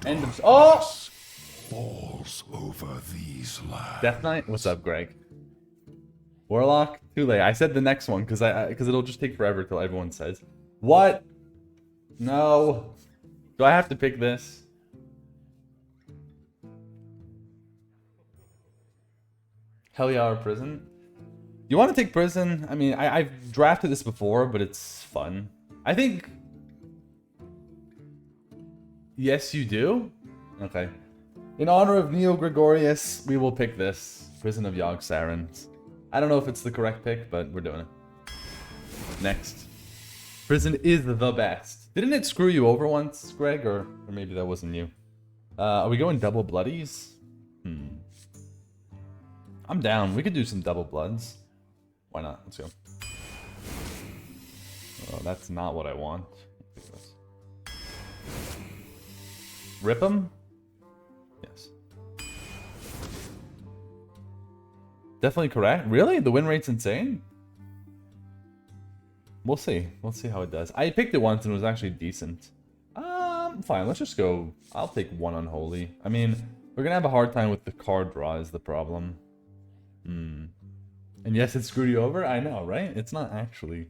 End of... Oh! Falls over these lands. Death Knight? What's up, Greg? Warlock? Too late. I said the next one because it'll just take forever till everyone says. What? No. Do I have to pick this? Hell yeah, or prison? You want to take prison? I mean, I've drafted this before, but it's fun. I think... Yes, you do? Okay. In honor of Neo Gregorius, we will pick this. Prison of Yogg-Saron. I don't know if it's the correct pick, but we're doing it. Next. Prison is the best. Didn't it screw you over once, Greg? Or maybe that wasn't you. Are we going double bloodies? I'm down. We could do some double bloods. Why not? Let's go. Oh, that's not what I want. Rip him? Yes. Definitely correct. Really? The win rate's insane? We'll see. We'll see how it does. I picked it once and it was actually decent. Fine. Let's just go. I'll take one unholy. I mean, we're going to have a hard time with the card draw is the problem. And yes, it screwed you over? I know, right? It's not actually.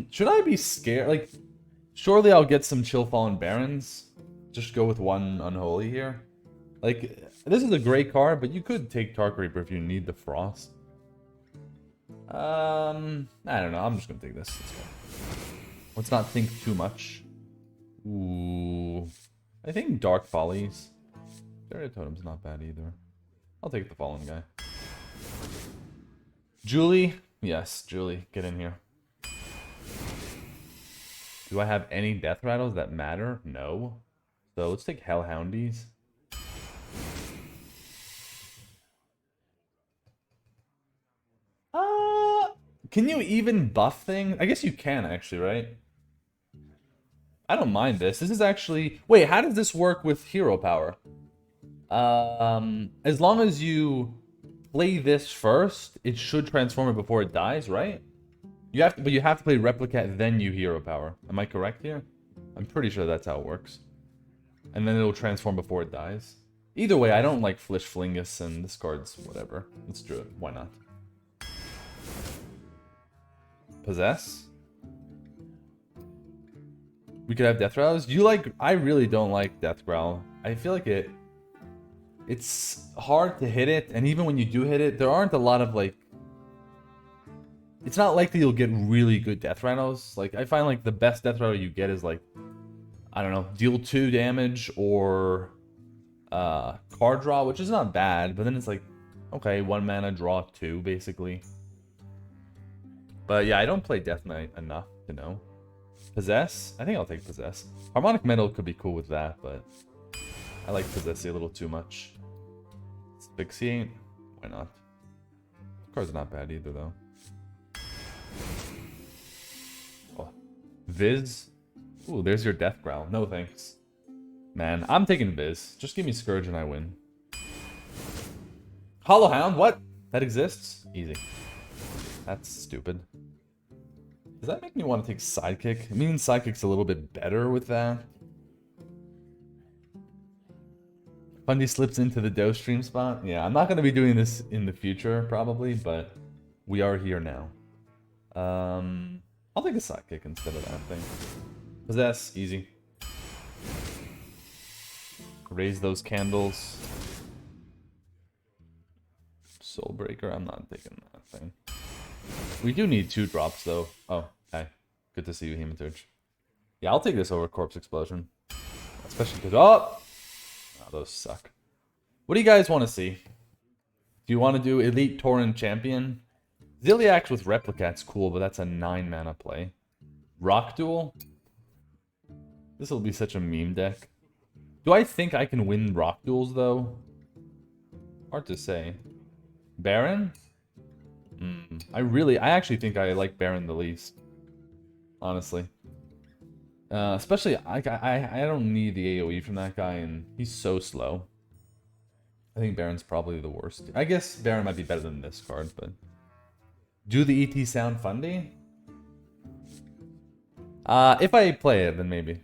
Should I be scared? Like, surely I'll get some Chill Fallen Barons. Just go with one Unholy here. Like, this is a great card, but you could take Tark Reaper if you need the Frost. I don't know. I'm just gonna take this. Let's not think too much. Ooh. I think Dark Follies. Area Totem's not bad either. I'll take the Fallen guy. Julie? Yes, Julie. Get in here. Do I have any death rattles that matter? No. So let's take Hellhoundies. Can you even buff thing? I guess you can actually, right? I don't mind this. This is actually... Wait, how does this work with hero power? As long as you play this first, it should transform it before it dies, right? You have to, but you have to play Replicat, then you hero power. Am I correct here? I'm pretty sure that's how it works. And then it'll transform before it dies. Either way, I don't like Flish Flingus, and this card's whatever. Let's do it. Why not? Possess? We could have Death Growls. You like... I really don't like Death Growl. I feel like it's hard to hit it, and even when you do hit it, there aren't a lot of, like... It's not likely you'll get really good Death Rattles. Like, I find, like, the best Death Rattle you get is, like... I don't know, deal 2 damage, or... card draw, which is not bad, but then it's like... Okay, 1 mana, draw 2, basically. But yeah, I don't play Death Knight enough to know. Possess? I think I'll take Possess. Harmonic Metal could be cool with that, but... I like Possess a little too much. Asphyxiate? Why not? The card's not bad either, though. Oh. Viz? Ooh, there's your Death Growl. No thanks. Man, I'm taking Viz. Just give me Scourge and I win. Hollow Hound? What? That exists? Easy. That's stupid. Does that make me want to take Sidekick? It means Sidekick's a little bit better with that. Fundy slips into the Doe stream spot. Yeah, I'm not going to be doing this in the future, probably, but we are here now. I'll take a Sidekick instead of that thing. Possess, easy. Raise those candles. Soulbreaker, I'm not taking that thing. We do need 2 drops, though. Oh, hi. Good to see you, Hematurge. Yeah, I'll take this over Corpse Explosion. Especially because... Oh! Those suck. What do you guys want to see? Do you want to do Elite Tauren Champion? Ziliax with Replicat's cool, but that's a 9 mana play. Rock Duel? This will be such a meme deck. Do I think I can win Rock Duels, though? Hard to say. Baron? I actually think I like Baron the least. Honestly. Especially, I don't need the AoE from that guy, and he's so slow. I think Baron's probably the worst. I guess Baron might be better than this card, but... Do the ET sound Fundy? If I play it, then maybe.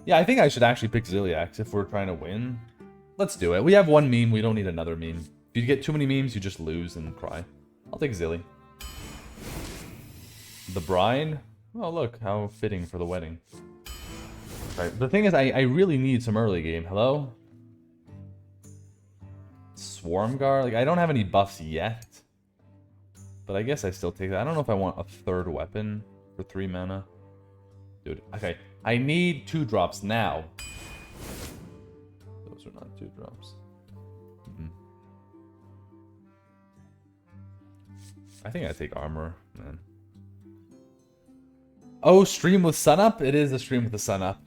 Yeah, I think I should actually pick Ziliax if we're trying to win. Let's do it. We have one meme. We don't need another meme. If you get too many memes, you just lose and cry. I'll take Zilly. The bride? Oh, look. How fitting for the wedding. Right. The thing is, I really need some early game. Hello? Swarmgar? Like, I don't have any buffs yet. But I guess I still take that. I don't know if I want a third weapon for 3 mana. Dude, okay. I need 2 drops now. Those are not 2 drops. I think I take armor, man. Oh, stream with sunup? It is a stream with the sunup.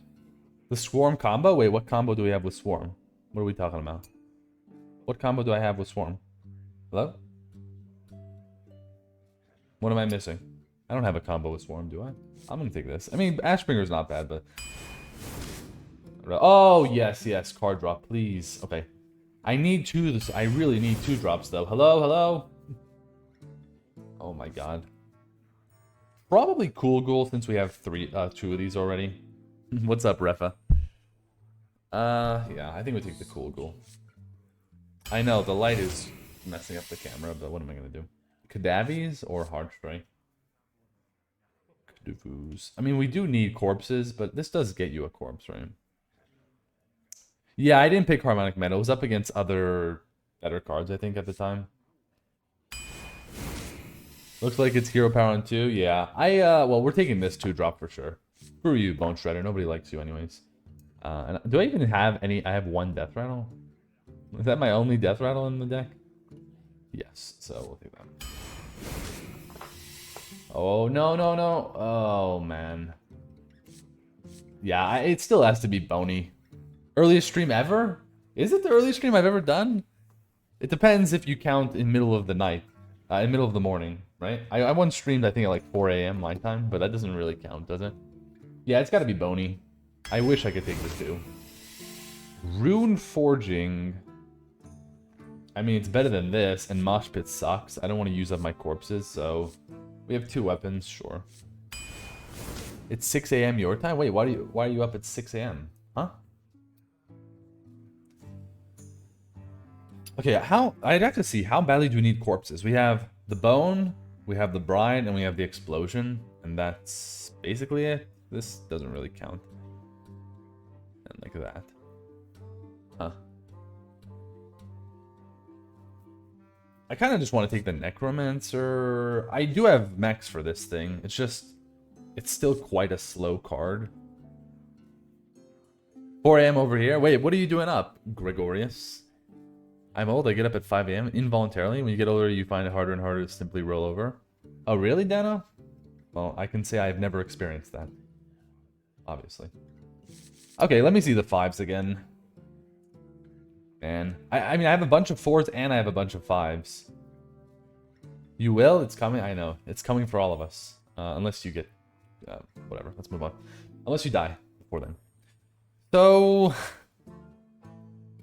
The swarm combo? Wait, what combo do we have with swarm? What are we talking about? What combo do I have with swarm? Hello? What am I missing? I don't have a combo with swarm, do I? I'm gonna take this. I mean, Ashbringer's not bad, but... Oh, yes, yes. Card drop, please. Okay. I need 2. I really need 2 drops, though. Hello, hello? Oh, my God. Probably Cool Ghoul, since we have 2 of these already. What's up, Refa? Yeah, I think we take the Cool Ghoul. I know, the light is messing up the camera, but what am I gonna do? Cadavies or Heartstrike? I mean, we do need corpses, but this does get you a corpse, right? Yeah, I didn't pick Harmonic Meadow. It was up against other better cards, I think, at the time. Looks like it's Hero Power on 2. Yeah, well, we're taking this 2-drop for sure. Screw you, Bone Shredder. Nobody likes you anyways. And do I even have any? I have 1 Death Rattle. Is that my only Death Rattle in the deck? Yes, so we'll take that. Oh, no, no, no. Oh, man. Yeah, it still has to be Bony. Earliest stream ever? Is it the earliest stream I've ever done? It depends if you count in middle of the night. In middle of the morning, right? I once streamed, I think, at like 4 a.m. my time, but that doesn't really count, does it? Yeah, it's got to be Bony. I wish I could take the 2. Rune Forging. I mean, it's better than this, and Mosh Pit sucks. I don't want to use up my corpses, so... We have 2 weapons, sure. It's 6 a.m. your time? Wait, why are you up at 6 a.m.? Huh? Okay, I'd have to see, how badly do we need corpses? We have the bone, we have the bride, and we have the explosion. And that's basically it. This doesn't really count. And like that. Huh. I kind of just want to take the Necromancer. I do have mechs for this thing. It's just... It's still quite a slow card. 4 a.m. over here. Wait, what are you doing up, Gregorius? I'm old. I get up at 5 a.m. involuntarily. When you get older, you find it harder and harder to simply roll over. Oh, really, Dano? Well, I can say I've never experienced that. Obviously. Okay, let me see the 5s again. Man, I mean, I have a bunch of 4s and I have a bunch of 5s. You will? It's coming? I know. It's coming for all of us. Unless you get... whatever. Let's move on. Unless you die before then. So...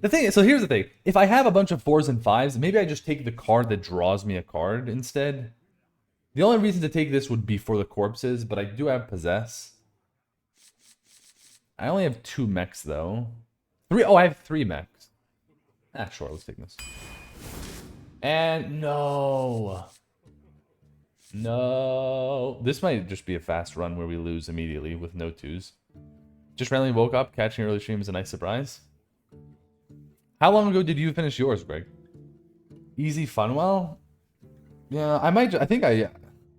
The thing is, so here's the thing. If I have a bunch of 4s and 5s, maybe I just take the card that draws me a card instead. The only reason to take this would be for the corpses, but I do have Possess. I only have 2 mechs, though. 3. Oh, I have 3 mechs. Ah, sure, let's take this. And no. No. This might just be a fast run where we lose immediately with no 2s. Just randomly woke up, catching early stream is a nice surprise. How long ago did you finish yours, Greg? Easy Funwell? Yeah,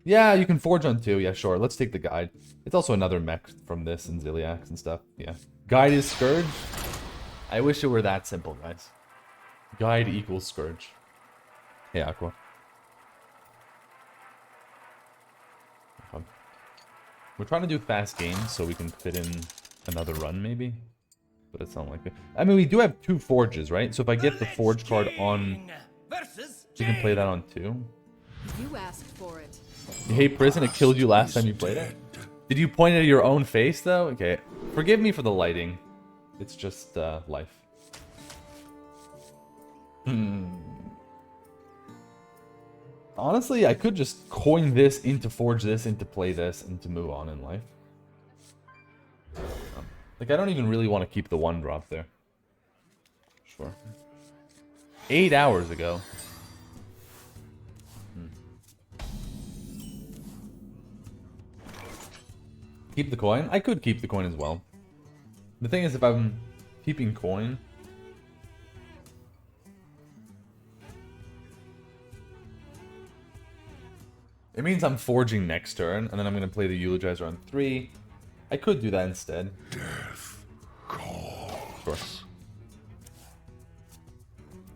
yeah, you can forge on 2. Yeah, sure. Let's take the guide. It's also another mech from this and Ziliax and stuff. Yeah. Guide is Scourge. I wish it were that simple, guys. Guide equals Scourge. Hey, Aqua. We're trying to do fast games so we can fit in another run, maybe. But it's not like it. I mean, we do have 2 forges, right? So if I get the forge card on... You can play that on 2. You asked for it. You hate prison? It killed you last time you played it? Did you point it at your own face, though? Okay. Forgive me for the lighting. It's just, life. Honestly, I could just coin this into forge this, into play this, and to move on in life. Like, I don't even really want to keep the 1-drop there. Sure. 8 hours ago. Keep the coin? I could keep the coin as well. The thing is, if I'm keeping coin... it means I'm forging next turn, and then I'm going to play the Eulogizer on 3. I could do that instead. Death call. Of course.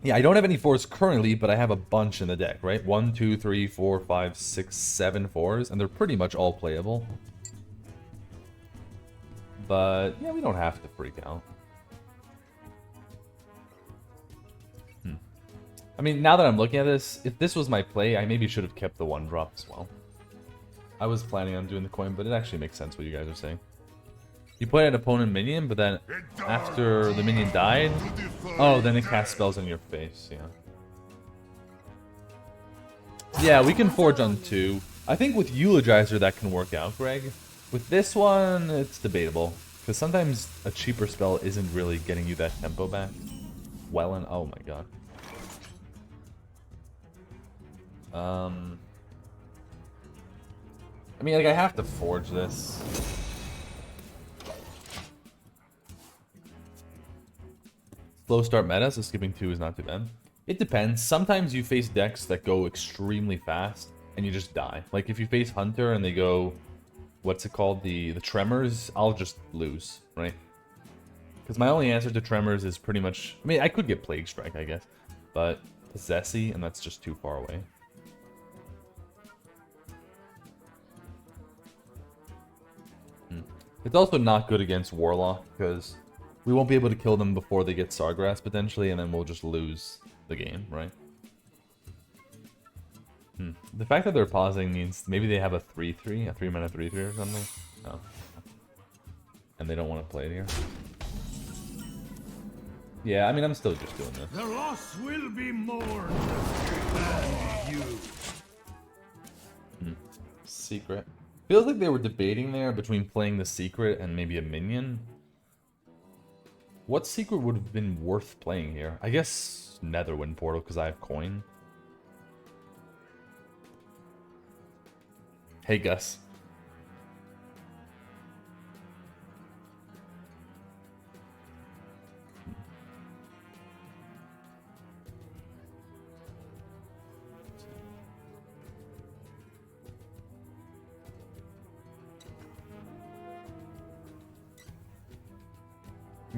Yeah, I don't have any 4s currently, but I have a bunch in the deck, right? 1, 2, 3, 4, 5, 6, 7 4s, and they're pretty much all playable. But, yeah, we don't have to freak out. I mean, now that I'm looking at this, if this was my play, I maybe should have kept the 1-drop as well. I was planning on doing the coin, but it actually makes sense what you guys are saying. You play an opponent minion, but then after the minion died, oh, then it casts spells in your face, yeah. Yeah, we can forge on 2. I think with Eulogizer that can work out, Greg. With this one, it's debatable. Because sometimes a cheaper spell isn't really getting you that tempo back. Well, and oh my god. I mean, like, I have to forge this. Slow start meta, so skipping 2 is not too bad. It depends. Sometimes you face decks that go extremely fast, and you just die. Like, if you face Hunter and they go... what's it called? The Tremors, I'll just lose, right? Because my only answer to Tremors is pretty much... I mean, I could get Plague Strike, I guess. But Possessy, and that's just too far away. It's also not good against Warlock, because we won't be able to kill them before they get Sargrass, potentially, and then we'll just lose the game, right? The fact that they're pausing means maybe they have a 3-3, a 3-mana 3-3 or something. Oh. And they don't want to play it here. Yeah, I mean, I'm still just doing this. The loss will be mourned than you. Secret. Feels like they were debating there between playing the secret and maybe a minion. What secret would have been worth playing here? I guess Netherwind Portal, because I have coin. Hey, Gus.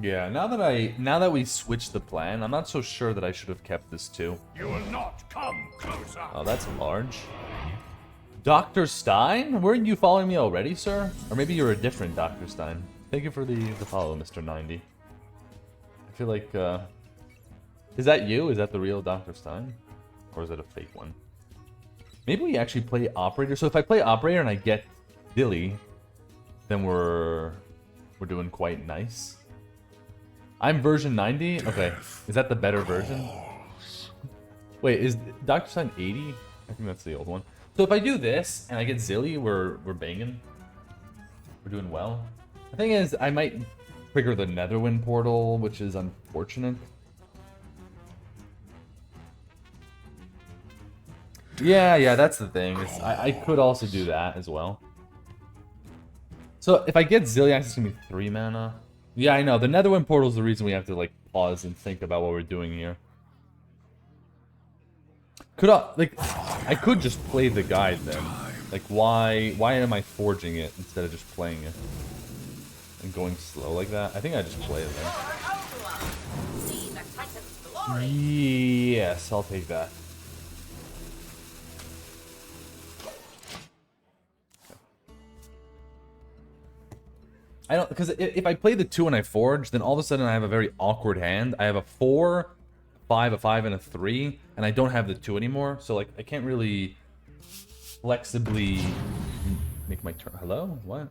Yeah, now that we switched the plan, I'm not so sure that I should have kept this too. You will not come closer. Oh, that's large. Dr. Stein? Weren't you following me already, sir? Or maybe you're a different Dr. Stein. Thank you for the follow, Mr. 90. I feel like, is that you? Is that the real Dr. Stein? Or is it a fake one? Maybe we actually play Operator. So if I play Operator and I get Dilly, then we're doing quite nice. I'm version 90? Okay. Is that the better version? Wait, is Dr. Stein 80? I think that's the old one. So if I do this and I get Zilly, we're banging. We're doing well. The thing is, I might trigger the Netherwind portal, which is unfortunate. Yeah, that's the thing. I could also do that as well. So if I get Zilliax, it's gonna be 3 mana. Yeah, I know. The Netherwind portal is the reason we have to like pause and think about what we're doing here. I could just play the guide then. Like, why am I forging it instead of just playing it and going slow like that? I think I just play it then. Yes, I'll take that. I don't, because if I play the 2 and I forge, then all of a sudden I have a very awkward hand. I have a 4, 5, a 5, and a 3, and I don't have the 2 anymore. So like I can't really flexibly make my turn. Hello? What?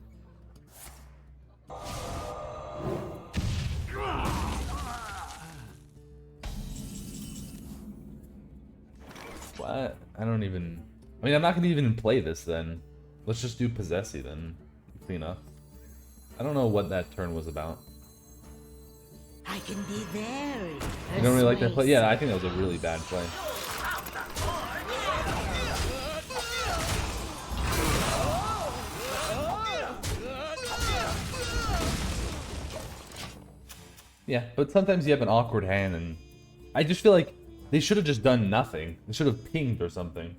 What? I don't even... I mean, I'm not going to even play this then. Let's just do Possessy then. Clean up. I don't know what that turn was about. I can be very. You don't really like that play? Yeah, I think that was a really bad play. Yeah, but sometimes you have an awkward hand, and I just feel like they should have just done nothing. They should have pinged or something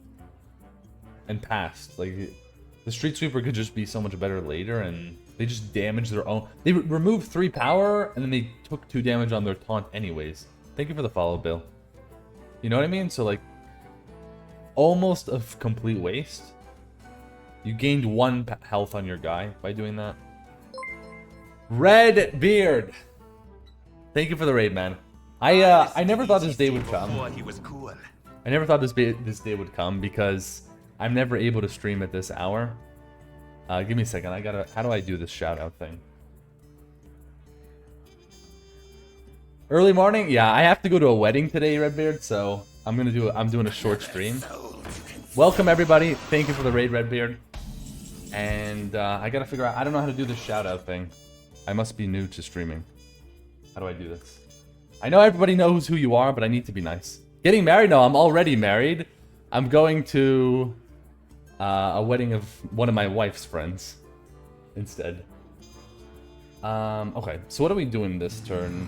and passed. Like, the Street Sweeper could just be so much better later, and they just damaged their own. They removed 3 power, and then they took 2 damage on their taunt anyways. Thank you for the follow, Bill. You know what I mean? So, like, almost a complete waste. You gained 1 health on your guy by doing that. Red Beard! Thank you for the raid, man. I never thought this day would come. I never thought this day would come because I'm never able to stream at this hour. Give me a second. How do I do this shout out thing? Early morning? Yeah, I have to go to a wedding today, Redbeard, so I'm doing a short stream. Welcome everybody. Thank you for the raid, Redbeard. And I gotta figure out, I don't know how to do this shout out thing. I must be new to streaming. How do I do this? I know everybody knows who you are, but I need to be nice. Getting married? No, I'm already married. I'm going to a wedding of one of my wife's friends instead. Okay, so what are we doing this turn?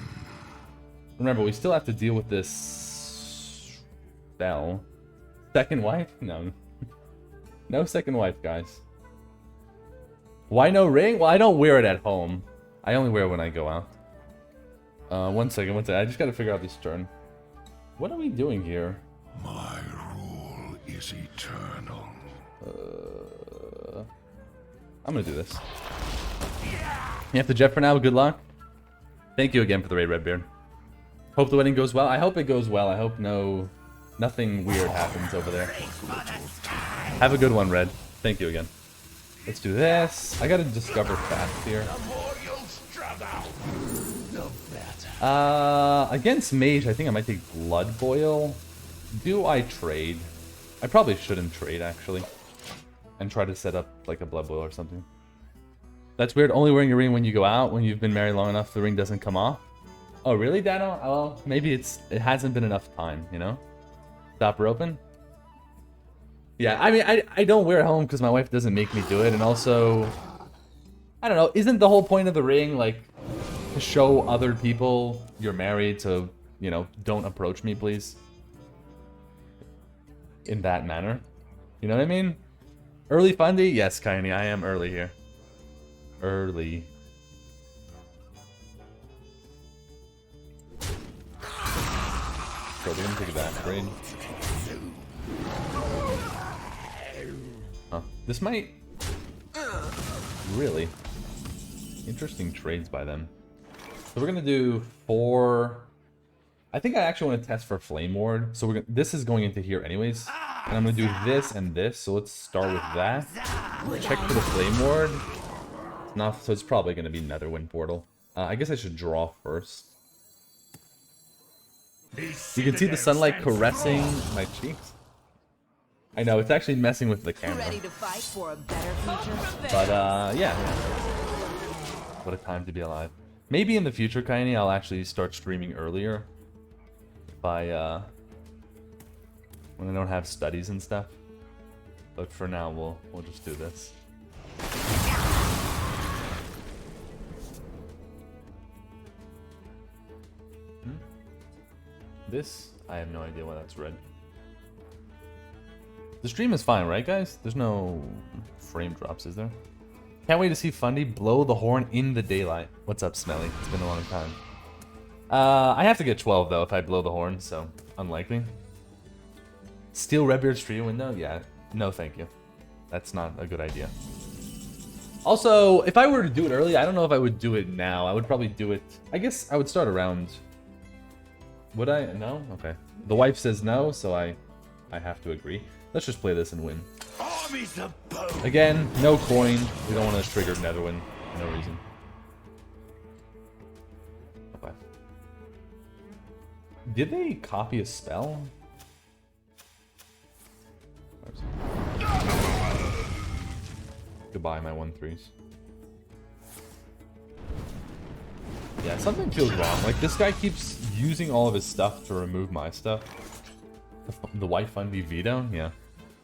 Remember, we still have to deal with this spell. Second wife? No. No second wife, guys. Why no ring? Well, I don't wear it at home. I only wear it when I go out. One second. I just gotta figure out this turn. What are we doing here? My rule is eternal. I'm gonna do this. You have to jet for now. Good luck. Thank you again for the raid, Redbeard. Hope the wedding goes well. I hope it goes well. I hope nothing weird happens over there. Have a good one, Red. Thank you again. Let's do this. I gotta discover fast here. Against Mage, I think I might take Blood Boil. Do I trade? I probably shouldn't trade, actually. And try to set up, like, a Blood Boil or something. That's weird. Only wearing a ring when you go out. When you've been married long enough, the ring doesn't come off. Oh, really, Dano? Well, maybe it hasn't been enough time, you know? Stop roping? Yeah, I mean, I don't wear it home because my wife doesn't make me do it. And also, I don't know. Isn't the whole point of the ring, like, to show other people you're married, so, you know, don't approach me, please? In that manner. You know what I mean? Early Fundy? Yes, Kaini, I am early here. Early. So we're gonna take that brain. Huh. This might... Really? Interesting trades by them. So we're gonna do 4... I think I actually want to test for Flame Ward. So this is going into here anyways. And I'm gonna do this and this. So let's start with that. Check for the Flame Ward. It's not, so it's probably gonna be Netherwind Portal. I guess I should draw first. You can see the sunlight caressing my cheeks. I know, it's actually messing with the camera. Ready to fight for a better future? But, yeah. What a time to be alive. Maybe in the future, Kaini, I'll actually start streaming earlier. By, when I don't have studies and stuff. But for now, we'll just do this. This? I have no idea why that's red. The stream is fine, right, guys? There's no frame drops, is there? Can't wait to see Fundy blow the horn in the daylight. What's up, Smelly? It's been a long time. I have to get 12, though, if I blow the horn, so unlikely. Steal Redbeard's stream window? Yeah. No, thank you. That's not a good idea. Also, if I were to do it early, I don't know if I would do it now. I would probably do it... I guess I would start around... Would I? No? Okay. The wife says no, so I have to agree. Let's just play this and win. Again, no coin. We don't want to trigger Netherwind for no reason. Okay. Did they copy a spell? Goodbye, my 1/3s. Yeah, something feels wrong. Like, this guy keeps using all of his stuff to remove my stuff. The Mifundi veto? Yeah.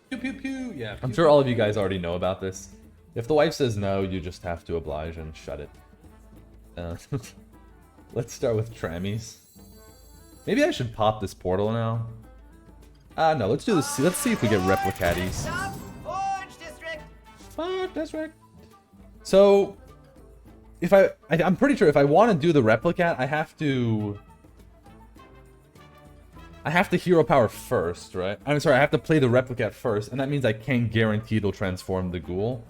Pew pew pew! Yeah. I'm sure all of you guys already know about this. If the wife says no, you just have to oblige and shut it. Let's start with Trammies. Maybe I should pop this portal now. No, let's do this. Let's see if we get Replicaties. Forge District! So, if I'm pretty sure if I want to do the Replicat, I have to hero power first, right? I'm sorry, I have to play the Replicat first, and that means I can't guarantee it'll transform the Ghoul.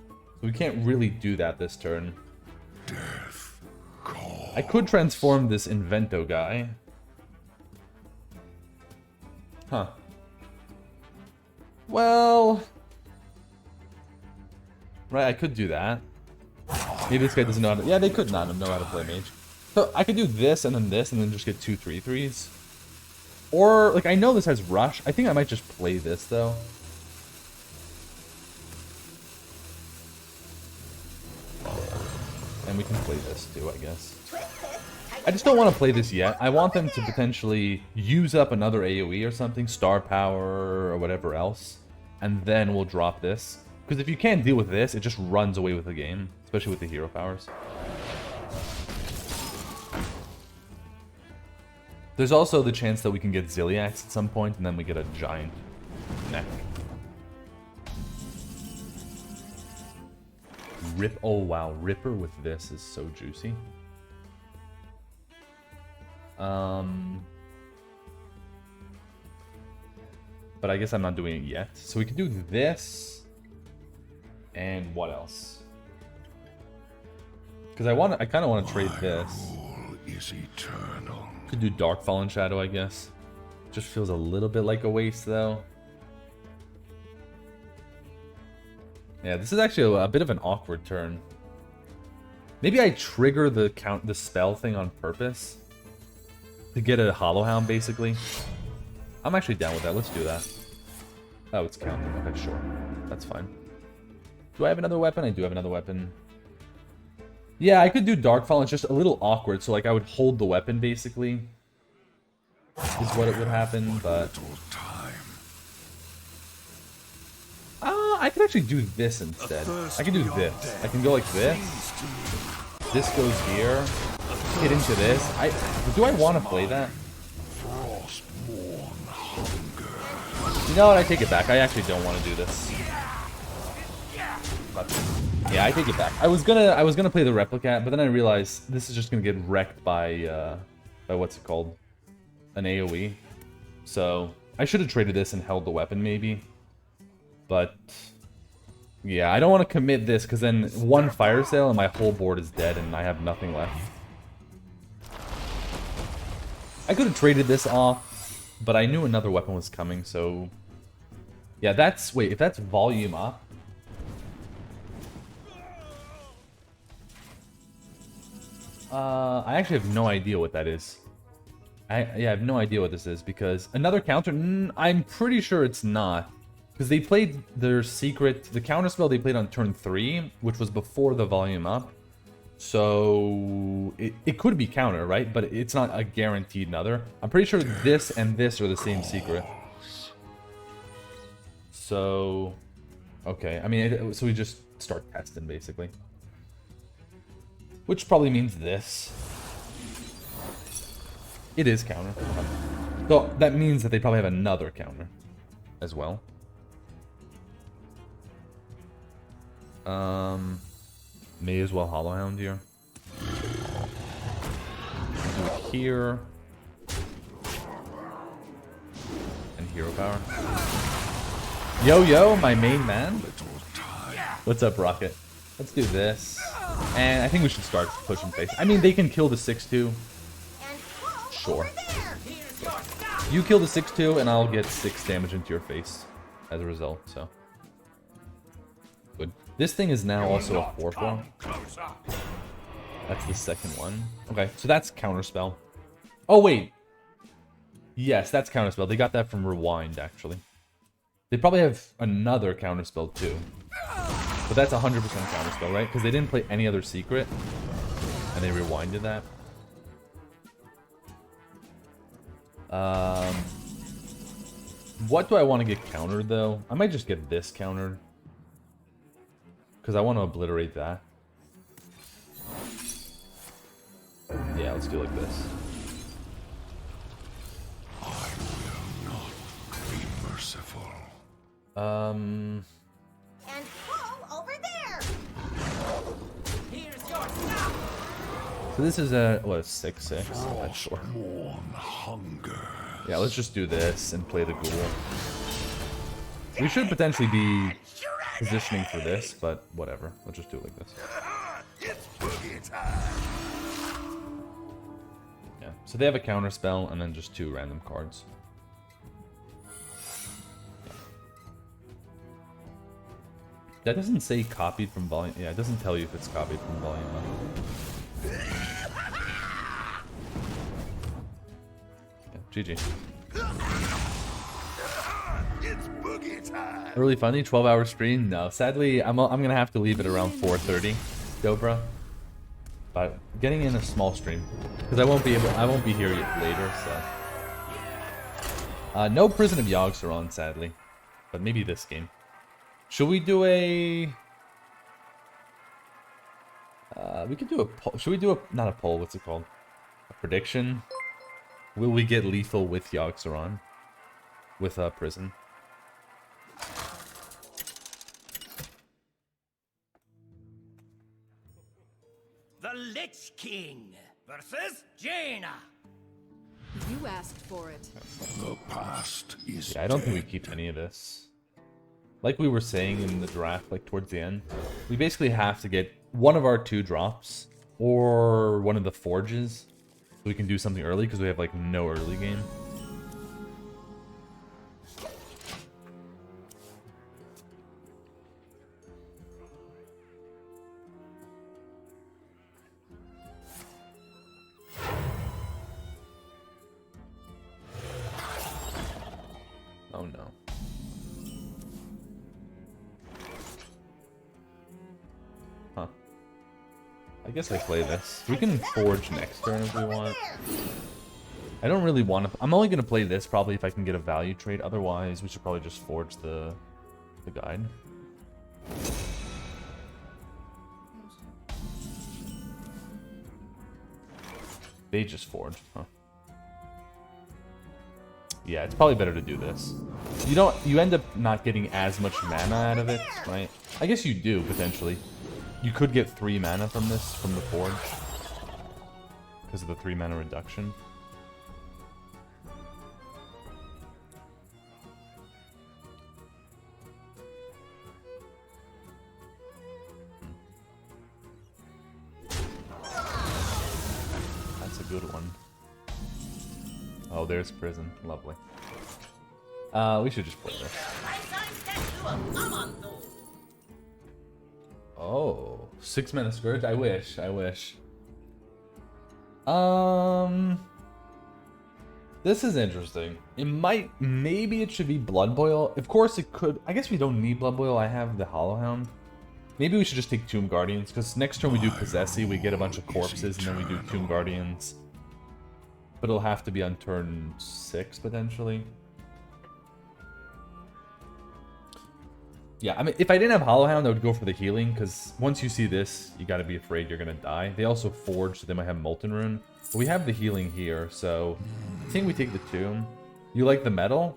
So we can't really do that this turn. Death calls. I could transform this Invento guy. Huh. Well... Right, I could do that. Maybe this guy doesn't know how to... Yeah, they could not know how to play Mage. So I could do this and then just get 2 3/3s. Or, like, I know this has Rush. I think I might just play this, though. And we can play this, too, I guess. I just don't want to play this yet. I want them to potentially use up another AoE or something, Star Power or whatever else, and then we'll drop this. Because if you can't deal with this, it just runs away with the game, especially with the hero powers. There's also the chance that we can get Ziliax at some point, and then we get a giant neck. Oh wow, Ripper with this is so juicy. But I guess I'm not doing it yet. So we can do this. And what else? Because I kind of want to trade this. Is eternal. Could do Dark Fallen Shadow, I guess. Just feels a little bit like a waste, though. Yeah, this is actually a bit of an awkward turn. Maybe I trigger the spell thing on purpose to get a Hollow Hound, basically. I'm actually down with that. Let's do that. Oh, it's counting. Okay, sure. That's fine. Do I have another weapon? I do have another weapon. Yeah, I could do Darkfall. It's just a little awkward. So, like, I would hold the weapon, basically. Is what it would happen, but... I could actually do this instead. I can do this. I can go like this. This goes here. Hit into this. Do I want to play that? You know what? I take it back. I actually don't want to do this. But, yeah, I take it back. I was gonna play the Replicat, but then I realized this is just gonna get wrecked by what's it called? An AoE. So I should have traded this and held the weapon maybe. But yeah, I don't want to commit this because then one fire sale and my whole board is dead and I have nothing left. I could have traded this off, but I knew another weapon was coming, so yeah, that's if that's volume up. I actually have no idea what that is. I have no idea what this is because another counter. I'm pretty sure it's not. Because they played their secret, the counterspell they played on turn 3, which was before the volume up. So it could be counter, right? But it's not a guaranteed another. I'm pretty sure this and this are the same secret. So, okay. I mean, so we just start testing, basically. Which probably means this. It is counter. So that means that they probably have another counter as well. May as well Hollow Hound here. Do it here. And hero power. Yo, my main man. What's up, Rocket? Let's do this. And I think we should start pushing face. I mean, they can kill the 6-2. Sure. You kill the 6-2, and I'll get 6 damage into your face as a result, so. Good. This thing is now also a 4-4. That's the second one. Okay, so that's Counterspell. Oh, wait. Yes, that's Counterspell. They got that from Rewind, actually. They probably have another Counterspell, too. But that's 100% Counterspell, right? Because they didn't play any other secret. and they rewinded that. What do I want to get countered though? I might just get this countered. Because I want to obliterate that. Yeah, let's do like this. I will not be merciful. And pull over there. Here's your stuff. So this is a, what, 6/6? I'm not sure. Mourn hunger. Yeah, let's just do this and play the ghoul. We should potentially be positioning for this, but whatever. Let's just do it like this. It's boogie time. Yeah, so they have a counter spell and then just 2 random cards. That doesn't say copied from volume. Yeah, it doesn't tell you if it's copied from volume. Yeah, GG. It's boogie time. Early funny, 12-hour stream? No, sadly, I'm gonna have to leave it around 4:30, Dobra. But getting in a small stream because I won't be here yet later. So no Prison of Yogg-Saron, sadly, but maybe this game. Should we do a? We could do a poll. Should we do a not a poll? What's it called? A prediction. Will we get lethal with Yogg-Saron? With Prison? The Lich King versus Jaina. You asked for it. The past is Yeah, I don't think we keep any of this. Like we were saying in the draft, like towards the end, we basically have to get one of our 2 drops or one of the forges so we can do something early because we have like no early game. Oh no. Huh. I guess I play this. We can forge next turn if we want. I don't really want to. I'm only going to play this probably if I can get a value trade. Otherwise, we should probably just forge the guide. They just forged, huh? Yeah, it's probably better to do this. You end up not getting as much mana out of it, right? I guess you do, potentially. You could get 3 mana from this, from the forge. Because of the 3 mana reduction. That's a good one. Oh, there's Prison. Lovely. We should just play this. Oh, 6 mana Scourge? I wish, I wish. This is interesting. It might, maybe it should be Blood Boil. Of course it could. I guess we don't need Blood Boil. I have the Hollowhound. Maybe we should just take Tomb Guardians, because next turn we do Possessy, we get a bunch of corpses, and then we do Tomb Guardians. But it'll have to be on turn 6, potentially. Yeah, I mean, if I didn't have Hollowhound, I would go for the healing, because once you see this, you gotta be afraid you're gonna die. They also forge, so they might have Molten Rune. But we have the healing here, so I think we take the Tomb. You like the metal?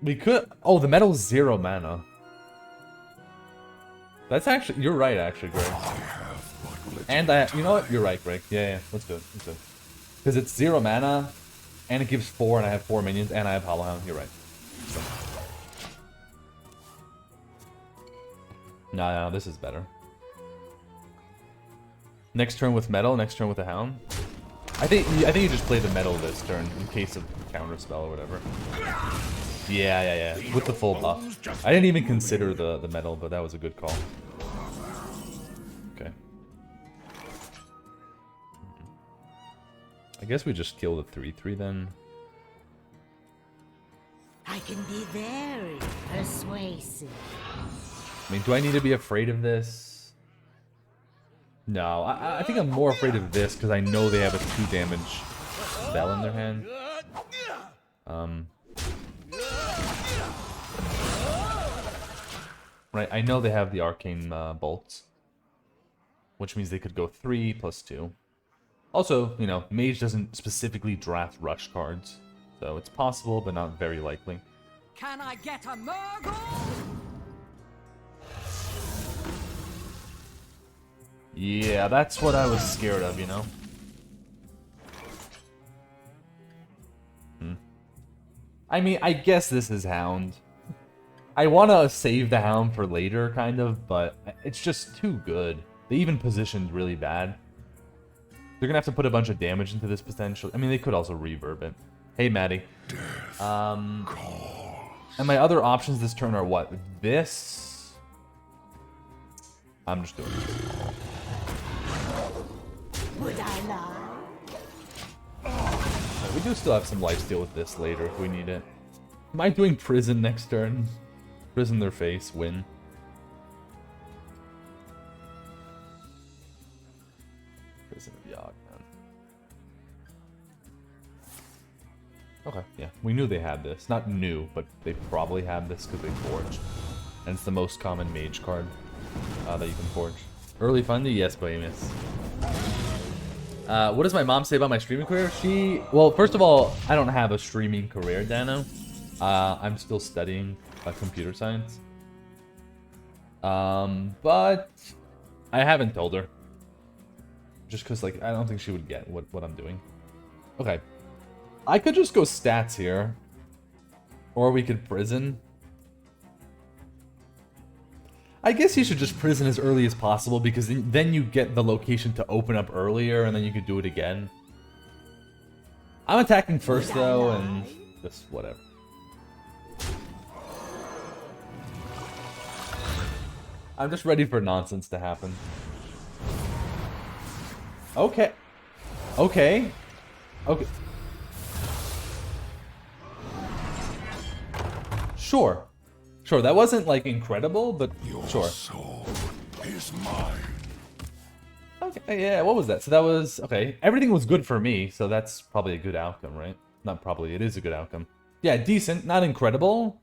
We could... Oh, the metal's 0 mana. That's actually... You're right, actually, Greg. And you know what? You're right, Greg. Yeah, let's do it. Let's do it. Because it's 0 mana, and it gives 4, and I have 4 minions, and I have Hollowhound. You're right. So. No, this is better. Next turn with metal, next turn with the hound. I think you just play the metal this turn in case of counter spell or whatever. Yeah. With the full buff. I didn't even consider the metal, but that was a good call. Okay. I guess we just kill the 3/3 then. I can be very persuasive. I mean, do I need to be afraid of this? No, I think I'm more afraid of this because I know they have a 2 damage spell in their hand. Right, I know they have the arcane bolts, which means they could go 3 plus 2. Also, you know, Mage doesn't specifically draft rush cards, so it's possible, but not very likely. Can I get a Murgle? Yeah, that's what I was scared of, you know? I mean, I guess this is Hound. I want to save the Hound for later, kind of, but it's just too good. They even positioned really bad. They're gonna have to put a bunch of damage into this potential. I mean, they could also reverb it. Hey, Maddie. And my other options this turn are what? This? I'm just doing this. Would I lie? We do still have some lifesteal with this later if we need it. Am I doing Prison next turn? Prison their face, win. Prison of Yogg, man. Okay, yeah. We knew they had this. Not new, but they probably had this because they forged. And it's the most common mage card that you can forge. Early Fundy? Yes, Bohemius. What does my mom say about my streaming career? Well, first of all, I don't have a streaming career, Dano. I'm still studying computer science. But I haven't told her. Just because, like, I don't think she would get what I'm doing. Okay. I could just go stats here. Or we could prison. I guess you should just prison as early as possible because then you get the location to open up earlier and then you could do it again. I'm attacking first though and just whatever. I'm just ready for nonsense to happen. Okay. Okay. Okay. Sure. Sure, that wasn't, like, incredible, but sure. Your soul is mine. Okay, yeah, what was that? So that was... Okay, everything was good for me, so that's probably a good outcome, right? Not probably, it is a good outcome. Yeah, decent, not incredible.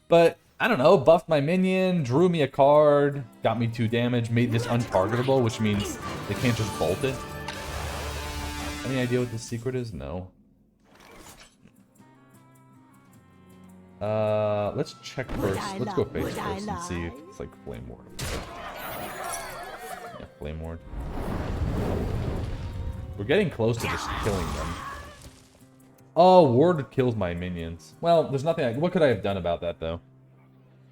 But, I don't know, buffed my minion, drew me a card, got me 2 damage, made this untargetable, which means they can't just bolt it. Any idea what the secret is? No. Let's check first. Let's go face first and see if it's like Flame Ward. Yeah, Flame Ward. We're getting close to just killing them. Oh, Ward kills my minions. Well, there's nothing. What could I have done about that though?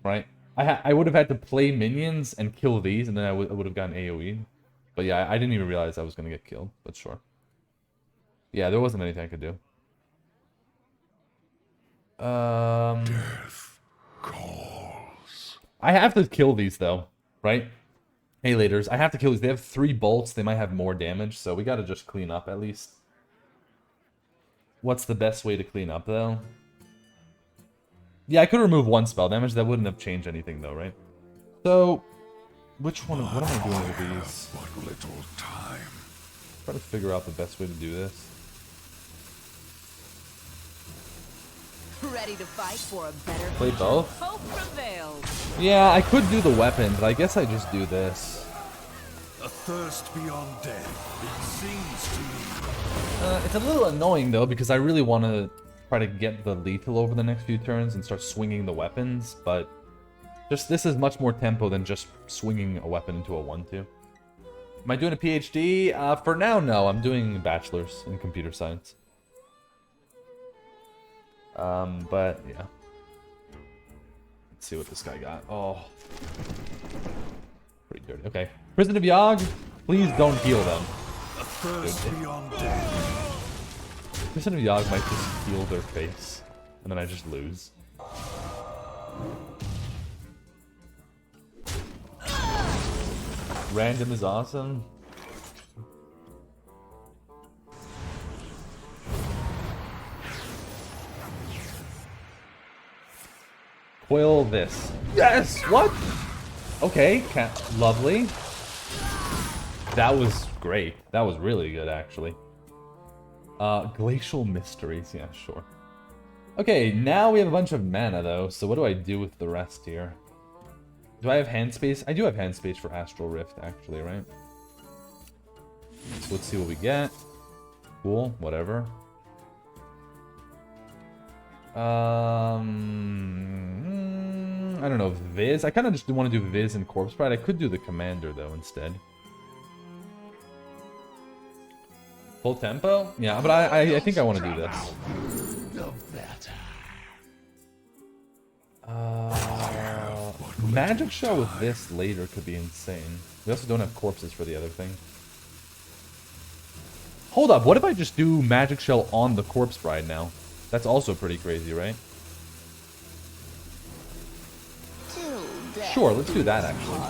Right? I would have had to play minions and kill these, and then I would have gotten AOE. But yeah, I didn't even realize I was gonna get killed. But sure. Yeah, there wasn't anything I could do. Death calls. I have to kill these though, right? Hey, laters, I have to kill these. They have 3 bolts. They might have more damage, so we gotta just clean up at least. What's the best way to clean up though? Yeah, I could remove 1 spell damage. That wouldn't have changed anything though, right? So, which one? What am I doing with these? What little time. Try to figure out the best way to do this. Ready to fight for a better Play both? hope prevails. Yeah, I could do the weapon, but I guess I just do this. A thirst beyond death, it seems to me. It's a little annoying though, because I really want to try to get the lethal over the next few turns and start swinging the weapons, but just this is much more tempo than just swinging a weapon into a 1-2. Am I doing a PhD? For now, no. I'm doing a bachelor's in computer science. But yeah. Let's see what this guy got. Oh. Pretty dirty. Okay. Prison of Yogg, please don't heal them. A thirst beyond death. Prison of Yogg might just heal their face, and then I just lose. Random is awesome. Coil this. Yes! What? Okay, lovely. That was great. That was really good, actually. Glacial Mysteries. Yeah, sure. Okay, now we have a bunch of mana, though. So what do I do with the rest here? Do I have hand space? I do have hand space for Astral Rift, actually, right? So let's see what we get. Cool, whatever. I don't know, Viz? I kind of just want to do Viz and Corpse Bride. I could do the Commander, though, instead. Full tempo? Yeah, but I think I want to do this. Magic Show with this later could be insane. We also don't have corpses for the other thing. Hold up, what if I just do Magic Shell on the Corpse Bride now? That's also pretty crazy, right? Sure, let's do that, actually.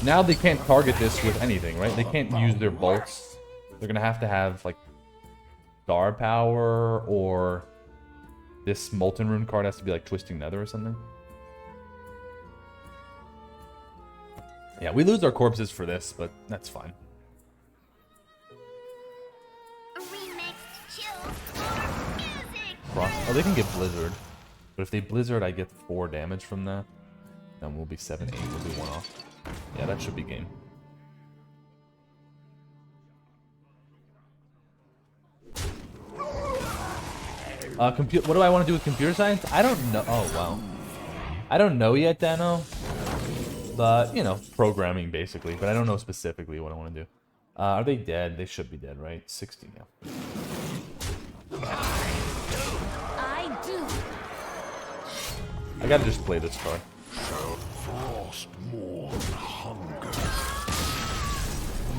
Now they can't target this with anything, right? They can't use their bolts. They're gonna have to have, like, Star Power, or this Molten Rune card has to be, like, Twisting Nether or something. Yeah, we lose our corpses for this, but that's fine. Oh, they can get Blizzard. But if they Blizzard, I get 4 damage from that. Then we'll be 7-8. We'll do 1 off. Yeah, that should be game. What do I want to do with computer science? I don't know. Oh, wow. I don't know yet, Dano. But, you know, programming, basically. But I don't know specifically what I want to do. Are they dead? They should be dead, right? 60 now. I gotta just play this card.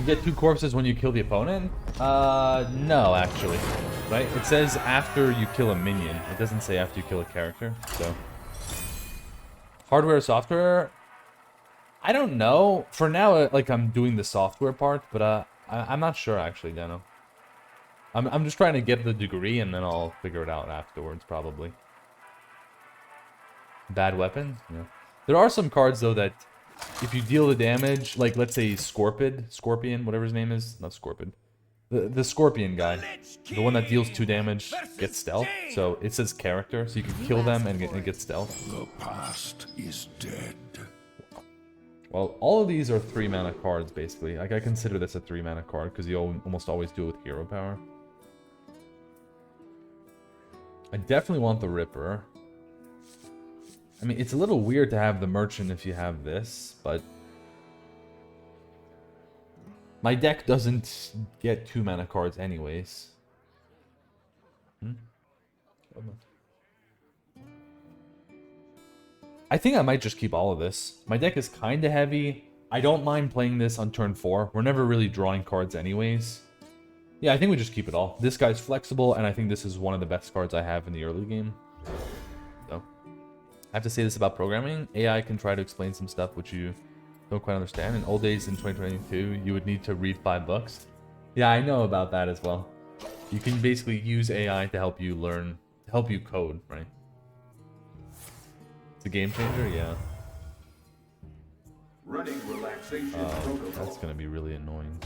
You get 2 corpses when you kill the opponent? No, actually. Right? It says after you kill a minion. It doesn't say after you kill a character, so. Hardware or software? I don't know. For now, like, I'm doing the software part, but I'm not sure, actually, Dano. I'm just trying to get the degree, and then I'll figure it out afterwards, probably. Bad weapon? Yeah. There are some cards, though, that if you deal the damage, like, let's say Scorpion, whatever his name is. Not Scorpion. The Scorpion guy. The one that deals 2 damage gets stealth. So it says character, so you can kill them and get stealth. The past is dead. Well, all of these are 3 mana cards, basically. Like, I consider this a 3 mana card, because you almost always do it with hero power. I definitely want the Ripper. I mean, it's a little weird to have the Merchant if you have this, but... my deck doesn't get 2 mana cards anyways. I think I might just keep all of this. My deck is kind of heavy. I don't mind playing this on turn 4. We're never really drawing cards anyways. Yeah, I think we just keep it all. This guy's flexible, and I think this is one of the best cards I have in the early game. So, I have to say this about programming. AI can try to explain some stuff which you don't quite understand. In old days in 2022, you would need to read 5 books. Yeah, I know about that as well. You can basically use AI to help you learn, to help you code, right? It's a game changer, yeah. Running relaxation That's gonna be really annoying.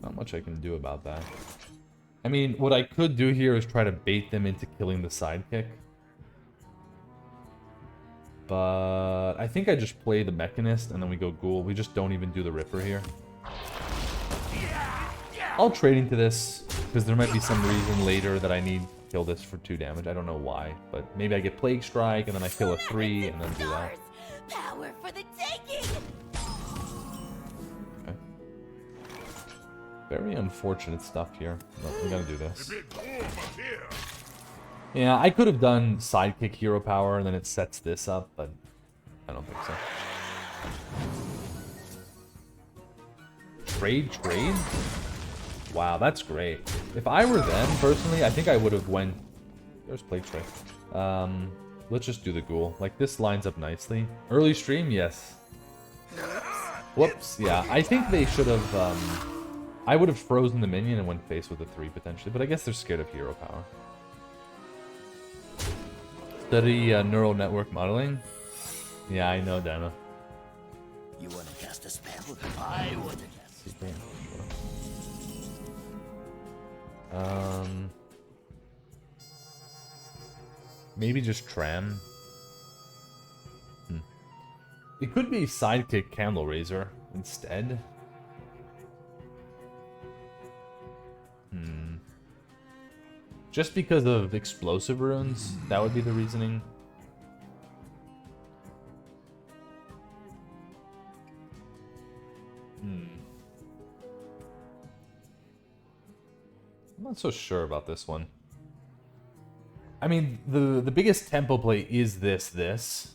Not much I can do about that. I mean, what I could do here is try to bait them into killing the sidekick. But I think I just play the Mechanist and then we go Ghoul. We just don't even do the Ripper here. I'll trade into this because there might be some reason later that I need to kill this for 2 damage. I don't know why, but maybe I get Plague Strike and then I kill a 3 and then do that. Power for the taking. Okay. Very unfortunate stuff here. But we gotta do this. Yeah, I could have done Sidekick Hero Power and then it sets this up, but I don't think so. Trade? Wow, that's great. If I were them, personally, I think I would have went... There's Plague Strike. Let's just do the Ghoul. Like, this lines up nicely. Early stream? Yes. Whoops, yeah. I think they should have... I would have frozen the minion and went face with a 3, potentially. But I guess they're scared of Hero Power. Study neural network modeling? Yeah, I know, Dana. You want to cast a spell? I want to cast. Secret. Maybe just Tram. It could be Sidekick Candle Raiser instead. Just because of explosive runes, that would be the reasoning. I'm not so sure about this one. I mean, the biggest tempo play is this.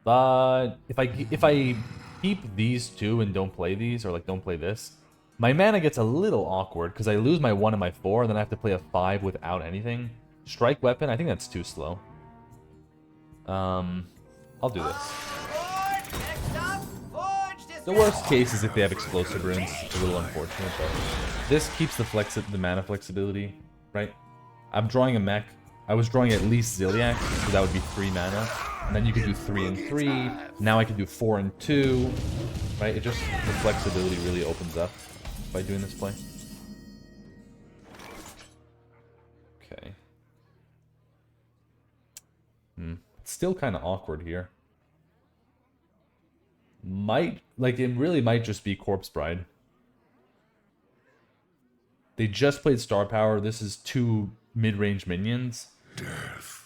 But if I keep these two and don't play these, or like don't play this, my mana gets a little awkward because I lose my 1 and my 4, and then I have to play a 5 without anything. Strike weapon, I think that's too slow. I'll do this. The worst case is if they have explosive runes. It's a little unfortunate, but this keeps the mana flexibility, right? I'm drawing a mech. I was drawing at least Ziliax, so that would be 3 mana. And then you could do 3 and 3. Now I can do 4 and 2. Right? It just, the flexibility really opens up by doing this play. Okay. It's still kind of awkward here. It really might just be Corpse Bride. They just played Star Power. This is 2 mid-range minions.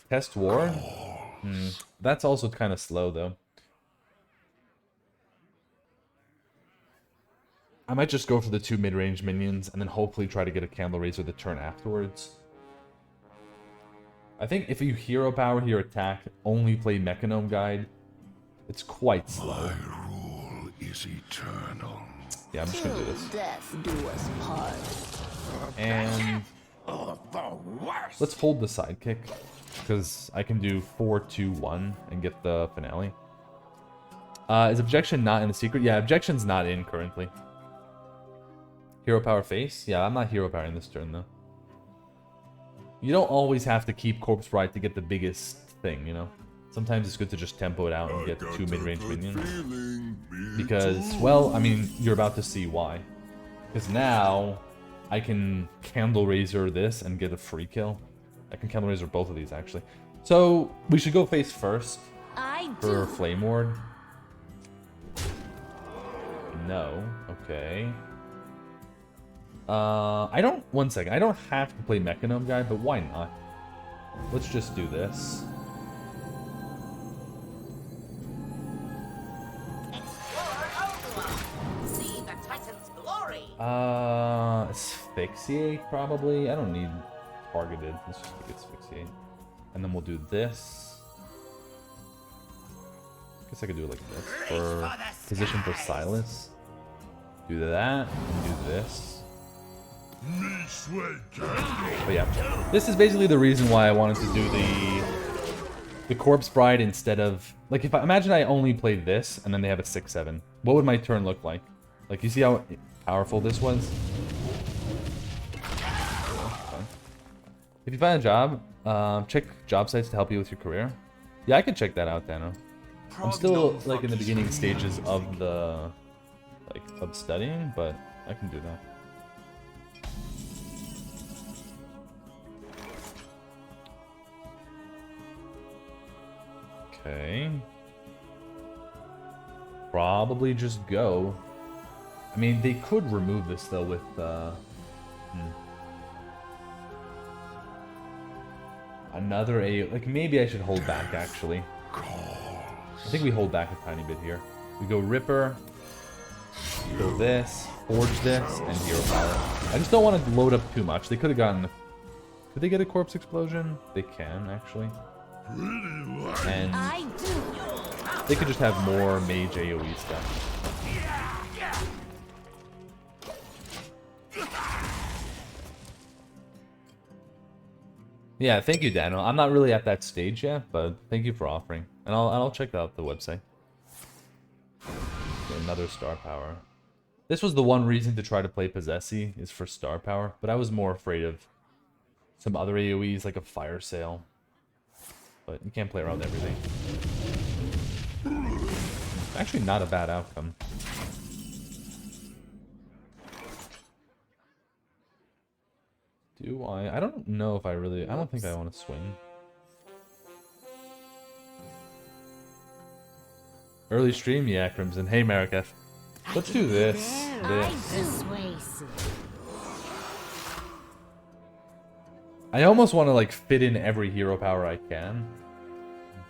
Test War? That's also kind of slow, though. I might just go for the 2 mid-range minions and then hopefully try to get a Candle Raiser the turn afterwards. I think if you Hero Power here attack, only play Mechanome Guide, it's quite slow. My rule is eternal. Yeah, I'm just gonna do this. Death do us part. And let's hold the Sidekick, because I can do 4-2-1 and get the finale. Is Objection not in the secret? Yeah, Objection's not in currently. Hero Power face? Yeah, I'm not Hero Powering this turn, though. You don't always have to keep Corpse Bride to get the biggest thing, you know? Sometimes it's good to just tempo it out and get 2 mid-range minions. Because, well, I mean, you're about to see why. Because now, I can Candle Raiser this and get a free kill. I can Candle Raiser both of these, actually. So, we should go face first for Flame Ward. No. Okay. One second. I don't have to play Mechanome Guy, but why not? Let's just do this. See the Titan's glory. Asphyxiate, probably. I don't need targeted. Let's just make Asphyxiate. And then we'll do this. Guess I could do it like this. For position for Silas. Do that, and do this. But yeah, this is basically the reason why I wanted to do the Corpse Bride instead of... Like, if I imagine I only played this, and then they have a 6-7. What would my turn look like? Like, you see how powerful this was? If you find a job, check job sites to help you with your career. Yeah, I could check that out, Dano. I'm still, like, in the beginning stages of the... Like, of studying, but I can do that. Okay. Probably just go. I mean, they could remove this, though, with, another A... Like, maybe I should hold back, actually. I think we hold back a tiny bit here. We go Ripper, go this, Forge this, and Hero Power. I just don't want to load up too much. They could have gotten... Could they get a Corpse Explosion? They can, actually. And they could just have more Mage AoE stuff. Yeah, thank you, Daniel. I'm not really at that stage yet, but thank you for offering. And I'll check out the website. Another Star Power. This was the one reason to try to play Possessi, is for Star Power, but I was more afraid of some other AoEs, like a Fire Sale. But you can't play around everything. Actually, not a bad outcome. Do I? I don't know if I really... I don't think I want to swing. Early stream? Yeah, Crimson. Hey, Mariketh. Let's do this. I almost want to, like, fit in every hero power I can.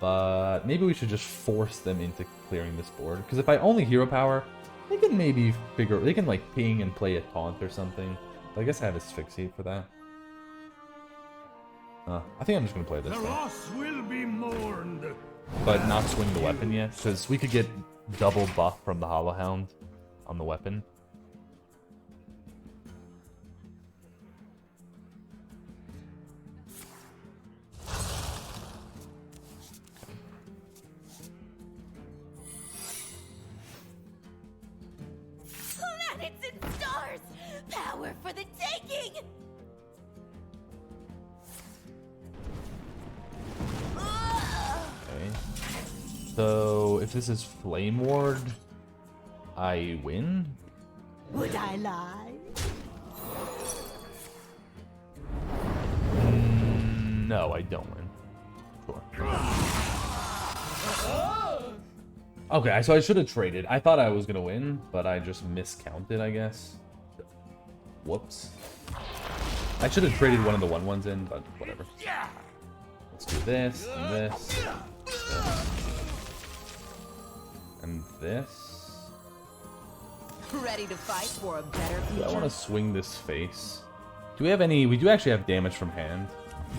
But maybe we should just force them into clearing this board. Because if I only hero power, they can maybe figure... They can, like, ping and play a taunt or something. But I guess I have asphyxiate for that. I think I'm just going to play this. The loss will be mourned. But not swing the weapon yet. Because we could get double buff from the Hollow Hound on the weapon. Planets and stars! Power for the taking! Okay. So, if this is Flame Ward, I win? Would I lie? No, I don't win. Sure. Okay, so I should have traded. I thought I was going to win, but I just miscounted, I guess. Whoops. I should have traded one of the 1/1s in, but whatever. Let's do this, and this. And this. Ready to fight for a better Do I future? want to swing this face? Do we have any... We do actually have damage from hand.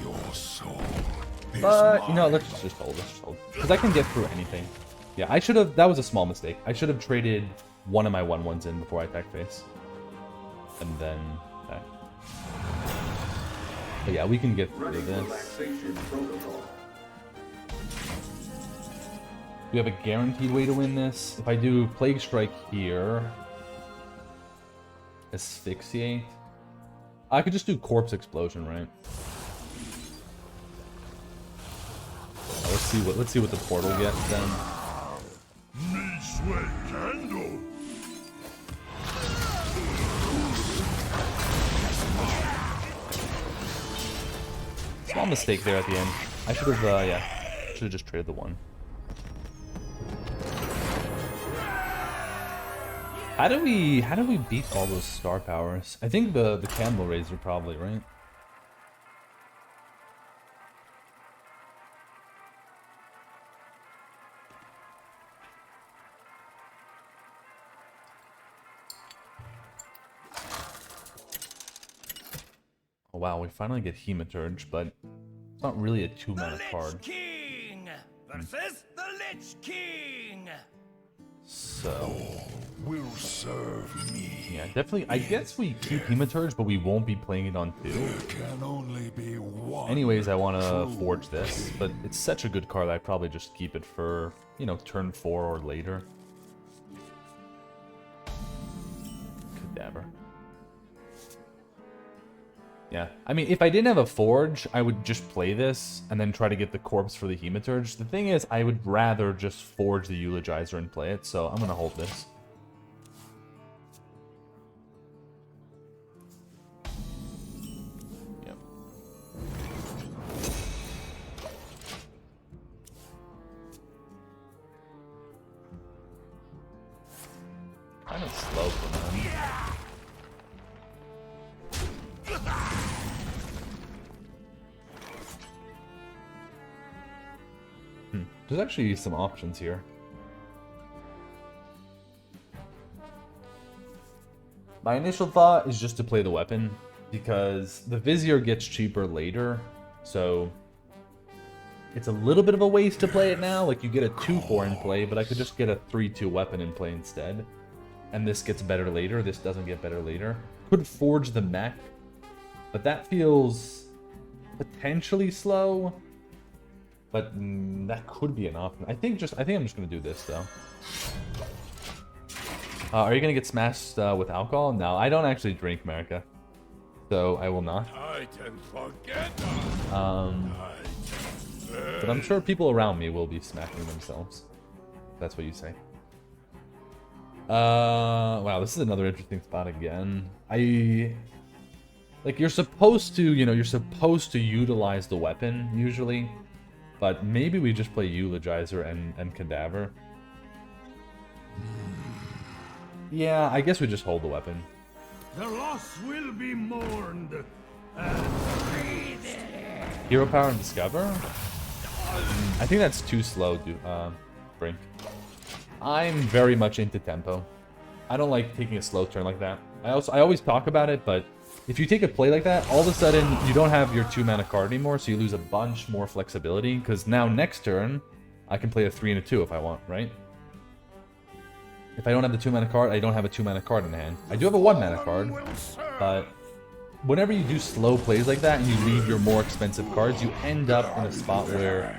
Your soul is But, you know, mine. let's just hold. Let's just hold. Because I can get through anything. Yeah, I should have... That was a small mistake. I should have traded one of my 1/1s in before I attack face. And then attack. But yeah, we can get through this. We have a guaranteed way to win this. If I do Plague Strike here... Asphyxiate. I could just do Corpse Explosion, right? Let's see what the portal gets then. Me sweat candle. Small mistake there at the end. I should have, yeah, should have just traded the 1. How do we beat all those star powers? I think the Candle Razor probably, right? Oh wow, we finally get Hematurge, but it's not really a 2-mana The card. Lich King versus the Lich King. So Will serve me. yeah, definitely. I guess we keep Hematurge, but we won't be playing it on 2. There can only be one. Anyways, I want to forge this, but it's such a good card that I probably just keep it for, you know, turn 4 or later. Cadaver. Yeah, I mean, if I didn't have a forge, I would just play this and then try to get the corpse for the Hematurge. The thing is, I would rather just forge the Eulogizer and play it, so I'm gonna hold this. Yep. Kind of slow for them. There's actually some options here. My initial thought is just to play the weapon, because the Vizier gets cheaper later, so it's a little bit of a waste to play it now. Like, you get a 2/4 in play, but I could just get a 3/2 weapon in play instead. And this gets better later, this doesn't get better later. Could forge the mech, but that feels potentially slow. But that could be an option. I think I'm just gonna do this though. Are you gonna get smashed with alcohol? No, I don't actually drink, America, so I will not. But I'm sure people around me will be smacking themselves. That's what you say. Wow, this is another interesting spot again. Like, you're supposed to, you know, you're supposed to utilize the weapon, usually. But maybe we just play Eulogizer and Cadaver. Yeah, I guess we just hold the weapon. The loss will be mourned. Hero Power and Discover? I think that's too slow, Brink. I'm very much into tempo. I don't like taking a slow turn like that. I always talk about it, but if you take a play like that, all of a sudden you don't have your 2-mana card anymore, so you lose a bunch more flexibility, because now next turn, I can play a 3 and a 2 if I want, right? If I don't have the 2-mana card, I don't have a 2-mana card in hand. I do have a 1-mana card, but whenever you do slow plays like that and you leave your more expensive cards, you end up in a spot where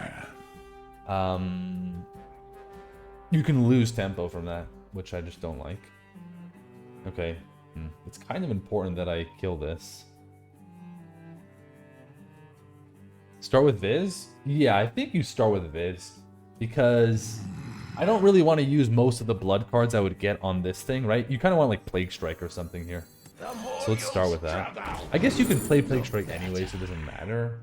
you can lose tempo from that, which I just don't like. Okay. It's kind of important that I kill this. Start with Viz? Yeah, I think you start with Viz. Because I don't really want to use most of the blood cards I would get on this thing, right? You kind of want like Plague Strike or something here. So let's start with that. I guess you can play Plague Strike anyway, so it doesn't matter.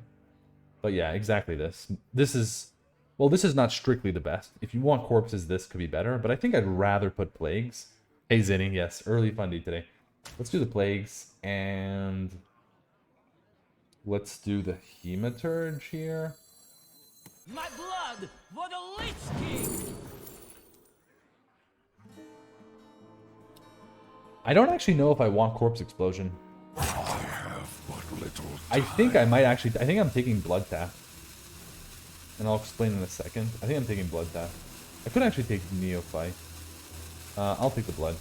But yeah, exactly this. This is... Well, this is not strictly the best. If you want corpses, this could be better. But I think I'd rather put Plagues. Hey, Zinni, yes, early Fundy today. Let's do the Plagues, and let's do the Hematurge here. My blood for the Lich King! I don't actually know if I want Corpse Explosion. I have but little time. I think I might actually... I think I'm taking Blood Tap. And I'll explain in a second. I think I'm taking Blood Tap. I could actually take Neophyte. I'll take the Blood.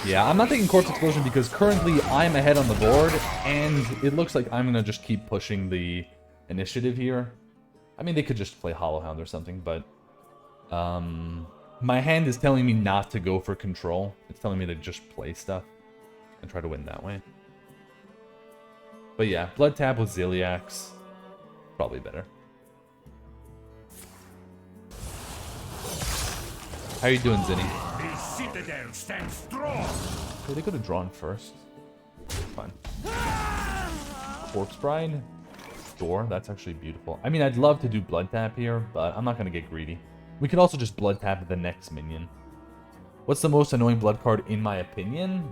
Yeah, I'm not taking Corpse Explosion because currently I'm ahead on the board, and it looks like I'm gonna just keep pushing the initiative here. I mean, they could just play Hollow Hound or something, but my hand is telling me not to go for control. It's telling me to just play stuff and try to win that way. But yeah, Blood Tap with Ziliax, probably better. How you doing, Zinni? The citadel stands strong. Okay, they could have drawn first. Fine. Corpse Bride? Door, that's actually beautiful. I mean, I'd love to do Blood Tap here, but I'm not going to get greedy. We could also just Blood Tap the next minion. What's the most annoying blood card in my opinion?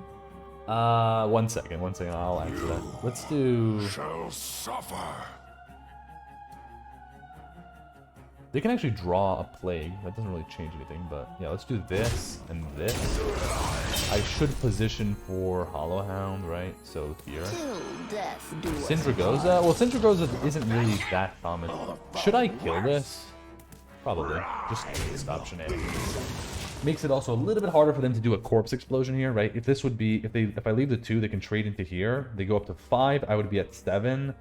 One second, I'll answer that. Let's do... Shall suffer. They can actually draw a Plague. That doesn't really change anything, but yeah, let's do this and this. I should position for Hollow Hound, right? So here. Syndragoza? Well, Syndragoza isn't really that common. Should I kill this? Probably. Just stop shenanigans. Makes it also a little bit harder for them to do a Corpse Explosion here, right? If this would be, if I leave the 2, they can trade into here. They go up to 5, I would be at 7.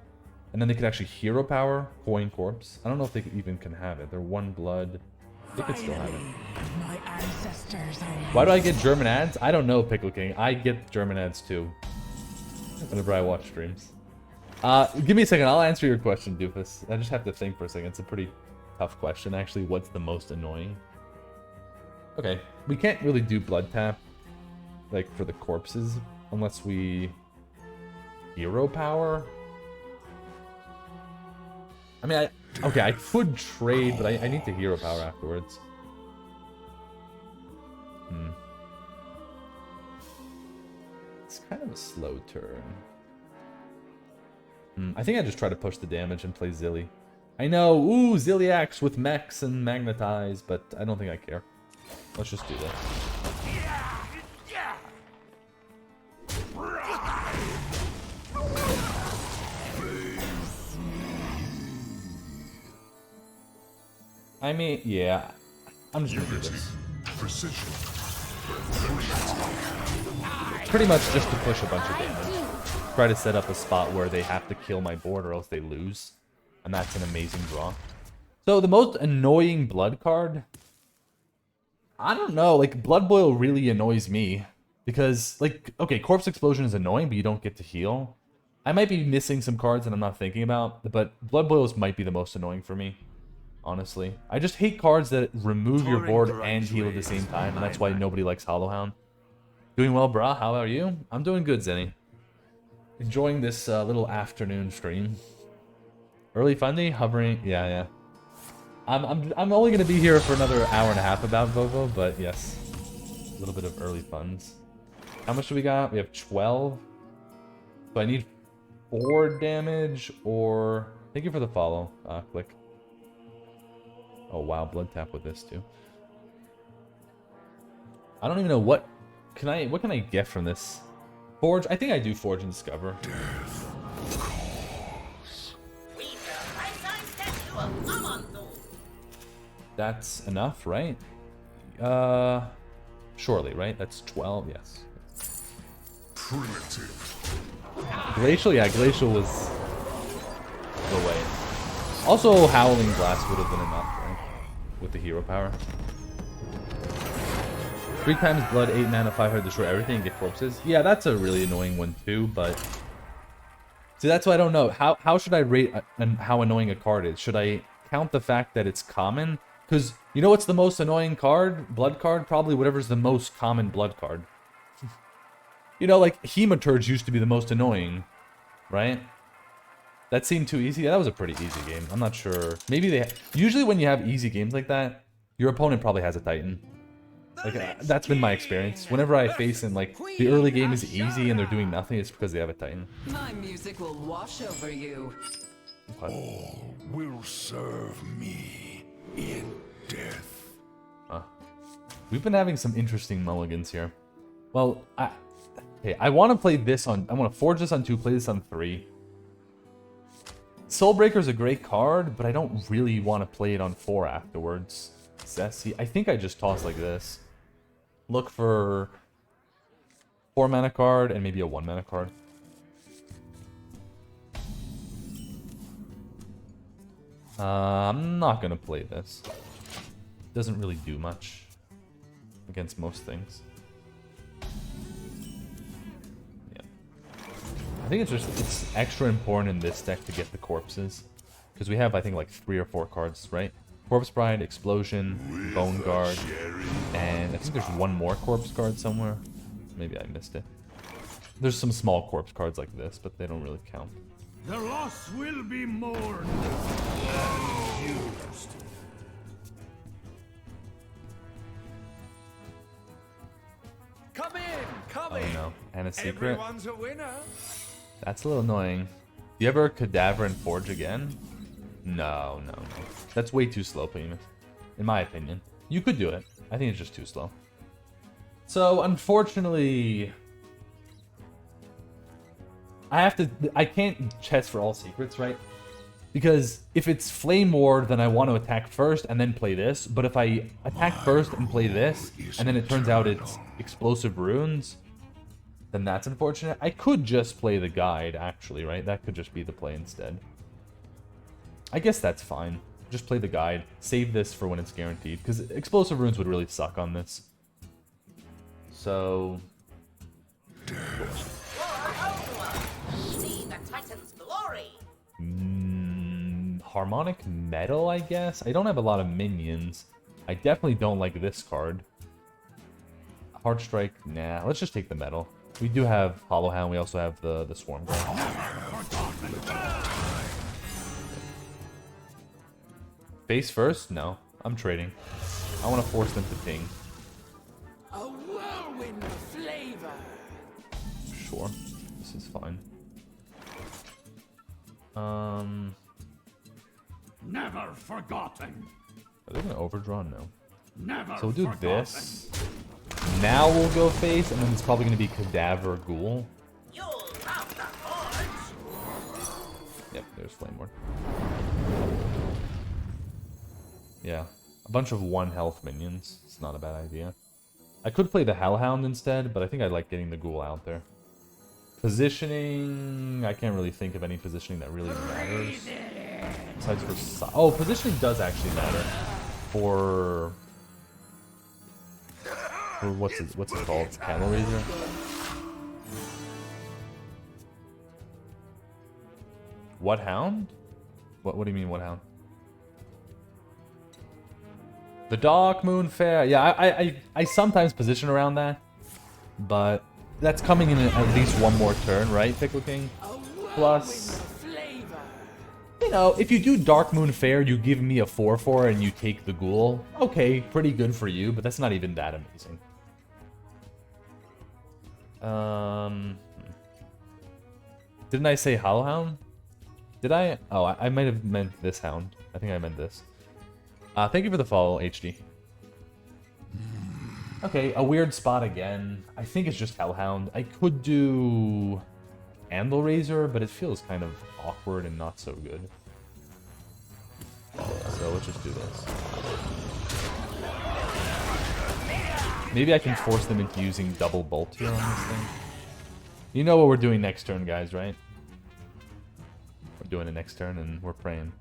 And then they could actually Hero Power, Coin Corpse. I don't know if they even can have it. They're 1 blood. They could still have it. My ancestors are... Why do I get German ads? I don't know, Pickle King. I get German ads too. Whenever I watch streams. Give me a second. I'll answer your question, Doofus. I just have to think for a second. It's a pretty tough question, actually. What's the most annoying? Okay. We can't really do Blood Tap, like, for the corpses, unless we... Hero Power? I mean, okay, I could trade, but I need to Hero Power afterwards. It's kind of a slow turn. I think I just try to push the damage and play Zilly. I know, ooh, Ziliax with mechs and magnetize, but I don't think I care. Let's just do this. I mean, yeah. I'm just gonna do this. Precision. Pretty much just to push a bunch of damage. Try to set up a spot where they have to kill my board or else they lose. And that's an amazing draw. So the most annoying blood card... I don't know, like, Blood Boil really annoys me. Because, like, okay, Corpse Explosion is annoying, but you don't get to heal. I might be missing some cards that I'm not thinking about, but Blood Boils might be the most annoying for me. Honestly. I just hate cards that remove your board and heal at the same time, and that's why nobody likes Hollow Hound. Doing well, brah. How are you? I'm doing good, Zenny. Enjoying this little afternoon stream. Early Fundy, hovering. Yeah, yeah. I'm only gonna be here for another hour and a half about Vovo, but yes, a little bit of early funds. How much do we got? We have 12. So I need 4 damage or... Thank you for the follow, Click. Oh wow, blood tap with this too. I don't even know what can I get from this. Forge? I think I do Forge and Discover. That's enough, right? Surely, right? That's 12, yes. Primitive. Glacial? Yeah, Glacial was the way. Also, Howling Blast would have been enough, right? With the hero power. 3 times blood, 8 mana, 500, destroy everything and get corpses. Yeah, that's a really annoying one too, but... See, that's why I don't know. How should I rate how annoying a card is? Should I count the fact that it's common? Because, you know what's the most annoying card? Blood card? Probably whatever's the most common blood card. You know, like, Hematurge used to be the most annoying, right? That seemed too easy. Yeah, that was a pretty easy game. I'm not sure. Maybe they... Usually when you have easy games like that, your opponent probably has a Titan. Like, that's been my experience. Whenever I face in, like, the early game is easy and they're doing nothing, it's because they have a Titan. My music will wash over you. What? All will serve me in death. Huh. We've been having some interesting mulligans here. Well, I want to play this on... I want to forge this on 2, play this on 3. Soulbreaker is a great card, but I don't really want to play it on 4 afterwards. Sassy. I think I just toss like this. Look for 4 mana card and maybe a 1 mana card. I'm not gonna play this. Doesn't really do much against most things. Yeah. I think it's extra important in this deck to get the corpses. Because we have, I think, like 3 or 4 cards, right? Corpse Bride, Explosion, Bone Guard, and I think there's one more corpse card somewhere. Maybe I missed it. There's some small corpse cards like this, but they don't really count. The loss will be mourned and used. Come in, come Oh in. no, and a secret. Everyone's a winner. That's a little annoying. Do you ever Cadaver and Forge again? No. That's way too slow, Primus. In my opinion. You could do it. I think it's just too slow. So, unfortunately... I can't chest for all secrets, right? Because if it's Flame Ward, then I want to attack first and then play this. But if I attack first and play this, and then it turns out it's Explosive Runes, then that's unfortunate. I could just play the guide, actually, right? That could just be the play instead. I guess that's fine. Just play the guide. Save this for when it's guaranteed. Because Explosive Runes would really suck on this. So... See the Titan's glory. Harmonic Metal, I guess? I don't have a lot of minions. I definitely don't like this card. Heart Strike, nah. Let's just take the metal. We do have Hollow Hound. We also have the Swarm Guard. Face first? No. I'm trading. I want to force them to ping. A whirlwind flavor. Sure. This is fine. Never forgotten. Are they going to overdraw? No. Never So we'll do forgotten. this. Now we'll go face, and then it's probably going to be Cadaver Ghoul. You'll love the forge. Yep, there's Flame Ward. Yeah. A bunch of 1 health minions. It's not a bad idea. I could play the Hellhound instead, but I think I like getting the Ghoul out there. Positioning... I can't really think of any positioning that really matters. Besides for... Oh, positioning does actually matter. For what's it called? Camel Razor? What hound? What do you mean, what hound? The Dark Moon Fair. Yeah, I sometimes position around that. But that's coming in at least one more turn, right, Pickle King? Plus, you know, if you do Dark Moon Fair, you give me a 4/4 and you take the ghoul. Okay, pretty good for you, but that's not even that amazing. Didn't I say Hellhound? Did I? Oh, I might have meant this Hound. I think I meant this. Thank you for the follow, HD. Okay, a weird spot again. I think it's just Hellhound. I could do Anvil Razor, but it feels kind of awkward and not so good. So let's just do this. Maybe I can force them into using double bolt here on this thing. You know what we're doing next turn, guys, right? We're doing it next turn, and we're praying.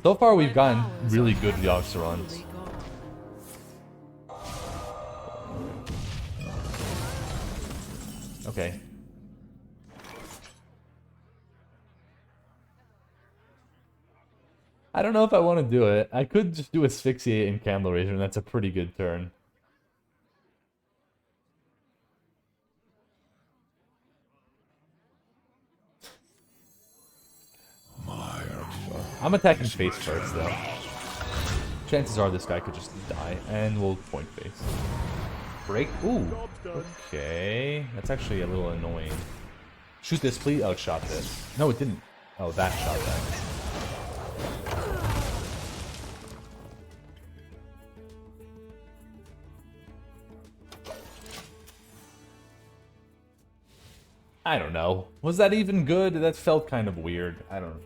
So far, we've gotten really good Yogg-Sarons. Okay. I don't know if I want to do it. I could just do Asphyxiate and Candle Razor, and that's a pretty good turn. I'm attacking face first, though. Chances are this guy could just die, and we'll point face. Break. Ooh. Okay. That's actually a little annoying. Shoot this, please. Oh, it shot this. No, it didn't. Oh, that shot that. I don't know. Was that even good? That felt kind of weird. I don't know.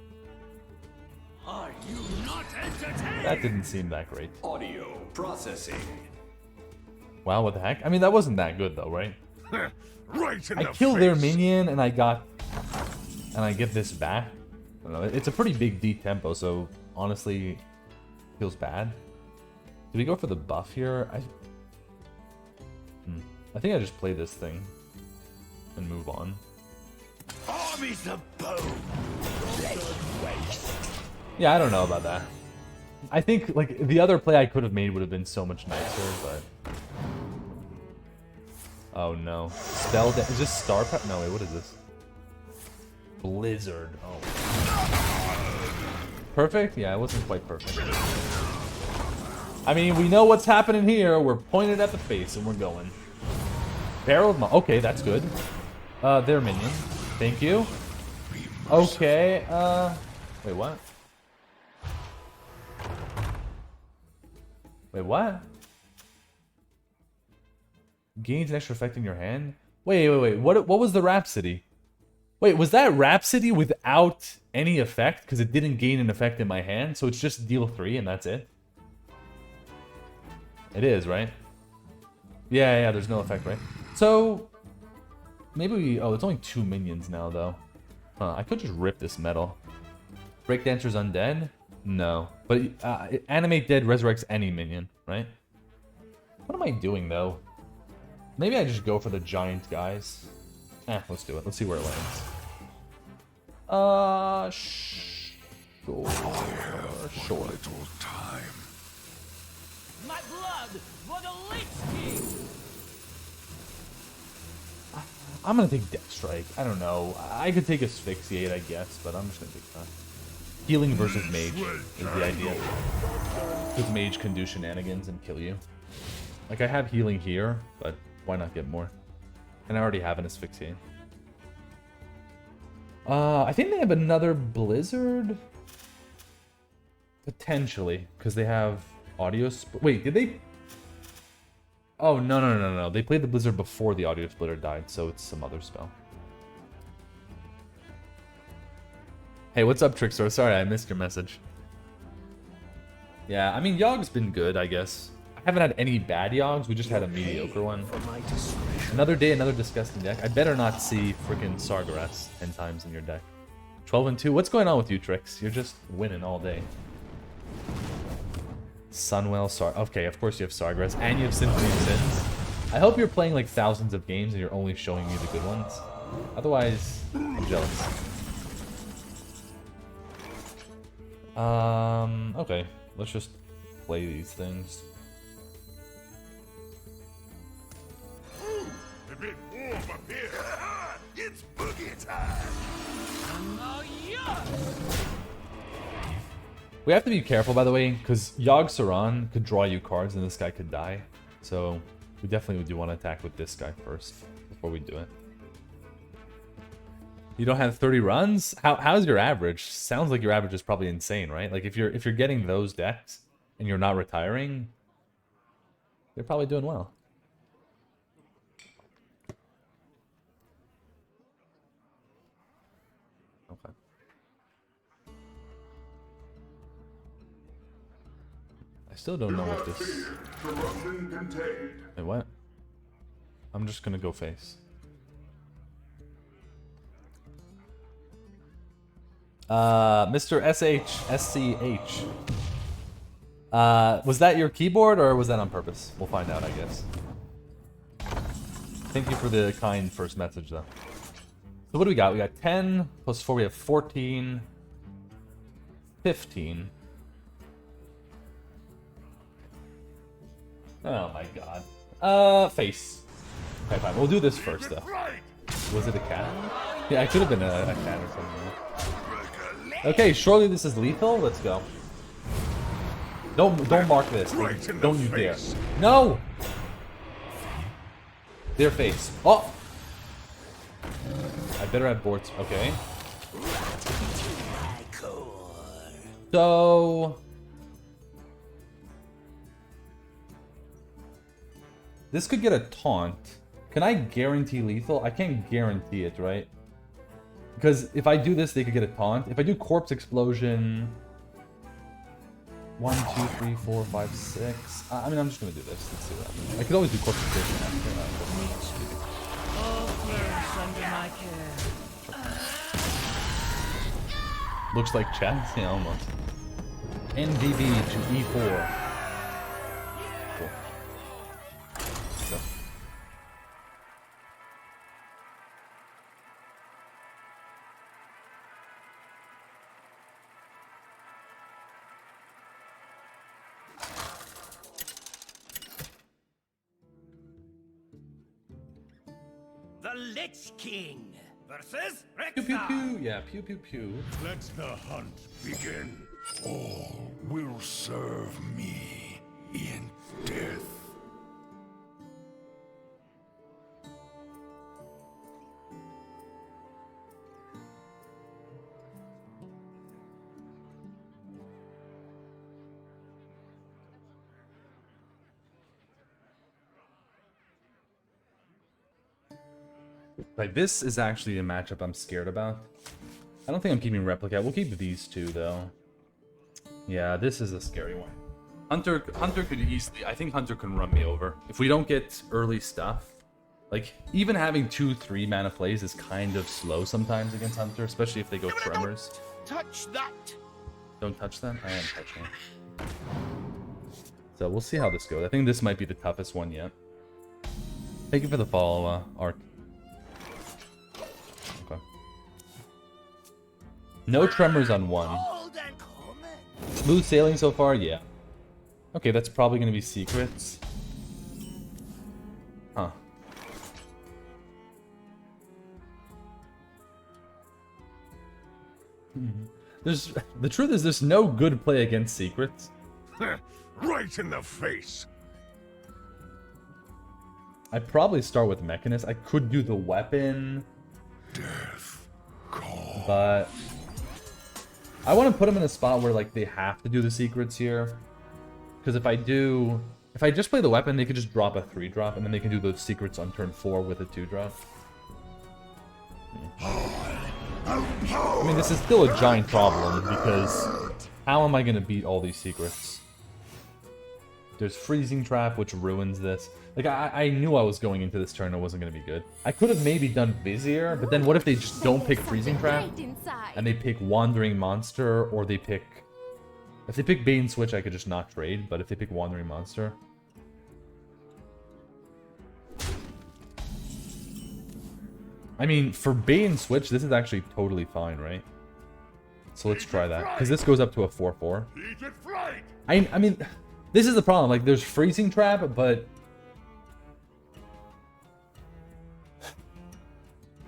Are you not entertained? That didn't seem that great. Audio processing. Wow, what the heck? I mean, that wasn't that good though, right? Right in I the killed their face. minion and I get this back. I don't know. It's a pretty big D tempo, so honestly, feels bad. Did we go for the buff here? I think I just play this thing and move on. Armies of bone. Yeah, I don't know about that. I think like the other play I could have made would have been so much nicer, but oh no, spell. Is this star? No, wait. What is this? Blizzard. Oh, perfect. Yeah, it wasn't quite perfect. I mean, we know what's happening here. We're pointed at the face and we're going. Barrel of okay, that's good. Their minion. Thank you. Okay. Wait, what? Wait, what? Gains an extra effect in your hand? Wait. What was the Rhapsody? Wait, was that Rhapsody without any effect? Because it didn't gain an effect in my hand, so it's just deal 3 and that's it? It is, right? Yeah, there's no effect, right? So, maybe we... Oh, it's only 2 minions now, though. Huh, I could just rip this metal. Breakdancer's undead? No. But Animate Dead resurrects any minion, right? What am I doing, though? Maybe I just go for the giant guys. Let's do it. Let's see where it lands. Sure. Little time. My blood for the Lich King. I'm gonna take Death Strike. I don't know. I could take Asphyxiate, I guess, but I'm just gonna take that. Healing versus Mage is the idea. Because Mage can do shenanigans and kill you. Like, I have healing here, but why not get more? And I already have an Asphyxiate. I think they have another Blizzard? Potentially, because they have Audio Wait, did they... Oh, no. They played the Blizzard before the Audio Splitter died, so it's some other spell. Hey, what's up, Trickster? Sorry, I missed your message. Yeah, I mean, Yogg's been good, I guess. I haven't had any bad Yoggs, we just had a mediocre one. Another day, another disgusting deck. I better not see freaking Sargeras 10 times in your deck. 12-2. What's going on with you, Tricks? You're just winning all day. Sunwell, okay, of course you have Sargeras, and you have Symphony of Sins. I hope you're playing like thousands of games and you're only showing me the good ones. Otherwise, I'm jealous. Okay, let's just play these things. The big We have to be careful, by the way, because Yogg-Saron could draw you cards and this guy could die. So we definitely do want to attack with this guy first before we do it. You don't have 30 runs? How's your average? Sounds like your average is probably insane, right? Like if you're getting those decks and you're not retiring, you're probably doing well. Okay. I still don't know what this... Wait, what? I'm just gonna go face. Mr. SCH. Was that your keyboard or was that on purpose? We'll find out, I guess. Thank you for the kind first message, though. So what do we got? We got 10 plus 4, we have 14. 15. Oh my god. Face. Okay, fine. We'll do this first, though. Was it a cat? Yeah, it could have been a cat or something. Okay, surely this is lethal. Let's go. Don't mark this. Don't you dare. No! Their face. Oh! I better have boards. Okay. So... this could get a taunt. Can I guarantee lethal? I can't guarantee it, right? Because if I do this, they could get a taunt. If I do corpse explosion... 1, 2, 3, 4, 5, 6... I mean, I'm just gonna do this. Let's see what happens. I could always do corpse explosion after. All flourish under my care. Looks like chess? Yeah, almost. NVB to E4. Cool. Go. The Lich King versus Pew pew Rexa. pew. Yeah, pew pew pew. Let the hunt begin. All will serve me in death. Like, this is actually a matchup I'm scared about. I don't think I'm keeping Replica. We'll keep these two, though. Yeah, this is a scary one. Hunter could easily... I think Hunter can run me over. If we don't get early stuff... Like, even having 2-3 mana plays is kind of slow sometimes against Hunter, especially if they go Tremors. Touch that. Don't touch that? I am touching it. So, we'll see how this goes. I think this might be the toughest one yet. Thank you for the follow, Ark. Okay. No Tremors on 1. Smooth sailing so far? Yeah. Okay, that's probably going to be secrets. Huh. The truth is there's no good play against secrets. Right in the face. I'd probably start with Mechanist. I could do the weapon. Death call. But I want to put them in a spot where like they have to do the secrets here. Because if I just play the weapon, they could just drop a 3-drop, and then they can do those secrets on turn 4 with a 2-drop. I mean, this is still a giant problem, because how am I going to beat all these secrets? There's Freezing Trap, which ruins this. Like, I knew I was going into this turn, it wasn't going to be good. I could have maybe done Vizier, but then what if they just don't pick Freezing Trap, and they pick Wandering Monster, or they pick... If they pick Bait and Switch, I could just not trade, but if they pick Wandering Monster... I mean, for Bait and Switch, this is actually totally fine, right? So let's try that, because this goes up to a 4-4. I mean, this is the problem, like, there's Freezing Trap, but...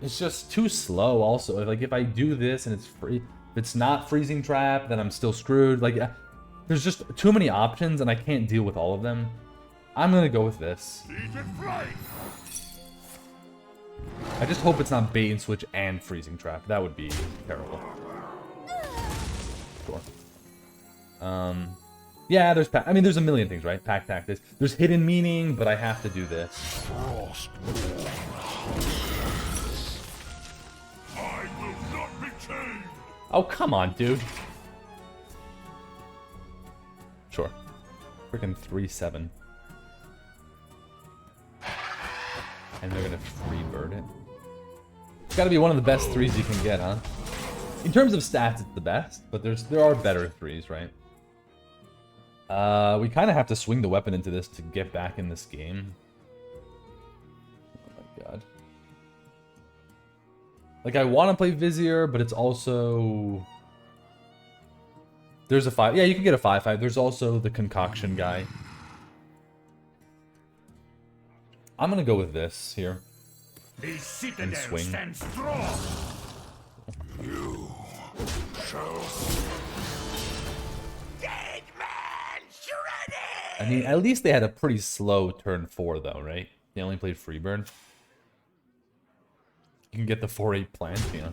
It's just too slow, also. Like, if I do this and it's free... If it's not freezing trap, then I'm still screwed. Like, there's just too many options, and I can't deal with all of them. I'm gonna go with this. I just hope it's not bait and switch and freezing trap. That would be terrible. Sure. Yeah, there's I mean, there's a million things, right? Pack tactics. There's hidden meaning, but I have to do this. I will not be chained. Oh, come on, dude. Sure. Freaking 3-7. And they're gonna free bird it. It's gotta be one of the best threes you can get, huh? In terms of stats, it's the best, but there are better threes, right? We kind of have to swing the weapon into this to get back in this game. Oh my god. Like, I want to play Vizier, but it's also... There's a 5. Yeah, you can get a 5/5. There's also the concoction guy. I'm gonna go with this here. A citadel swing. stands strong. You shall. Dead man shredded. I mean, at least they had a pretty slow turn 4, though, right? They only played Freebird. You can get the 4/8 plant, you know.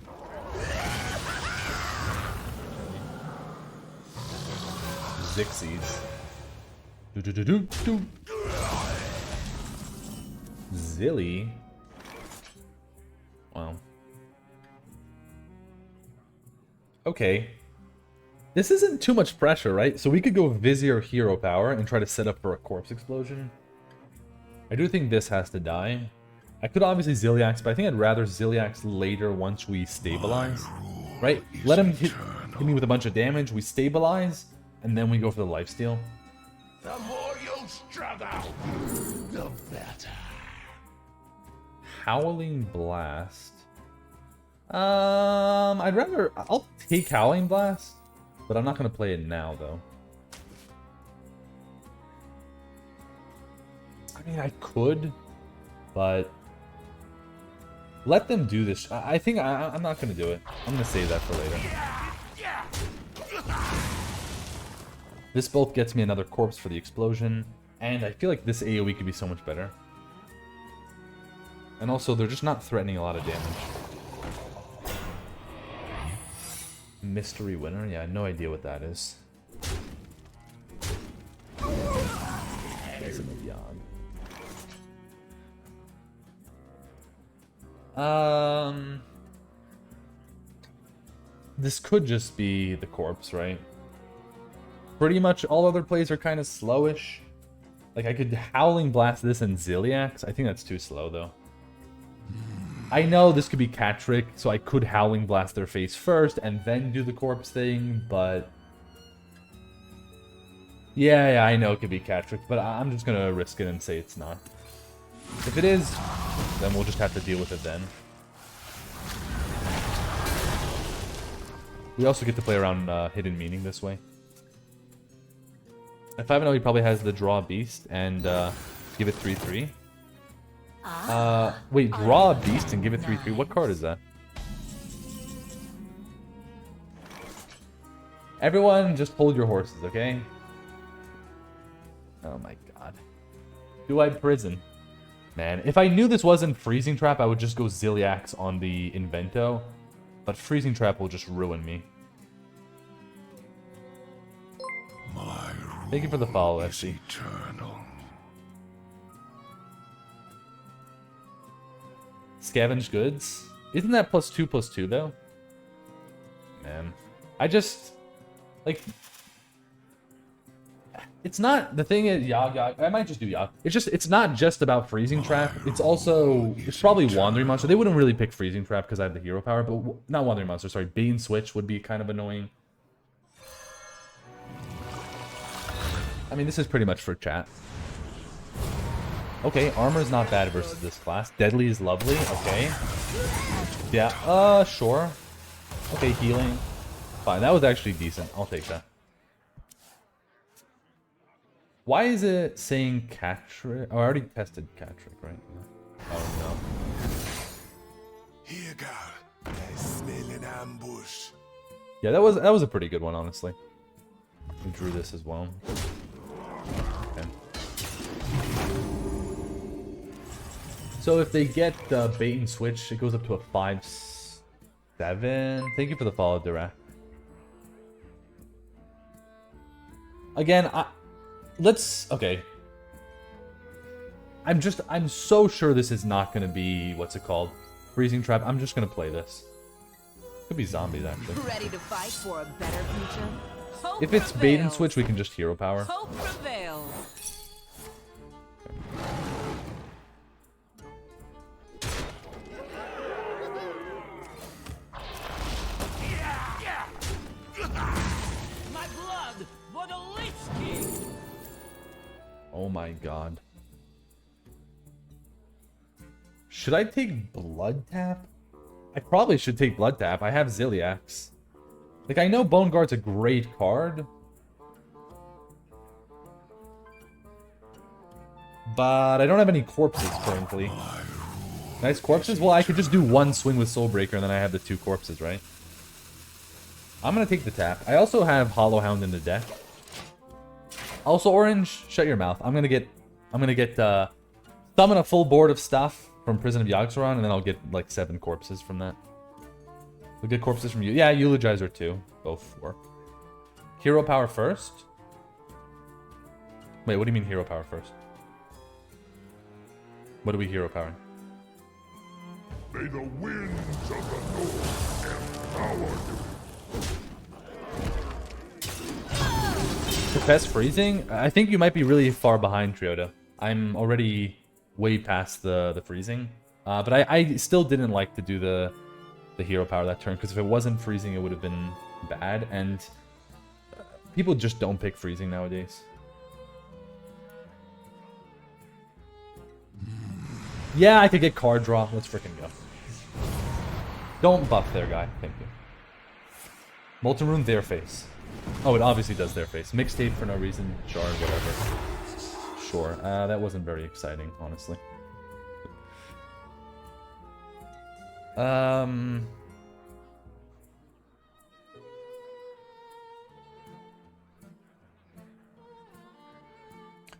Zixies. Do. Zilly. Wow. Okay. This isn't too much pressure, right? So we could go Vizier Hero Power and try to set up for a Corpse Explosion. I do think this has to die. I could obviously Zilliax, but I think I'd rather Zilliax later once we stabilize. Right? Let him hit me with a bunch of damage, we stabilize, and then we go for the lifesteal. The more you struggle, the better. Howling Blast. I'll take Howling Blast, but I'm not gonna play it now though. I mean, I could, but let them do this. I think I'm not gonna do it. I'm gonna save that for later. This both gets me another corpse for the explosion, and I feel like this AoE could be so much better. And also, they're just not threatening a lot of damage. Mystery winner? Yeah, no idea what that is. Peasant of Yogg. This could just be the corpse, right? Pretty much all other plays are kind of slowish. Like, I could Howling Blast this and Zilliax. I think that's too slow, though. I know this could be Cat Trick, so I could Howling Blast their face first and then do the corpse thing, but... Yeah, I know it could be Cat Trick, but I'm just gonna risk it and say it's not. If it is, then we'll just have to deal with it then. We also get to play around Hidden Meaning this way. At 5-0, he probably has the Draw Beast and give it 3/3. Wait, draw a beast and give it 3/3. What card is that? Everyone, just hold your horses, okay? Oh my god. Do-Eyed Prison. Man, if I knew this wasn't Freezing Trap, I would just go Zilliax on the Invento. But Freezing Trap will just ruin me. Thank you for the follow, FC. Eternal. Scavenge Goods? Isn't that +2/+2 though? Man. I just... Like... It's not... The thing is, Yogg. I might just do Yogg. It's not just about Freezing Trap. It's also... It's probably Wandering Monster. They wouldn't really pick Freezing Trap because I have the hero power, but... Not Wandering Monster, sorry. Bait and Switch would be kind of annoying. I mean, this is pretty much for chat. Okay, armor is not bad versus this class. Deadly is lovely. Okay. Yeah, sure. Okay, healing. Fine, that was actually decent. I'll take that. Why is it saying Cat Trick? Oh, I already tested Cat Trick, right? Oh, no. Here, girl. I smell an ambush. Yeah, that was a pretty good one, honestly. We drew this as well. Okay. So if they get bait and switch, it goes up to a 5-7. Thank you for the follow, Dirac. Again, okay. I'm so sure this is not gonna be, what's it called? Freezing trap. I'm just gonna play this. Could be zombies, actually. Ready to fight for a better future? Hope If it's bait and prevails. switch, we can just hero power. Hope prevails. My blood for the Lich King! Oh my god. Should I take Blood Tap? I probably should take Blood Tap. I have Ziliax. Like, I know Bone Guard's a great card. But I don't have any corpses currently. Nice corpses? Well, I could just do one swing with Soulbreaker and then I have the 2 corpses, right? I'm gonna take the tap. I also have Hollow Hound in the deck. Also, Orange, shut your mouth. I'm gonna get summon a full board of stuff from Prison of Yogg-Saron, and then I'll get like 7 corpses from that. We'll get corpses from you. Yeah, Eulogizer too. Both work. Hero power first? Wait, what do you mean hero power first? What are we hero powering? May the winds of the north empower you. Profess freezing? I think you might be really far behind, Trioda. I'm already way past the freezing. But I still didn't like to do the hero power that turn, because if it wasn't freezing, it would have been bad, and people just don't pick freezing nowadays. Yeah, I could get card draw. Let's freaking go. Don't buff their guy. Thank you. Molten Rune, their face. Oh, it obviously does their face. Mixtape for no reason. Shard, whatever. Sure. That wasn't very exciting, honestly. So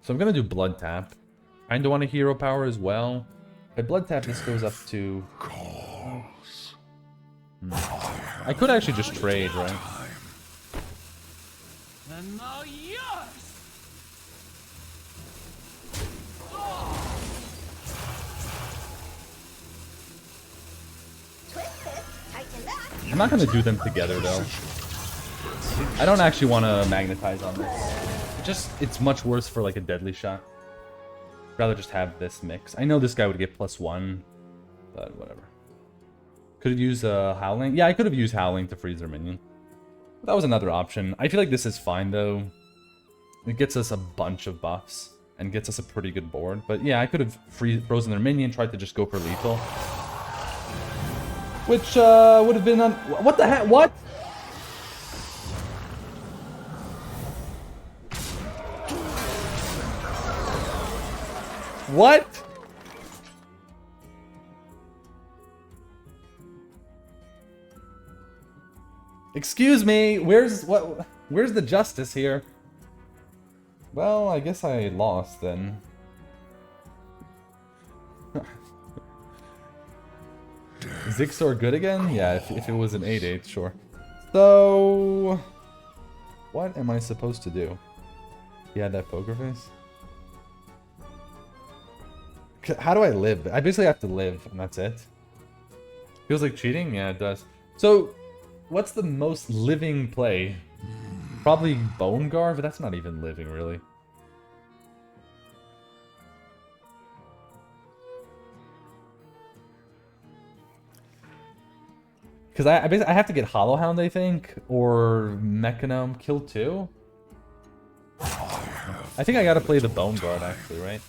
I'm gonna do Blood Tap. I do want a hero power as well. By Blood Tap, this goes up to... I could actually just trade, right? And now yours! Twist this, tighten that. I'm not gonna do them together, though. I don't actually want to magnetize on this. It's much worse for like a deadly shot. Rather just have this mix. I know this guy would get +1, but whatever. Could have used Howling. Yeah, I could have used Howling to freeze their minion. But that was another option. I feel like this is fine, though. It gets us a bunch of buffs and gets us a pretty good board. But yeah, I could have frozen their minion, tried to just go for lethal. Which would have been on... What the heck? What? What? Excuse me, where's the justice here? Well, I guess I lost then. Zixor good again? Yeah, if it was an 8-8, sure. So... what am I supposed to do? He had that poker face? How do I live? I basically have to live, and that's it. Feels like cheating? Yeah, it does. So, what's the most living play? Probably Bone Guard, but that's not even living, really. Because I basically have to get Hollow Hound, I think, or Mechanum. Kill 2? I think I gotta play the Bone Guard, actually, right?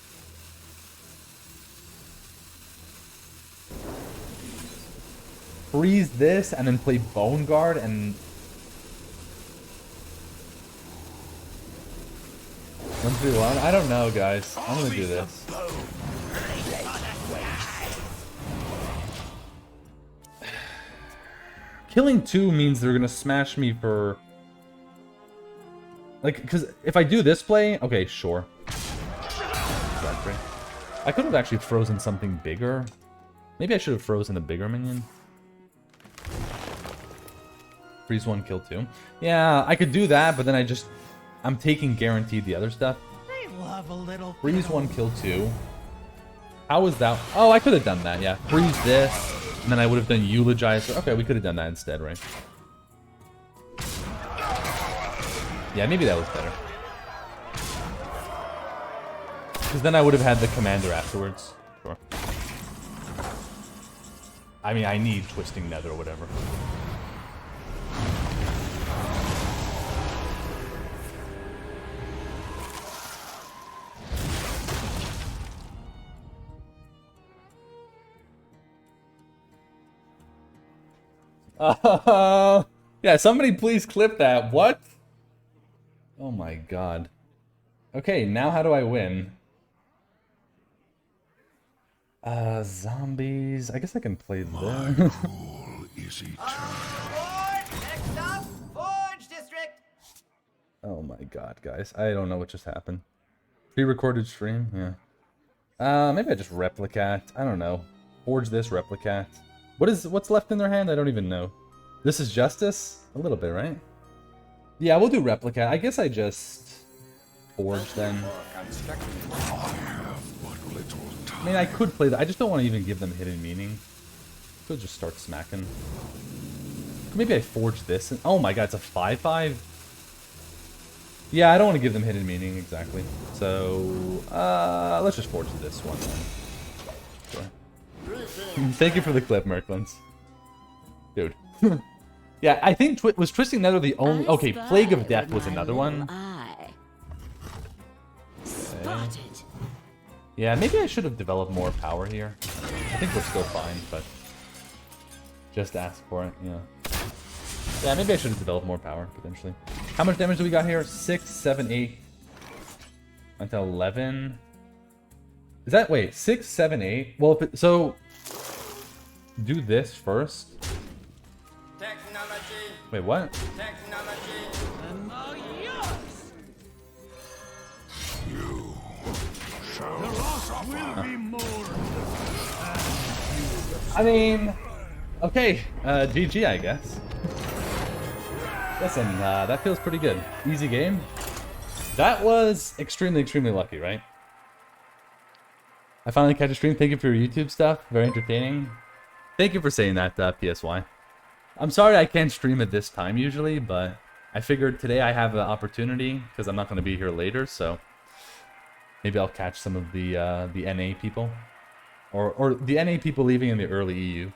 Freeze this and then play Bone Guard and... 1-3-1? I don't know, guys. I'm gonna do this. killing 2 means they're gonna smash me for... Like, because if I do this play... Okay, sure. Exactly. I could have actually frozen something bigger. Maybe I should have frozen a bigger minion. Freeze 1, kill 2. Yeah, I could do that, but then I'm taking guaranteed the other stuff. They love a little Freeze 1, kill 2. How was that? Oh, I could have done that, yeah. Freeze this, and then I would have done Eulogize. Okay, we could have done that instead, right? Yeah, maybe that was better. Because then I would have had the commander afterwards. Sure. I mean, I need Twisting Nether or whatever. Yeah, somebody please clip that. What? Oh my god. Okay, now how do I win? Zombies. I guess I can play this. Rule is eternal. Next up, Forge District. Oh my god, guys. I don't know what just happened. Pre-recorded stream? Yeah. Maybe I just Replicat. I don't know. Forge this, Replicat. What's left in their hand? I don't even know. This is Justice? A little bit, right? Yeah, we'll do Replicat. I guess I just Forge then. I mean, I could play that. I just don't want to even give them Hidden Meaning. Could just start smacking. Maybe I Forge this. And, oh my god, it's a 5/5? Yeah, I don't want to give them Hidden Meaning, exactly. So, let's just Forge this one then. Sure. Thank you for the clip, Merklins. Dude. Yeah, I think was Twisting Nether the only... Okay, Plague of Death was another one. Okay. Yeah, maybe I should have developed more power here. I think we're still fine, but... Just ask for it, yeah. Yeah, maybe I should have developed more power, potentially. How much damage do we got here? 6, 7, 8... Until 11... Is that... Wait, 6, 7, 8? Well, if it, so... Do this first. Technology. Wait, what? Technology. And all yours. You shall suffer. Will be more. I mean... Okay, GG, I guess. Listen, that feels pretty good. Easy game. That was extremely, extremely lucky, right? I finally catch a stream. Thank you for your YouTube stuff. Very entertaining. Thank you for saying that, PSY. I'm sorry I can't stream at this time usually, but I figured today I have an opportunity because I'm not going to be here later, so maybe I'll catch some of the NA people. Or the NA people leaving in the early EU.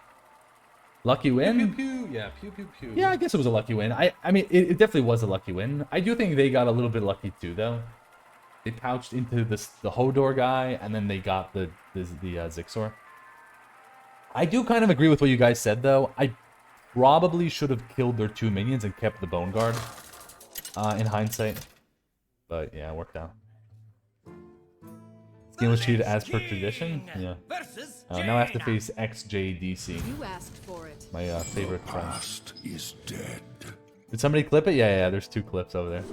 Lucky win? Pew, pew, pew. Yeah, pew, pew, pew. Yeah, I guess it was a lucky win. I mean, it definitely was a lucky win. I do think they got a little bit lucky too, though. They pouched into the Hodor guy, and then they got the Zixor. I do kind of agree with what you guys said, though. I probably should have killed their 2 minions and kept the Bone Guard, in hindsight. But yeah, it worked out. This game was cheated as per tradition. Yeah. Now I have to face XJDC. You asked for it. My favorite friend. Past is dead. Did somebody clip it? Yeah, there's 2 clips over there.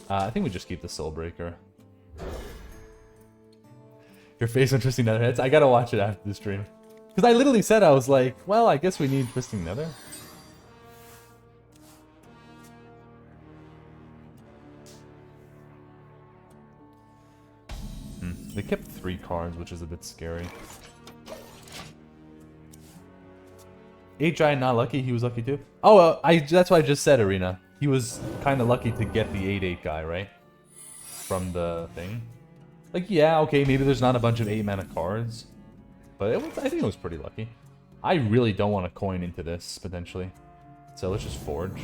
I think we just keep the Soulbreaker. Your face on Twisting Nether heads? I gotta watch it after the stream. Because I literally said, I was like, well, I guess we need Twisting Nether. They kept 3 cards, which is a bit scary. HI not lucky, he was lucky too. Oh, that's what I just said, Arena. He was kind of lucky to get the 8/8 guy, right? From the thing. Like, yeah, okay, maybe there's not a bunch of 8 mana cards. But I think it was pretty lucky. I really don't want to coin into this, potentially. So let's just Forge.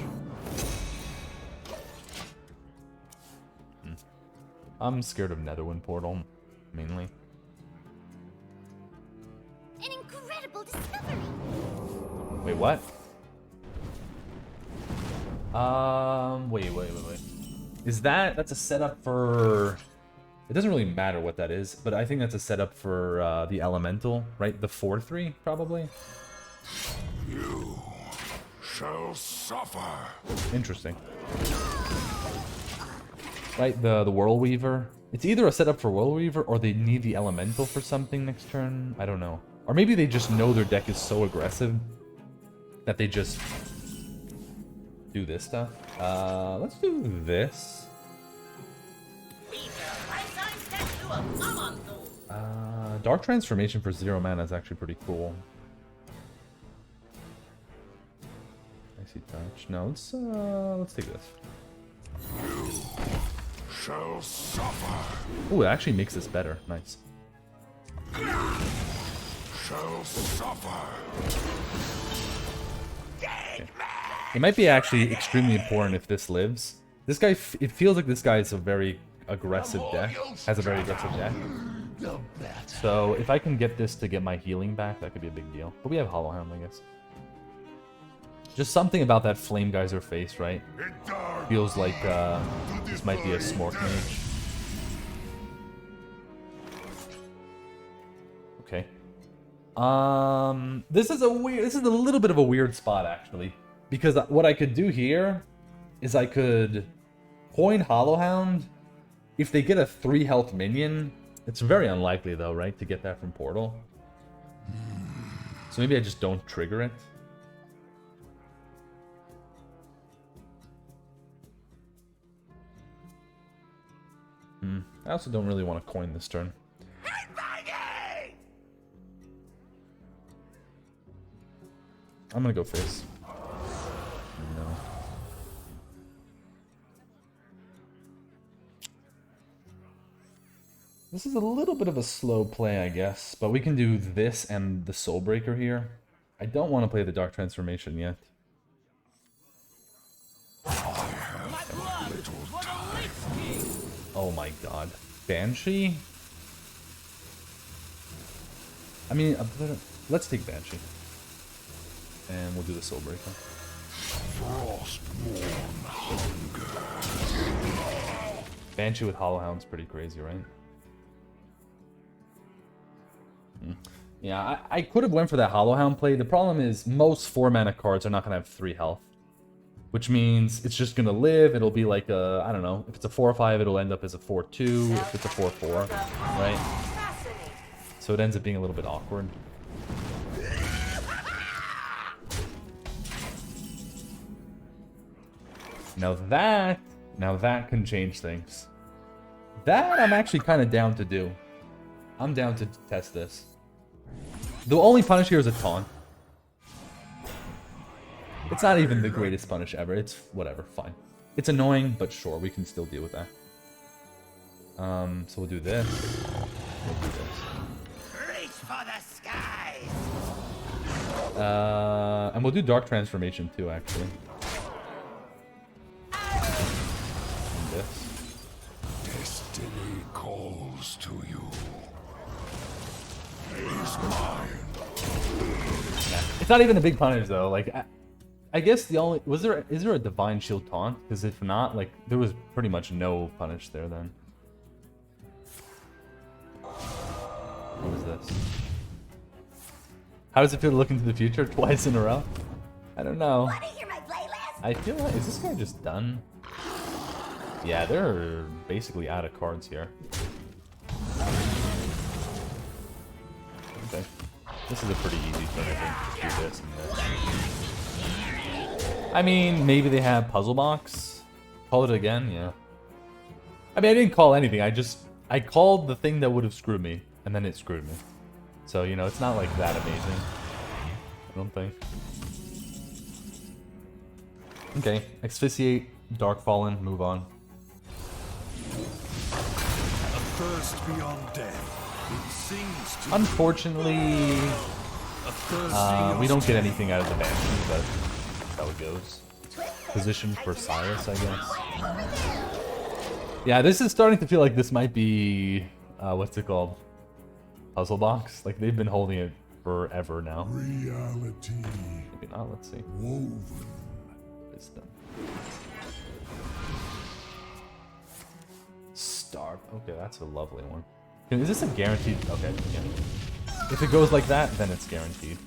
I'm scared of Netherwind Portal, mainly. An incredible discovery. Wait, what? Wait. Is that's a setup for... It doesn't really matter what that is, but I think that's a setup for the Elemental, right? The 4/3, probably? You shall suffer. Interesting. Right, the Whirlweaver. It's either a setup for Whirlweaver or they need the Elemental for something next turn. I don't know. Or maybe they just know their deck is so aggressive that they just do this stuff. Let's do this. Dark Transformation for 0 mana is actually pretty cool. Icy Touch. No, let's take this. You shall suffer. Ooh, it actually makes this better. Nice. Shall suffer. Okay. It might be actually extremely important if this lives. This guy, it feels like this guy is a very aggressive deck. Has a very aggressive deck. So if I can get this to get my healing back, that could be a big deal. But we have Hollow Hound, I guess. Just something about that Flame Geyser face, right? Feels like this might be a Smork Mage. Okay. This is a little bit of a weird spot actually, because what I could do here is I could coin Hollow Hound. If they get a 3 health minion, it's very unlikely though, right, to get that from Portal. So maybe I just don't trigger it. I also don't really want to coin this turn. I'm gonna go face. No. This is a little bit of a slow play, I guess, but we can do this and the Soulbreaker here. I don't want to play the Dark Transformation yet. Oh my god. Banshee? I mean, let's take Banshee. And we'll do the Soulbreaker. Frostborn hunger. Banshee with Hollow Hound's pretty crazy, right? Yeah, I could have went for that Hollow Hound play. The problem is most 4 mana cards are not going to have 3 health. Which means it's just going to live. It'll be like a, I don't know. If it's a 4/5, it'll end up as a 4/2. If it's a 4/4, right? So it ends up being a little bit awkward. Now that can change things. That I'm actually kind of down to do. I'm down to test this. The only punish here is a taunt. It's not even the greatest punish ever. It's whatever, fine. It's annoying, but sure, we can still deal with that. So we'll do this. We'll do this. Reach for the skies. And we'll do Dark Transformation too, actually. And this. Destiny calls to you. He's mine. It's not even a big punish though. Like, I guess the only is there a Divine Shield taunt? Because if not, like there was pretty much no punish there then. What is this? How does it feel to look into the future twice in a row? I don't know. Want to hear my playlist? I feel like, is this guy just done? Yeah, they're basically out of cards here. Okay. This is a pretty easy turn, I think. Just do this and this. I mean, maybe they have Puzzle Box. Call it again, yeah. I mean, I didn't call anything. I called the thing that would have screwed me, and then it screwed me. So, you know, it's not like that amazing. I don't think. Okay, Asphyxiate, Dark Fallen, move on. A thirst beyond death. It sings to Unfortunately, we don't get anything out of the Banshee, but that's how it goes. Position for Cyrus, I guess. Yeah, this is starting to feel like this might be, what's it called? Puzzle Box? Like, they've been holding it forever now. reality. Maybe not, let's see. Woven. Wisdom. Starve. Okay, that's a lovely one. Is this a guaranteed? Okay, yeah. If it goes like that, then it's guaranteed.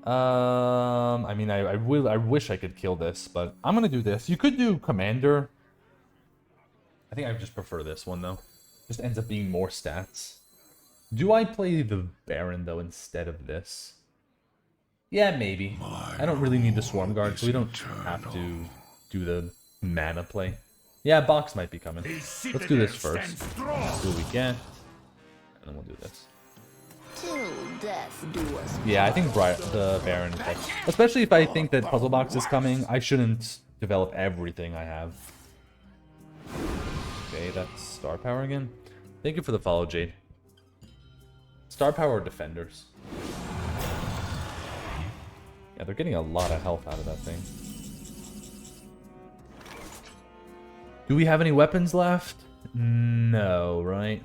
I mean, I wish I could kill this, but I'm gonna do this. You could do Commander. I think I just prefer this one though. Just ends up being more stats. Do I play the Baron though instead of this? Yeah, maybe. I don't really need the Swarm Guard, so we don't have to do the mana play. Yeah, box might be coming. Let's do this first. See what we get. And then we'll do this. Till death do us. Yeah, I think the Baron is like... Especially if I think that Puzzle Box is coming, I shouldn't develop everything I have. Okay, that's Star Power again. Thank you for the follow, Jade. Star Power Defenders. Yeah, they're getting a lot of health out of that thing. Do we have any weapons left? No, right?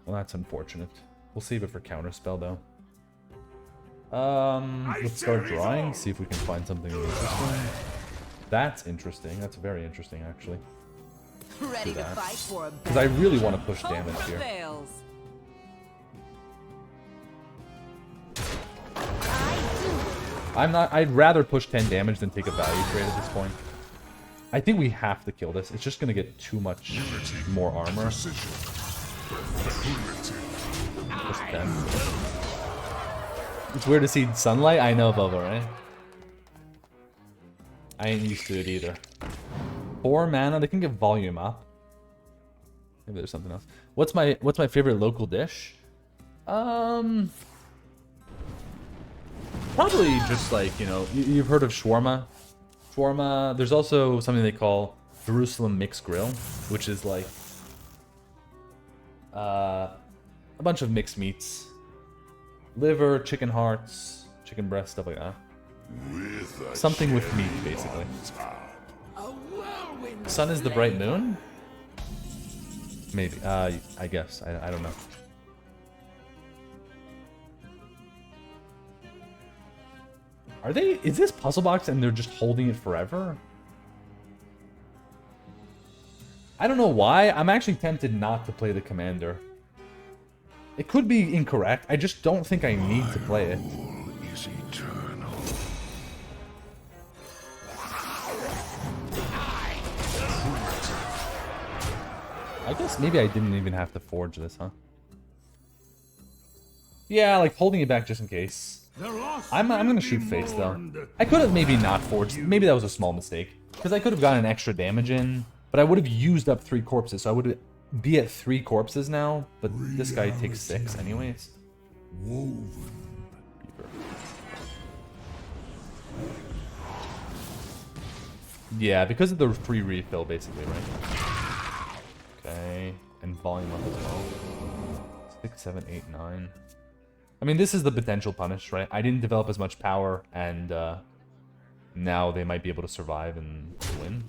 Well, that's unfortunate. We'll save it for Counterspell, though. Let's start drawing, see if we can find something interesting. That's interesting. That's very interesting, actually. Ready to fight for a Because I really want to push damage here. fails. I'd rather push 10 damage than take a value trade at this point. I think we have to kill this. It's just going to get too much more armor. Push 10. It's weird to see sunlight. I know, Bubba, right? I ain't used to it either. 4 mana. They can get volume up. Maybe there's something else. What's my favorite local dish? Probably just like, you know, you've heard of shawarma. Shawarma. There's also something they call Jerusalem mixed grill, which is like a bunch of mixed meats. Liver, chicken hearts, chicken breast, stuff like that. Something with meat, basically. Sun is the bright moon? Maybe. I guess. I don't know. Are they... Is this Puzzle Box and they're just holding it forever? I don't know why. I'm actually tempted not to play the Commander. It could be incorrect. I just don't think I need to play it. Is eternal. I guess maybe I didn't even have to forge this, huh? Yeah, like holding it back just in case. I'm gonna shoot face though. I could have maybe not forged. Maybe that was a small mistake because I could have gotten an extra damage in, but I would have used up 3 corpses, so I would be at 3 corpses now. But this guy takes 6 anyways. Yeah, because of the free refill, basically, right? Okay, and volume up as well. 6, 7, 8, 9. I mean, this is the potential punish, right? I didn't develop as much power, and now they might be able to survive and win.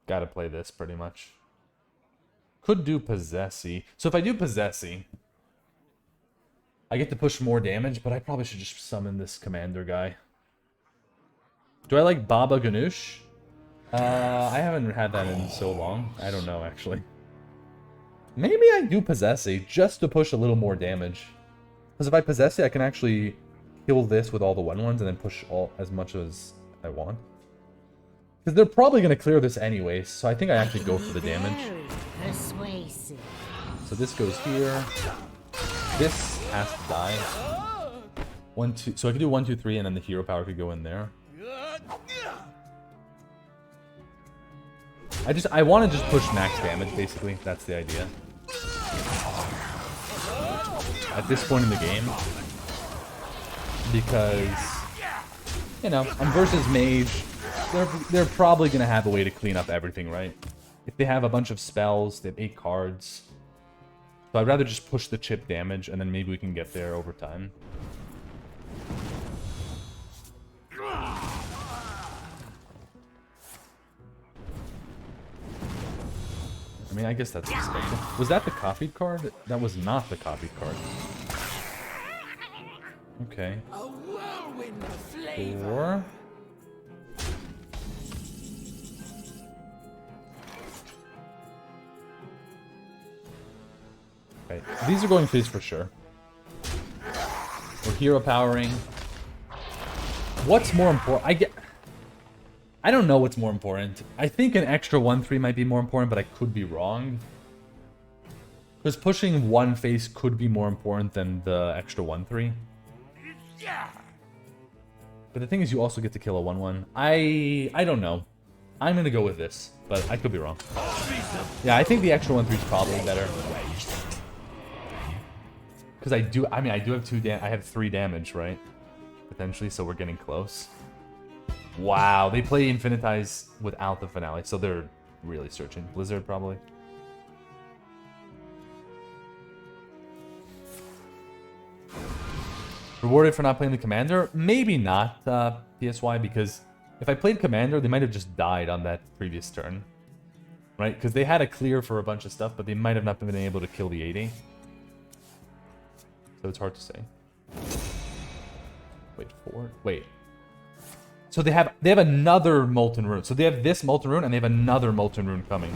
Gotta play this, pretty much. Could do Possessy. So if I do Possessy, I get to push more damage, but I probably should just summon this Commander guy. Do I like Baba Ganoush? I haven't had that in so long. I don't know, actually. Maybe I do Possessy just to push a little more damage. Because if I Possessy, I can actually kill this with all the 1/1s and then push as much as I want. Because they're probably going to clear this anyways, so I think I actually go for the damage. Persuasive. So this goes here. This has to die. 1, 2. So I could do 1, 2, 3, and then the hero power could go in there. I want to just push max damage, basically. That's the idea. At this point in the game. Because, you know, I'm versus mage. They're probably going to have a way to clean up everything, right? If they have a bunch of spells, they have 8 cards. So I'd rather just push the chip damage, and then maybe we can get there over time. I mean, I guess that's expected. Was that the copied card? That was not the copied card. Okay. 4. Okay, these are going fizz for sure. We're hero powering. What's more important? I don't know what's more important. I think an extra 1/3 might be more important, but I could be wrong. Because pushing one face could be more important than the extra 1/3. But the thing is, you also get to kill a 1/1. I don't know. I'm gonna go with this, but I could be wrong. Yeah, I think the extra 1/3 is probably better. Because I do have I have 3 damage, right? Potentially, so we're getting close. Wow, they play Infinitize without the finale, so they're really searching. Blizzard, probably. Rewarded for not playing the Commander? Maybe not, PSY, because if I played Commander, they might have just died on that previous turn. Right? Because they had a clear for a bunch of stuff, but they might have not been able to kill the 80. So it's hard to say. Wait, 4? Wait. So they have another Molten Rune. So they have this Molten Rune, and they have another Molten Rune coming.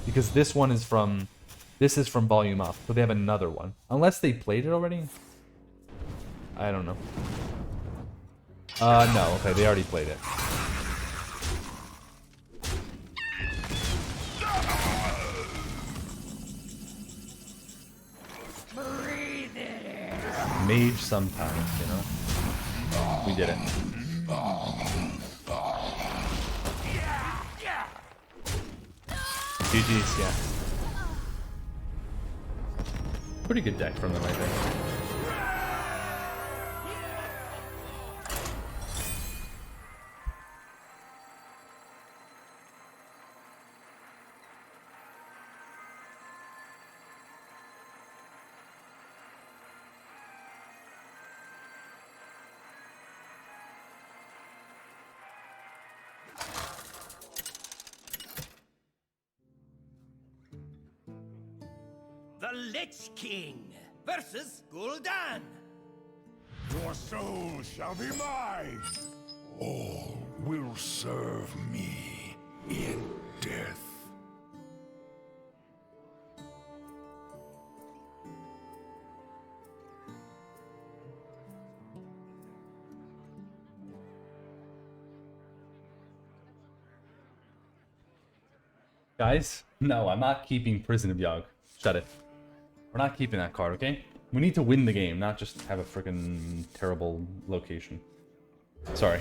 Because this one is from... This is from Volume Up. So they have another one. Unless they played it already? I don't know. No. Okay, they already played it. Mage sometimes, you know? We did it. GG's, yeah. Pretty good deck from them, I think. The Lich King versus Gul'dan. Your soul shall be mine. All will serve me in death. Guys, no, I'm not keeping Prison of Yogg. Shut it. We're not keeping that card, okay? We need to win the game, not just have a freaking terrible location. Sorry.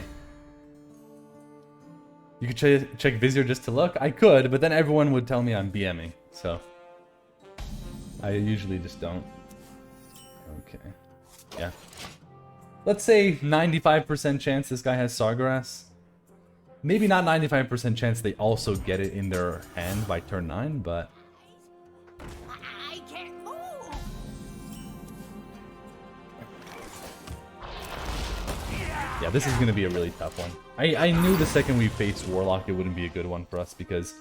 You could check Vizier just to look? I could, but then everyone would tell me I'm BMing, so... I usually just don't. Okay. Yeah. Let's say 95% chance this guy has Sargeras. Maybe not 95% chance they also get it in their hand by turn 9, but... I can't move. Yeah, this is going to be a really tough one. I knew the second we faced Warlock, it wouldn't be a good one for us because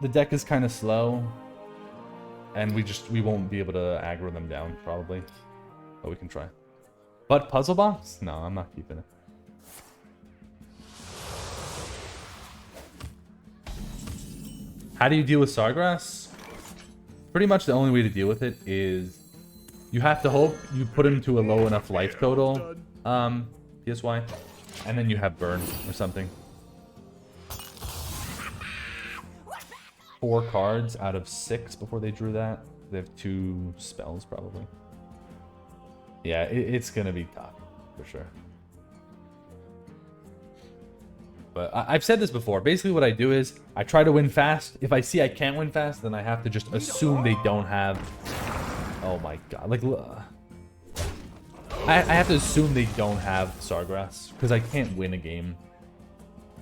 the deck is kind of slow, and we won't be able to aggro them down probably, but we can try. But Puzzle Box? No, I'm not keeping it. How do you deal with Sargeras? Pretty much the only way to deal with it is you have to hope you put him to a low enough life total, PSY, and then you have burn or something. 4 cards out of 6 before they drew that. They have 2 spells probably. Yeah, it's gonna be tough for sure. But I've said this before. Basically what I do is I try to win fast. If I see I can't win fast, then I have to just assume they don't have... Oh my god. Like, I have to assume they don't have Sargeras. Because I can't win a game.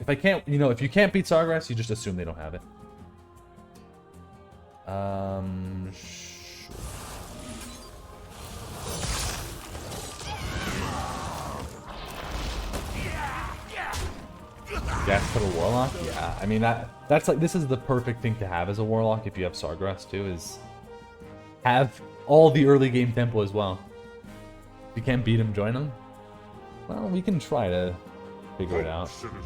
If I can't... You know, if you can't beat Sargeras, you just assume they don't have it. Sure. Gas for the Warlock? Yeah, I mean, that's like, this is the perfect thing to have as a Warlock if you have Sargeras too, is have all the early game tempo as well. If you can't beat him, join him. Well, we can try to figure it out. Citizen,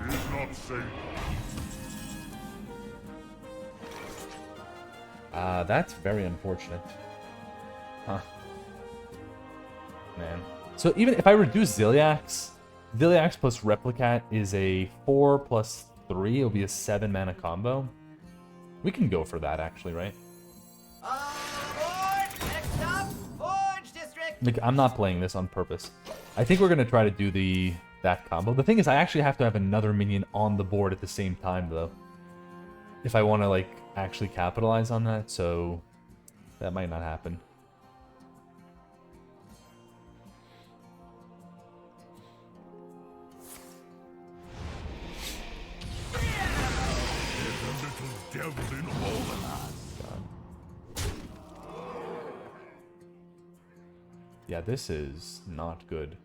it is not safe. That's very unfortunate. Huh. Man. So even if I reduce Ziliax plus Replicat is a 4 plus 3. It'll be a 7 mana combo. We can go for that, actually, right? Forge! Next stop, Forge District! Like, I'm not playing this on purpose. I think we're going to try to do that combo. The thing is, I actually have to have another minion on the board at the same time, though. If I want to, like, actually capitalize on that, so that might not happen. Devil in all of us. Yeah, this is not good.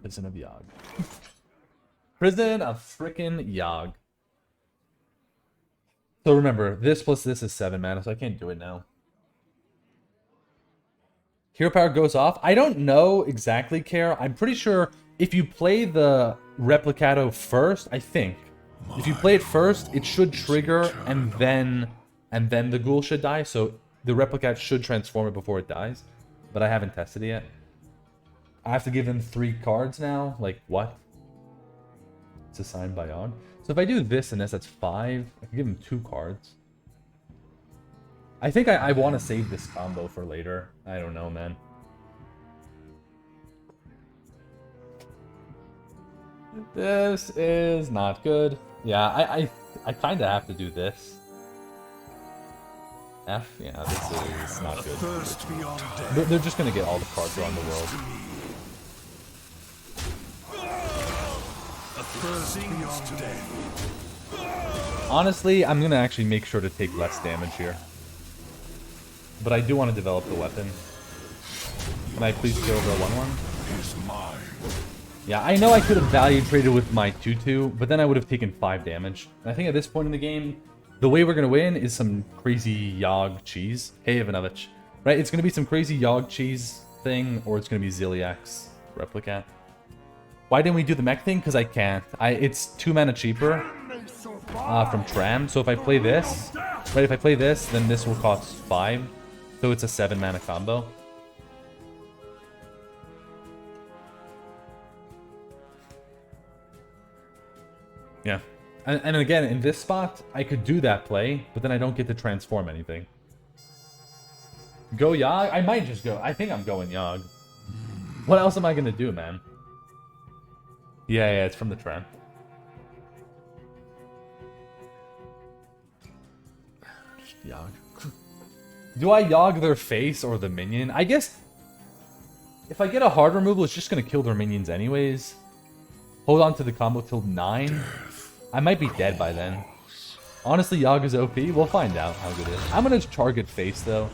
Prison of Yogg. Prison of frickin' Yogg. So remember, this plus this is 7 mana, so I can't do it now. Hero power goes off. I don't know exactly, Care. I'm pretty sure if you play the Replicato first, I think. If you play it first, it should trigger and then the ghoul should die. So the Replicat should transform it before it dies. But I haven't tested it yet. I have to give him 3 cards now? Like, what? It's assigned by Yogg. So if I do this and this, that's 5. I can give him 2 cards. I think I want to save this combo for later. I don't know, man. This is not good. Yeah, I kind of have to do this. F? Yeah, this is not good. They're just going to get all the cards around the world. Honestly, I'm going to actually make sure to take less damage here. But I do want to develop the weapon. Can I please kill the 1/1? Yeah, I know I could have value traded with my 2/2, but then I would have taken 5 damage. And I think at this point in the game, the way we're going to win is some crazy Yogg cheese. Hey, Ivanovich. Right? It's going to be some crazy Yogg cheese thing, or it's going to be Ziliax Replicat. Why didn't we do the mech thing? Because I can't. It's 2 mana cheaper from Tram. So if I play this, right, if I play this, then this will cost 5. So it's a 7 mana combo. Yeah. And again, in this spot, I could do that play, but then I don't get to transform anything. Go Yogg? I might just go. I think I'm going Yogg. What else am I going to do, man? Yeah, it's from the Tram. Yogg. Do I Yogg their face or the minion? I guess if I get a hard removal, it's just going to kill their minions anyways. Hold on to the combo till 9. I might be dead by then. Honestly, Yogg is OP. We'll find out how good it is. I'm going to target face, though.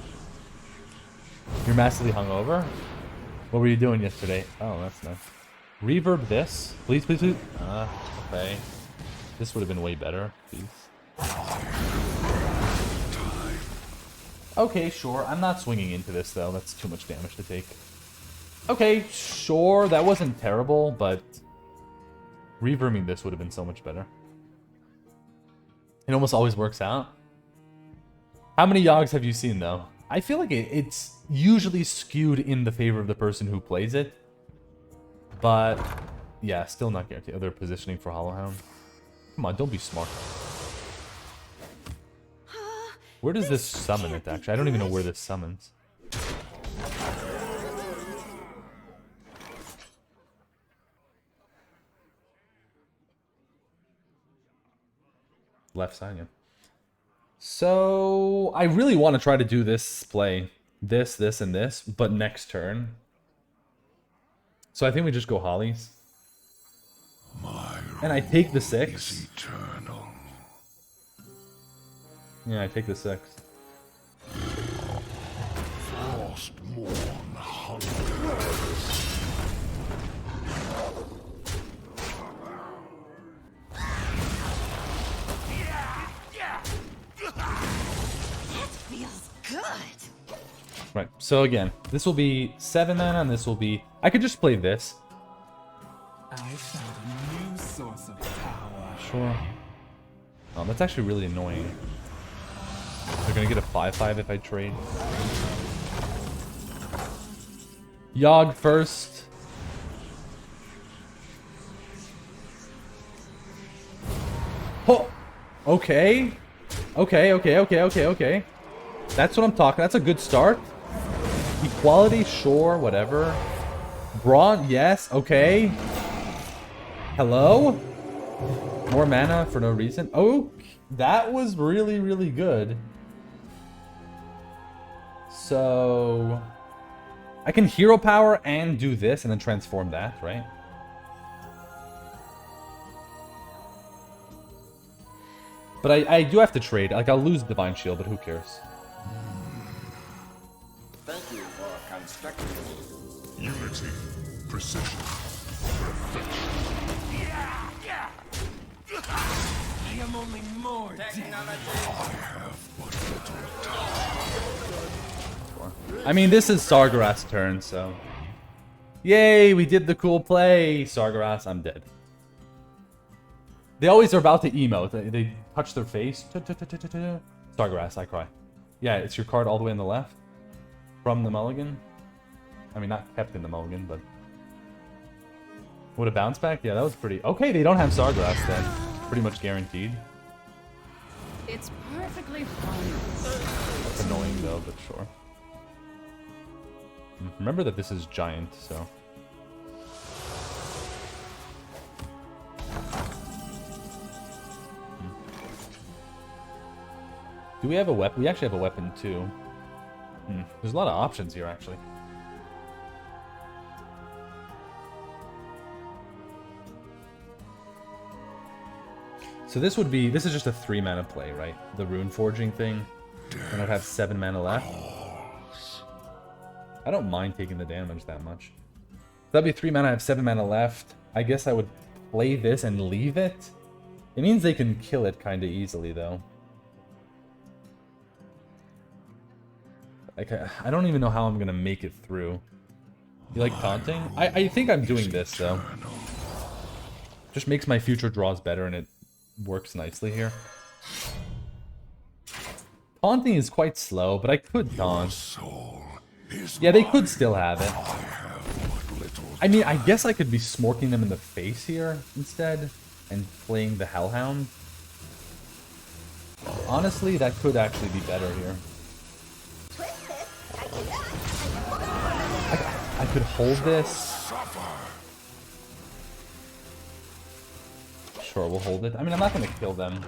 You're massively hungover? What were you doing yesterday? Oh, that's nice. Reverb this. Please, please, please. Okay. This would have been way better. Please. Okay, sure. I'm not swinging into this, though. That's too much damage to take. Okay, sure. That wasn't terrible, but reverbing this would have been so much better. It almost always works out. How many Yoggs have you seen, though? I feel like it's usually skewed in the favor of the person who plays it. But, yeah, still not guaranteed. Oh, they're positioning for Hollowhound. Come on, don't be smart. Where does this summon it, actually? I don't even know where this summons. Left side, yeah. So, I really want to try to do this play. This, and this, but next turn. So I think we just go Hollies. And I take the 6. Yeah, I take the 6. Feels good. Right, so again, this will be 7 mana, and this will be... I could just play this. I found a new source of power. Sure. Oh, that's actually really annoying. They're gonna get a 5/5 if I trade. Yogg first. Oh! Okay. Okay. That's what I'm talking. That's a good start. Equality, sure, whatever. Brawn, yes, okay. Hello? More mana for no reason. Oh, that was really, really good. So I can hero power and do this and then transform that, right? But I do have to trade. Like, I'll lose Divine Shield, but who cares? Thank you for constructing. Unity, precision, perfection. I am only more I mean, this is Sargeras' turn, so... Yay, we did the cool play! Sargeras, I'm dead. They always are about to emote. They touch their face. Sargeras, I cry. Yeah, it's your card all the way on the left. From the mulligan. I mean, not kept in the mulligan, but... Would a bounce back? Yeah, that was pretty... Okay, they don't have Sargeras then. Pretty much guaranteed. It's perfectly fine. That's annoying though, but sure. Remember that this is giant, so... Do we have a weapon? We actually have a weapon too. There's a lot of options here, actually. So this would be... This is just a 3 mana play, right? The rune forging thing. And I'd have 7 mana left. I don't mind taking the damage that much. That'd be 3 mana, I have 7 mana left. I guess I would play this and leave it. It means they can kill it kind of easily, though. Like, I don't even know how I'm going to make it through. You like taunting? I think I'm doing this, though. Just makes my future draws better, and it works nicely here. Taunting is quite slow, but I could taunt. Yeah, they could still have it. I mean, I guess I could be smorking them in the face here instead and playing the Hellhound. Honestly, that could actually be better here. I could hold this. Sure, we'll hold it. I mean, I'm not going to kill them.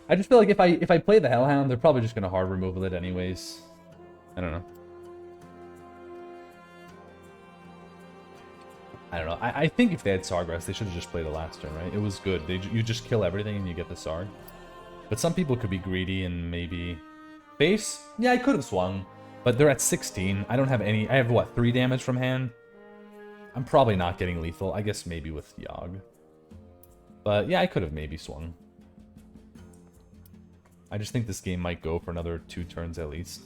I just feel like if I play the Hellhound, they're probably just going to hard removal it anyways. I don't know. I don't know. I think if they had Sargeras, they should have just played the last turn, right? It was good. You just kill everything and you get the Sarg. But some people could be greedy and maybe... Base? Yeah, I could have swung. But they're at 16. I don't have any... I have, what, 3 damage from hand? I'm probably not getting lethal. I guess maybe with Yogg. But yeah, I could have maybe swung. I just think this game might go for another 2 turns at least.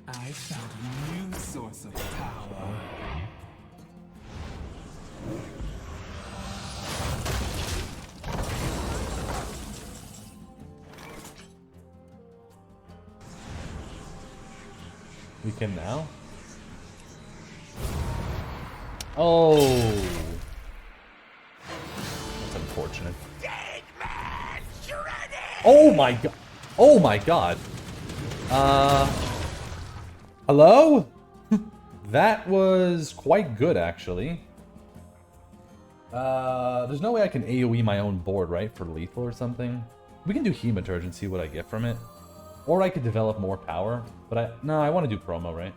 I found a new source of power. We can now? Oh! That's unfortunate. Oh my god! Oh my god! Hello? That was quite good, actually. There's no way I can AoE my own board, right? For lethal or something. We can do Hematurge and see what I get from it. Or I could develop more power. But no, I want to do promo, right?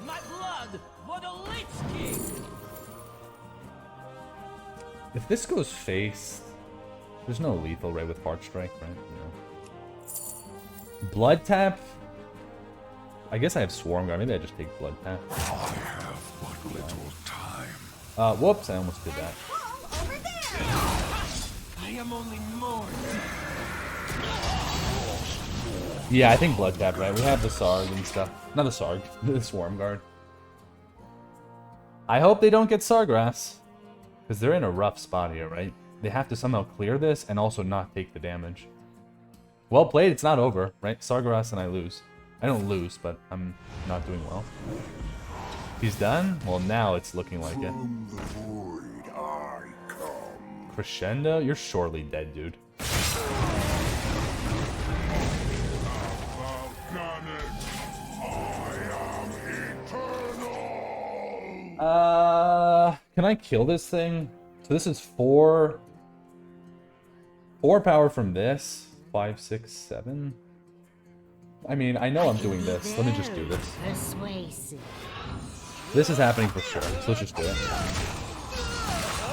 My blood for the Lich King. If this goes face, there's no lethal, right? With Heart Strike, right? No. Blood Tap? I guess I have Swarm Guard. Maybe I just take Blood Tap. I have but little time. Whoops, I almost did that. Over there! I am only more. Yeah, I think blood tap, right? We have the Sarg and stuff. Not the Sarg, the Swarm Guard. I hope they don't get Sargrass. Because they're in a rough spot here, right? They have to somehow clear this and also not take the damage. Well played, it's not over, right? Sargrass and I lose. I don't lose, but I'm not doing well. He's done? Well, now it's looking like it. From the void I come. Crescendo? You're surely dead, dude. Can I kill this thing? So this is 4 power from this. 5, 6, 7. I mean, I know I'm doing this. Let me just do this. Persuasive. This is happening for sure, so let's just do it.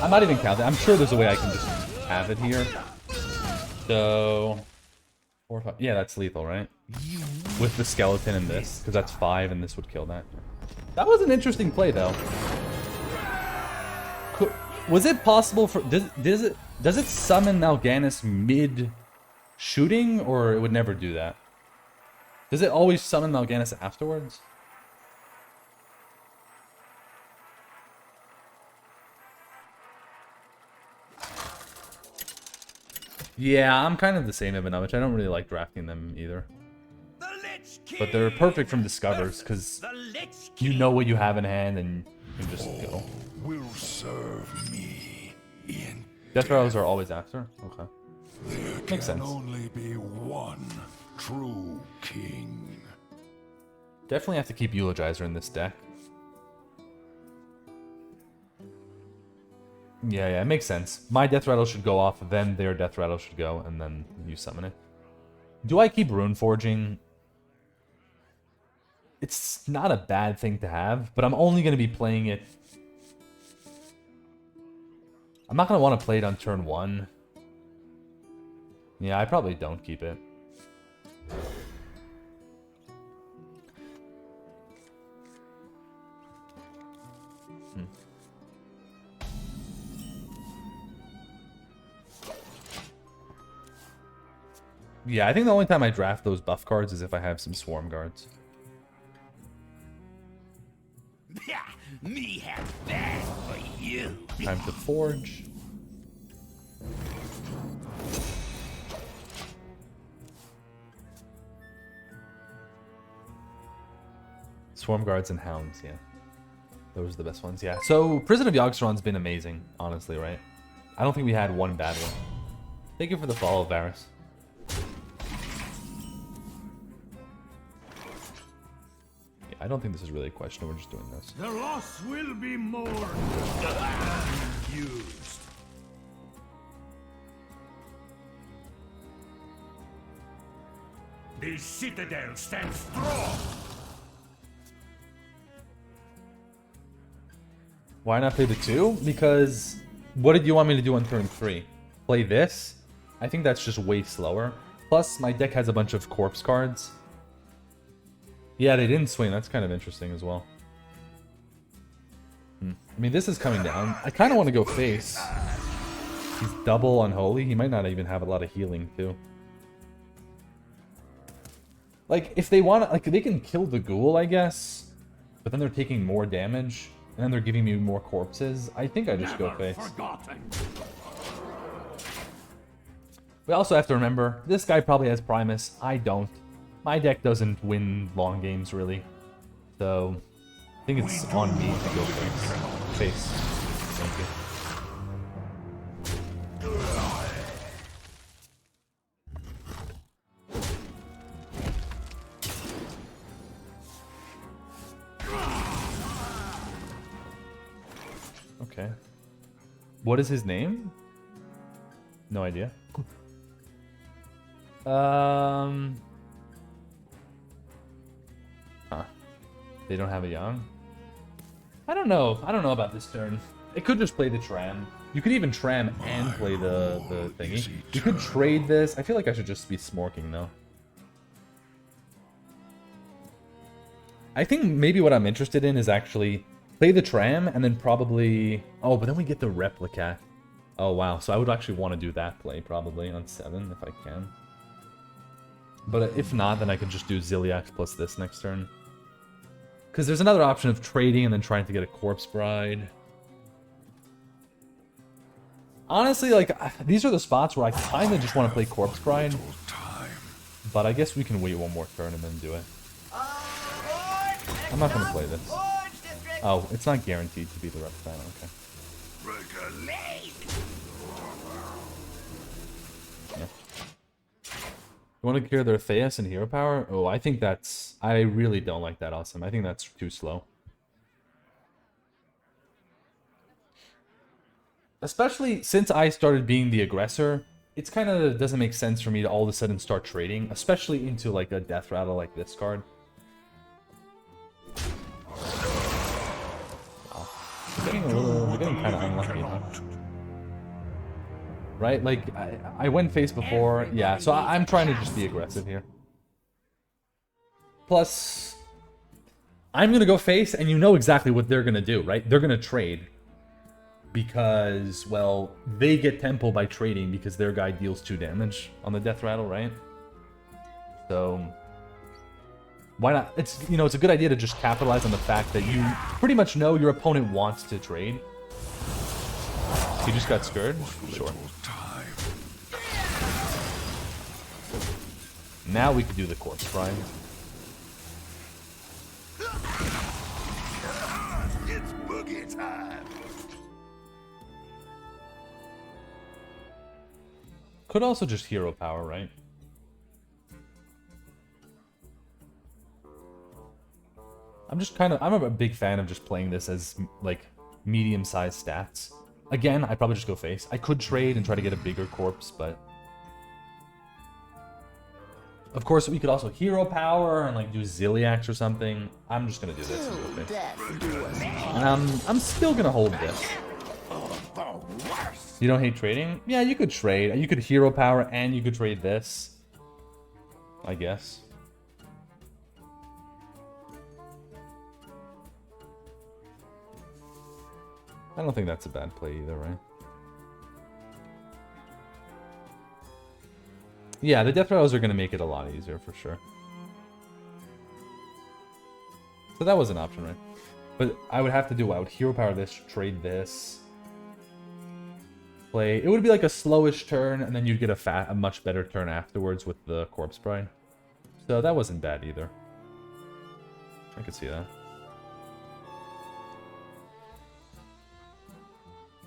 I'm not even counting. I'm sure there's a way I can just have it here. So 4, 5. Yeah, that's lethal, right? With the skeleton and this, because that's 5 and this would kill that. That was an interesting play, though. Was it possible for... Does it summon Mal'Ganis mid-shooting, or it would never do that? Does it always summon Mal'Ganis afterwards? Yeah, I'm kind of the same Ivanovich. I don't really like drafting them either. But they're perfect from Discovers, because you know what you have in hand and you can just go. Will serve me in Death Rattles are always after? Okay. There Makes can sense. only be one true king. Definitely have to keep Eulogizer in this deck. Yeah, it makes sense. My Death Rattle should go off, then their Death Rattle should go, and then you summon it. Do I keep Rune Forging? It's not a bad thing to have, but I'm only going to be playing it... I'm not going to want to play it on turn 1. Yeah, I probably don't keep it. Yeah, I think the only time I draft those buff cards is if I have some Swarm Guards. Me have that for you. Time to forge. Swarm Guards and Hounds, yeah. Those are the best ones, yeah. So, Prison of Yogg-Saron's been amazing, honestly, right? I don't think we had one bad one. Thank you for the follow, Varus. Yeah, I don't think this is really a question. We're just doing this. The loss will be more used. The citadel stands strong. Why not play the 2? Because what did you want me to do on turn 3? Play this? I think that's just way slower. Plus, my deck has a bunch of corpse cards. Yeah, they didn't swing. That's kind of interesting as well. I mean, this is coming down. I kind of want to go face. He's double unholy. He might not even have a lot of healing, too. Like, if they want to... Like, they can kill the ghoul, I guess. But then they're taking more damage. And then they're giving me more corpses. I think I just go face. We also have to remember, this guy probably has Primus. I don't. My deck doesn't win long games, really. So, I think it's on me to go face. Face. Thank you. Okay. What is his name? No idea. Huh. They don't have a Young? I don't know. I don't know about this turn. It could just play the Tram. You could even Tram and play the thingy. You could trade this. I feel like I should just be smorking, though. I think maybe what I'm interested in is actually play the Tram and then probably... Oh, but then we get the Replica. Oh, wow. So I would actually want to do that play probably on 7 if I can. But if not, then I can just do Ziliax plus this next turn. Because there's another option of trading and then trying to get a Corpse Bride. Honestly, like, these are the spots where I kind of just want to play Corpse Bride. But I guess we can wait one more turn and then do it. I'm not going to play this. Oh, it's not guaranteed to be the reptile. Okay. Yeah. You want to clear their Theus and Hero Power? Oh, I think that's... I really don't like that, Awesome. I think that's too slow. Especially since I started being the aggressor, it's kind of doesn't make sense for me to all of a sudden start trading, especially into like a Death Rattle like this card. Wow. We're getting kind of unlucky, huh? Right? Like, I went face before. Yeah, so I'm trying to just be aggressive here. Plus, I'm going to go face, and you know exactly what they're going to do, right? They're going to trade. Because, well, they get tempo by trading because their guy deals 2 damage on the Death Rattle, right? So, why not? It's, you know, it's a good idea to just capitalize on the fact that you pretty much know your opponent wants to trade. He just got scared? Sure. Now we could do the Corpse Bride. It's boogie time. Could also just Hero Power, right? I'm a big fan of just playing this as, like, medium-sized stats. Again, I'd probably just go face. I could trade and try to get a bigger corpse, but... Of course, we could also Hero Power and, like, do Ziliax or something. I'm just gonna do this and go face. And I'm still gonna hold this. You don't hate trading? Yeah, you could trade. You could Hero Power and you could trade this. I guess. I don't think that's a bad play either, right? Yeah, the Death Rattles are going to make it a lot easier for sure. So that was an option, right? But I would have to do what? I would Hero Power this, trade this. Play. It would be like a slowish turn, and then you'd get a much better turn afterwards with the Corpse Bride. So that wasn't bad either. I could see that.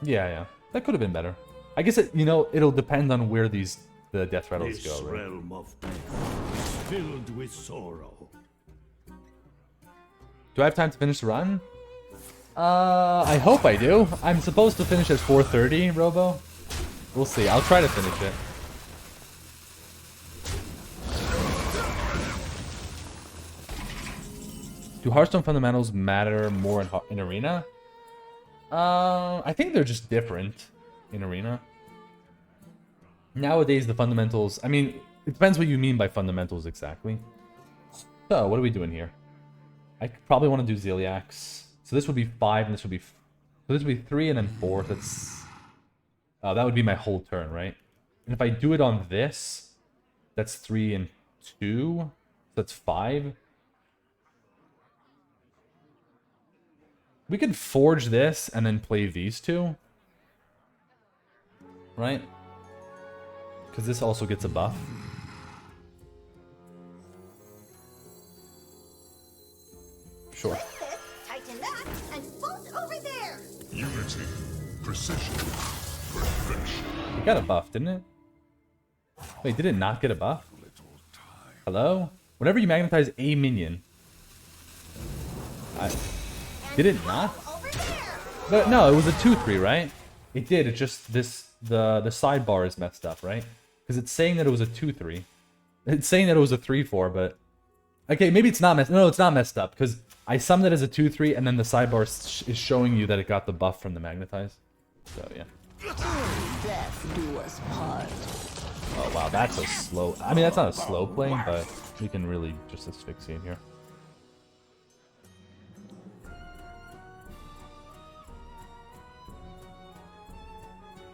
Yeah. That could have been better. I guess it'll depend on where the Death Rattles This go, right? realm of death is filled with sorrow. Do I have time to finish the run? I hope I do. I'm supposed to finish at 4:30, Robo. We'll see. I'll try to finish it. Do Hearthstone fundamentals matter more in Arena? I think they're just different in Arena. Nowadays, the fundamentals... I mean, it depends what you mean by fundamentals exactly. So, what are we doing here? I probably want to do Ziliax. So this would be 5, and this would be... So this would be 3 and then 4. That's... that would be my whole turn, right? And if I do it on this, that's 3 and 2. So that's 5. We could forge this and then play these two. Right? Because this also gets a buff. Sure. Tighten that and bolt over there. Unity, precision, perfection. It got a buff, didn't it? Wait, did it not get a buff? Hello? Whenever you magnetize a minion... Did it not? Over there. But no, it was a 2-3, right? It did, it's just this... The sidebar is messed up, right? Because it's saying that it was a 2-3. It's saying that it was a 3-4, but... Okay, maybe it's not messed... No, it's not messed up, because I summed it as a 2-3, and then the sidebar is showing you that it got the buff from the magnetize. So, yeah. Death do us part. Oh, wow, that's a slow... I mean, that's not a slow play, but we can really just asphyxiate here.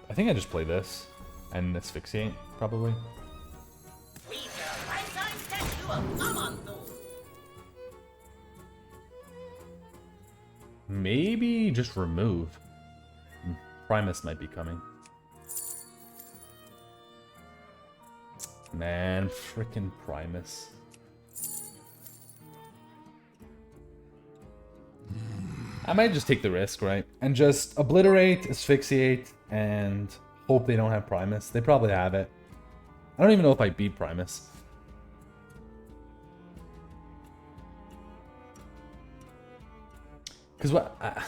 I think I just play this and asphyxiate, probably. Leave your lights on Maybe just remove. Primus might be coming. Man, frickin' Primus. I might just take the risk, right? And just obliterate, asphyxiate, and hope they don't have Primus. They probably have it. I don't even know if I beat Primus. Because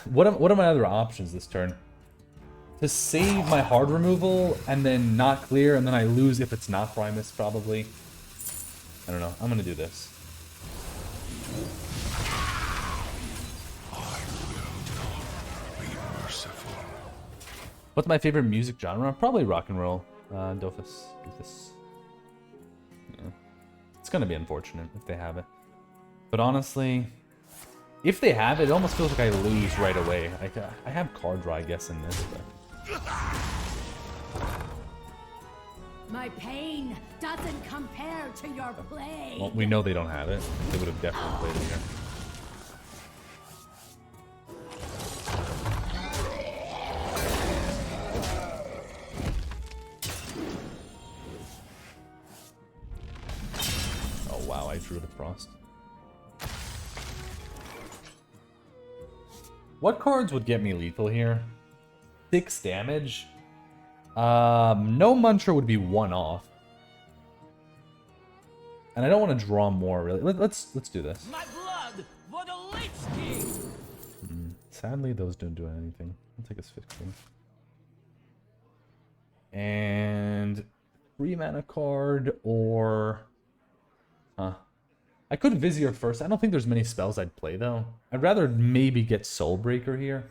what are my other options this turn? To save my hard removal and then not clear, and then I lose if it's not Primus, probably. I don't know. I'm gonna do this. What's my favorite music genre? Probably rock and roll. Dofus, is this? Yeah. It's gonna be unfortunate if they have it. But honestly, if they have it, it almost feels like I lose right away. I have card draw, I guess, in this, but... My pain doesn't compare to your plague. Well, we know they don't have it. They would have definitely played it here. Oh wow, I drew the frost. What cards would get me lethal here? 6 damage? No Muncher would be 1 off. And I don't want to draw more, really. Let's do this. My blood for the Lich King. Sadly, those don't do anything. I'll take a Asphyxiate. And 3 mana card or... Huh. I could Vizier first. I don't think there's many spells I'd play, though. I'd rather maybe get Soulbreaker here.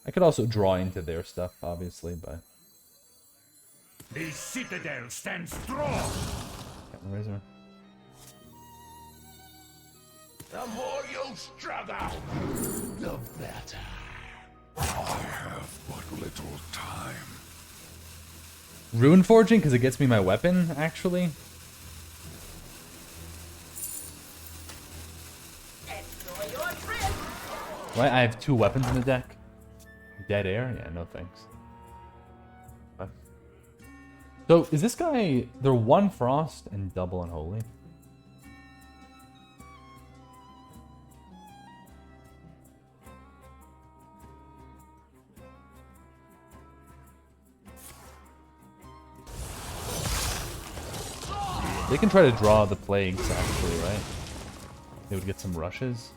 I could also draw into their stuff, obviously, but... The citadel stands strong. Razor. The more you struggle, the better. I have but little time. Rune Forging, because it gets me my weapon, actually. Right, I have 2 weapons in the deck. Dead Air? Yeah, no thanks. Okay. So, is this guy... They're 1 Frost and double Unholy. They can try to draw the Plagues, actually, right? They would get some rushes.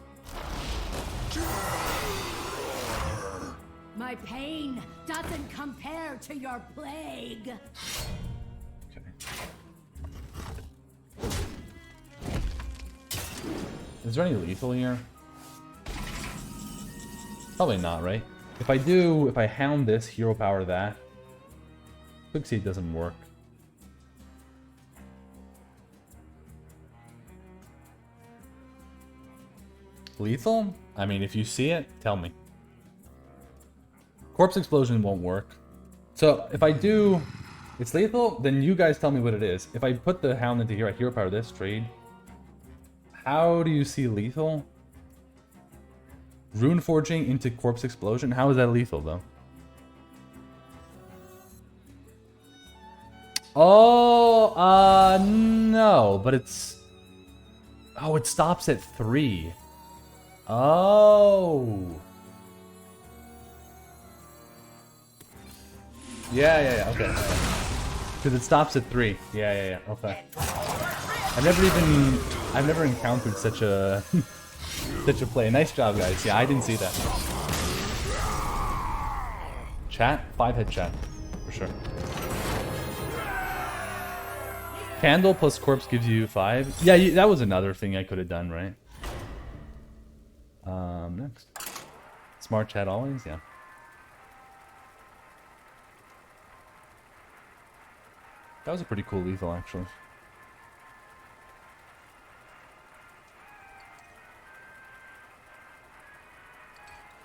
My pain doesn't compare to your plague. Okay. Is there any lethal here? Probably not, right? If I hound this, hero power that, Quickseed doesn't work. Lethal? I mean, if you see it, tell me. Corpse Explosion won't work. So, if I do... It's lethal, then you guys tell me what it is. If I put the Hound into here, I hero power this, trade. How do you see lethal? Rune Forging into Corpse Explosion? How is that lethal, though? Oh, no, but it's... Oh, it stops at 3. Oh. Yeah, okay. Because it stops at 3. Yeah, okay. I've never encountered such a such a play. Nice job, guys. Yeah, I didn't see that. Chat? 5-head chat, for sure. Candle plus corpse gives you 5. Yeah, that was another thing I could have done, right? Next. Smart chat always, yeah. That was a pretty cool lethal, actually.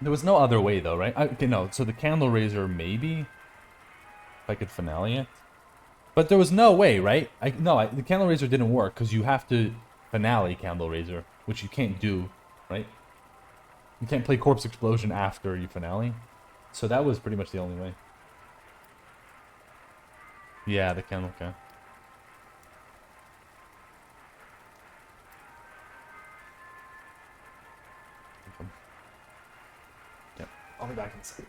There was no other way, though, right? Okay, no. So the Candle Razor, maybe, if I could finale it, but there was no way, right? The Candle Razor didn't work because you have to. If finale Candle Raiser, which you can't do, right? You can't play Corpse Explosion after you finale. So that was pretty much the only way. Yeah, the candle count. Yep, I'll be back in a second.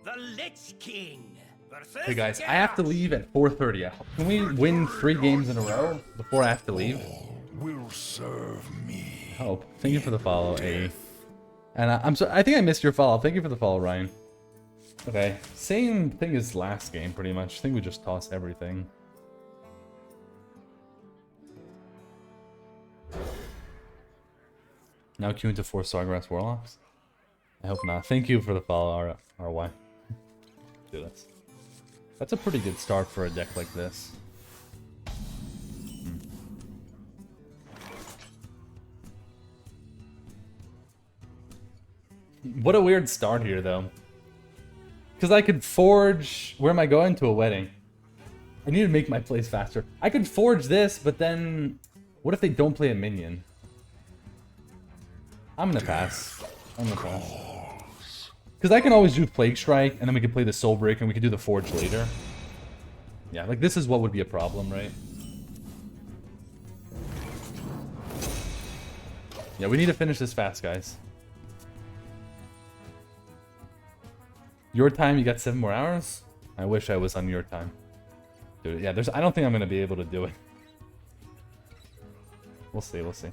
The Lich King versus Hey guys, I have to leave at 4:30. Can we win 3 games in a row before I have to leave? Will serve me. Hope. Thank you for the follow, A. And I think I missed your follow. Thank you for the follow, Ryan. Okay, same thing as last game, pretty much. I think we just toss everything. Now queue into 4 Sawgrass Warlocks? I hope not. Thank you for the follow, RY. Do this. That's a pretty good start for a deck like this. What a weird start here, though. Because I could forge... Where am I going? To a wedding. I need to make my plays faster. I could forge this, but then... What if they don't play a minion? I'm gonna pass. I'm gonna pass. Because I can always do Plague Strike, and then we can play the Soul Break, and we can do the Forge later. Yeah, like this is what would be a problem, right? Yeah, we need to finish this fast, guys. Your time, you got 7 more hours? I wish I was on your time. Dude, yeah, I don't think I'm gonna be able to do it. We'll see, we'll see.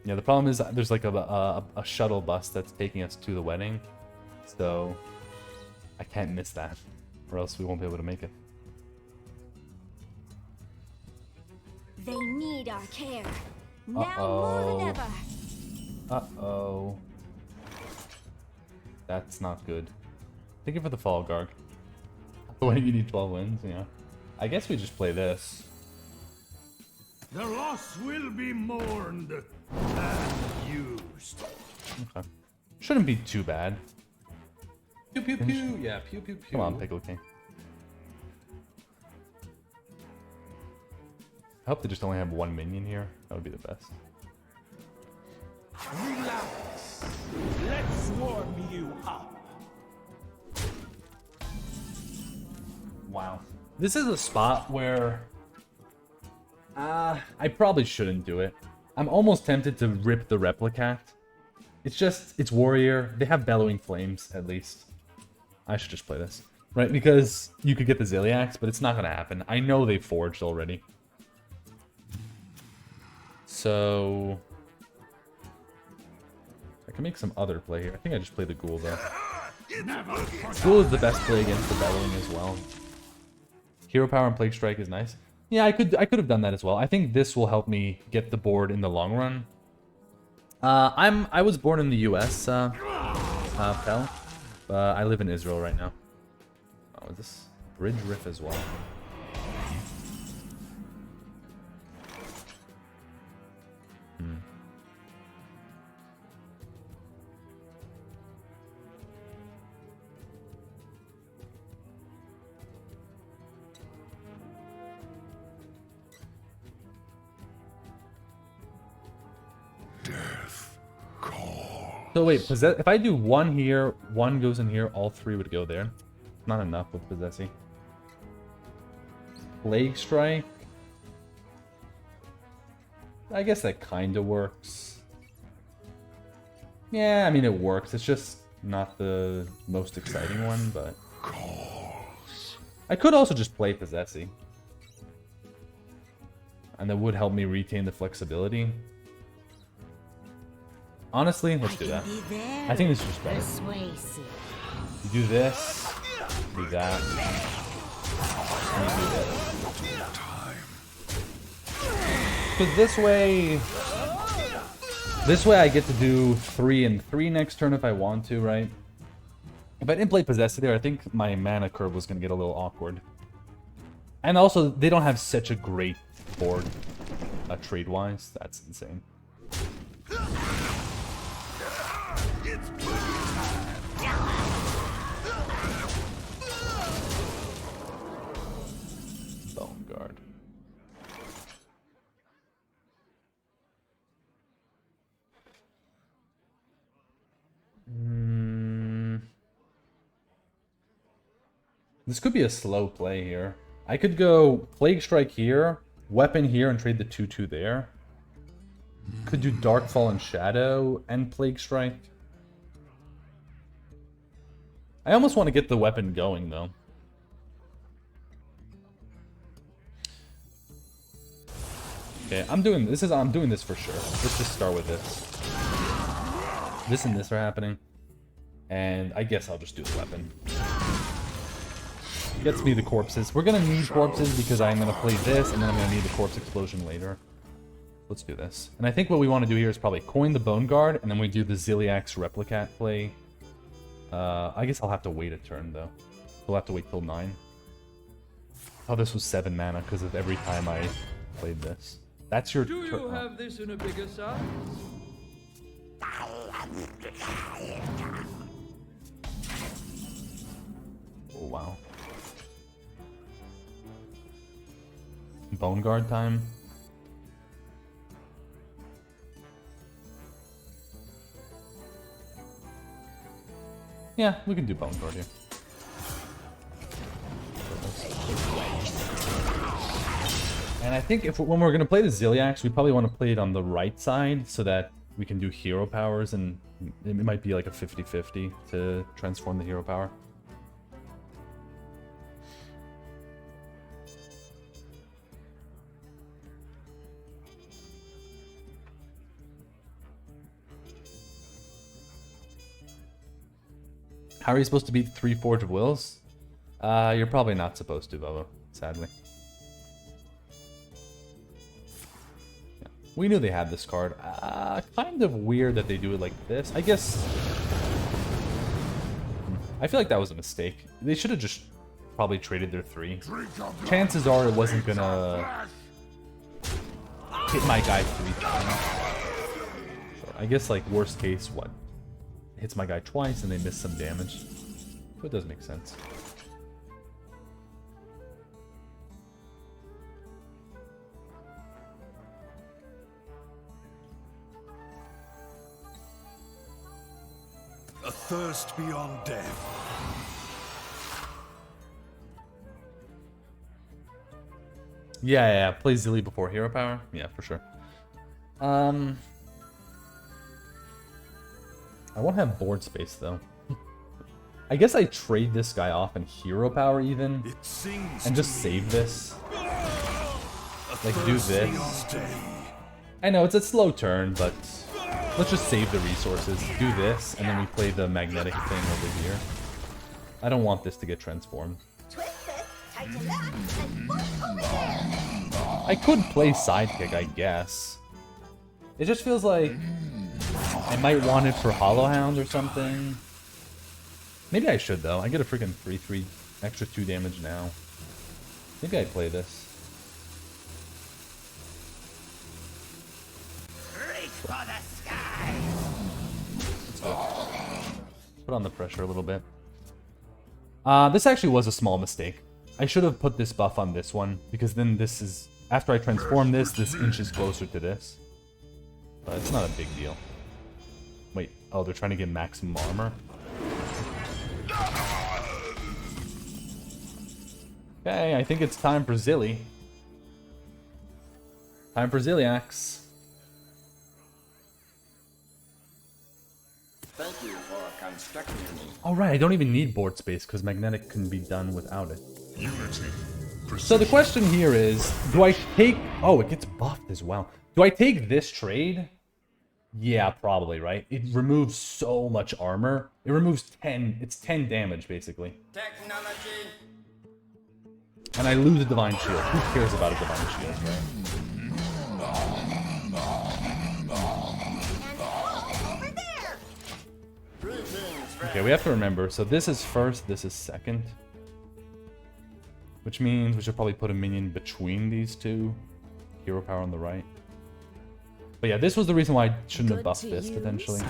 Yeah, the problem is there's like a shuttle bus that's taking us to the wedding. So I can't miss that, or else we won't be able to make it. They need our care. Now more than ever. Uh-oh. That's not good. Thank you for the follow, Garg. When you need 12 wins, yeah. I guess we just play this. the loss will be mourned and used. Okay. Shouldn't be too bad. Pew pew pew. Yeah, pew pew pew. Come on, Pickle King. I hope they just only have 1 minion here. That would be the best. Relax. Let's warm you up. Wow. This is a spot where I probably shouldn't do it. I'm almost tempted to rip the Replicat. It's just, it's Warrior. They have Bellowing Flames, at least. I should just play this. Right, because you could get the Ziliax, but it's not going to happen. I know they forged already. So... I can make some other play here. I think I just play the Ghoul, though. Ghoul is the best play against the Bellowing as well. Hero Power and Plague Strike is nice. Yeah, I could have done that as well. I think this will help me get the board in the long run. I was born in the US, Pel. I live in Israel right now. Oh, is this Bridge Riff as well? So wait, if I do 1 here, 1 goes in here, all 3 would go there. Not enough with Possessi. Plague Strike. I guess that kind of works. Yeah, I mean it works. It's just not the most exciting one, but I could also just play Possessi. And that would help me retain the flexibility. Honestly, let's do that. I think this is just better. You do this, do that, and you do this. Because this way I get to do 3 and 3 next turn if I want to, right? If I didn't play Possessor there, I think my mana curve was going to get a little awkward. And also, they don't have such a great board trade-wise. That's insane. Bone Guard. This could be a slow play here. I could go Plague Strike here, Weapon here, and trade the 2/2 there. Could do Darkfall and Shadow and Plague Strike. I almost want to get the weapon going though. Okay, I'm doing this for sure. Let's just start with this. This and this are happening. And I guess I'll just do the weapon. Gets me the corpses. We're gonna need corpses because I'm gonna play this and then I'm gonna need the corpse explosion later. Let's do this. And I think what we want to do here is probably coin the Bone Guard and then we do the Ziliax Replicat play. I guess I'll have to wait a turn though. We'll have to wait till 9. Oh, this was 7 mana because of every time I played this. That's your Do you have this in a bigger size? Oh, wow. Bone Guard time. Yeah, we can do Bone Guard here. And I think when we're going to play the Ziliax, we probably want to play it on the right side so that we can do hero powers, and it might be like a 50-50 to transform the hero power. How are you supposed to beat 3 Forge of Wills? You're probably not supposed to, Bobo, sadly. Yeah. We knew they had this card. Kind of weird that they do it like this. I guess... I feel like that was a mistake. They should have just probably traded their 3. Chances are it wasn't gonna hit my guy 3 times. So I guess, like, worst case, what? Hits my guy twice and they miss some damage. So it does make sense. A thirst beyond death. Yeah. Play Zilly before hero power. Yeah, for sure. I won't have board space though. I guess I trade this guy off in hero power even, and just save this. Like do this. I know it's a slow turn, but let's just save the resources. Do this, and then we play the magnetic thing over here. I don't want this to get transformed. I could play Sidekick, I guess. It just feels like I might want it for Hollow Hound or something. Maybe I should though. I get a freaking 3/3 extra 2 damage now. Maybe I play this. Reach for the sky. Let's go. Put on the pressure a little bit. This actually was a small mistake. I should have put this buff on this one, because then this is... After I transform this, this inches closer to this. But it's not a big deal. Wait, oh, they're trying to get maximum armor? Okay, I think it's time for Zilly. Time for Zilliax. Thank you for constructing me. Alright, I don't even need board space because magnetic can be done without it. Unity. So the question here is, do I take... Oh, it gets buffed as well. Do I take this trade? Yeah, probably, right? It removes so much armor. It removes 10... It's 10 damage, basically. Technology. And I lose a Divine Shield. Who cares about a Divine Shield, right? Okay, we have to remember. So this is first, this is second. Which means we should probably put a minion between these two. Hero power on the right. But yeah, this was the reason why I shouldn't have buffed this, potentially.